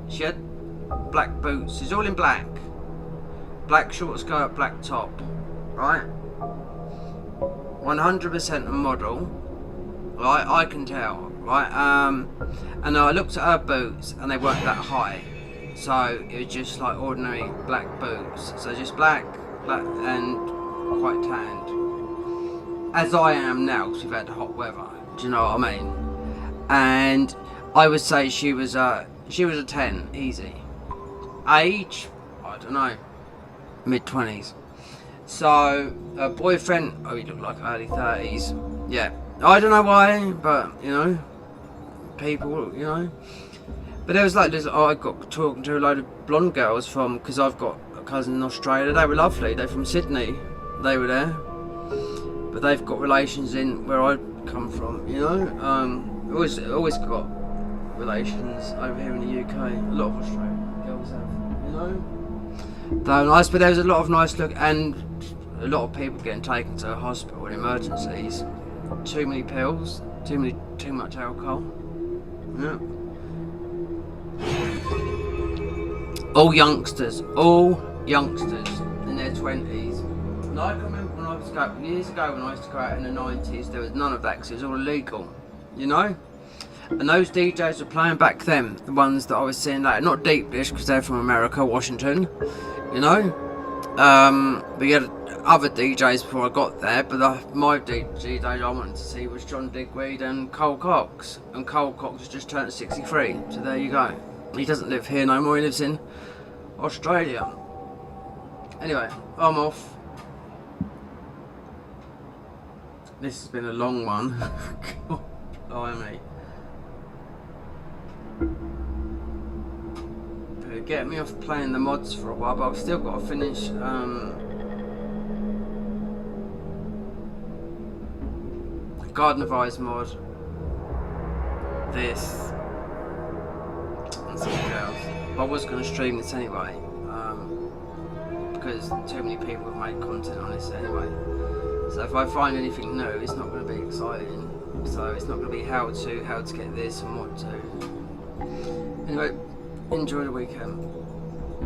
She had black boots. She's all in black. Black short skirt, black top. Right? 100% a model. Right? I can tell. Right? And I looked at her boots, and they weren't that high. So it was just like ordinary black boots. So just black, and quite tanned. As I am now, because we've had hot weather. Do you know what I mean? And I would say she was a 10, easy. Age, I don't know, mid-20s. So her boyfriend, he looked like early 30s. Yeah, I don't know why, but people, But there was like this. I got talking to a load of blonde girls because I've got a cousin in Australia. They were lovely. They're from Sydney. They were there. But they've got relations in where I come from, always got relations over here in the UK. A lot of Australian girls have, They're nice, but there was a lot of nice look and a lot of people getting taken to the hospital in emergencies. Too many pills, too much alcohol. Yeah. All youngsters in their 20s. And I can remember when I was years ago when I used to go out in the 90s, there was none of that because it was all illegal, And those DJs were playing back then, the ones that I was seeing later, not Deep Dish because they're from America, Washington, But you had other DJs before I got there, but my DJ I wanted to see was John Digweed and Cole Cox. And Cole Cox has just turned 63, so there you go. He doesn't live here no more, he lives in Australia. Anyway, I'm off. This has been a long one. God, blimey. It'll get me off playing the mods for a while, but I've still got to finish Garden of Eyes mod, this, and something else. But I was going to stream this anyway, because too many people have made content on this anyway. So if I find anything new, it's not going to be exciting. So it's not going to be how to get this and what to. Anyway, enjoy the weekend.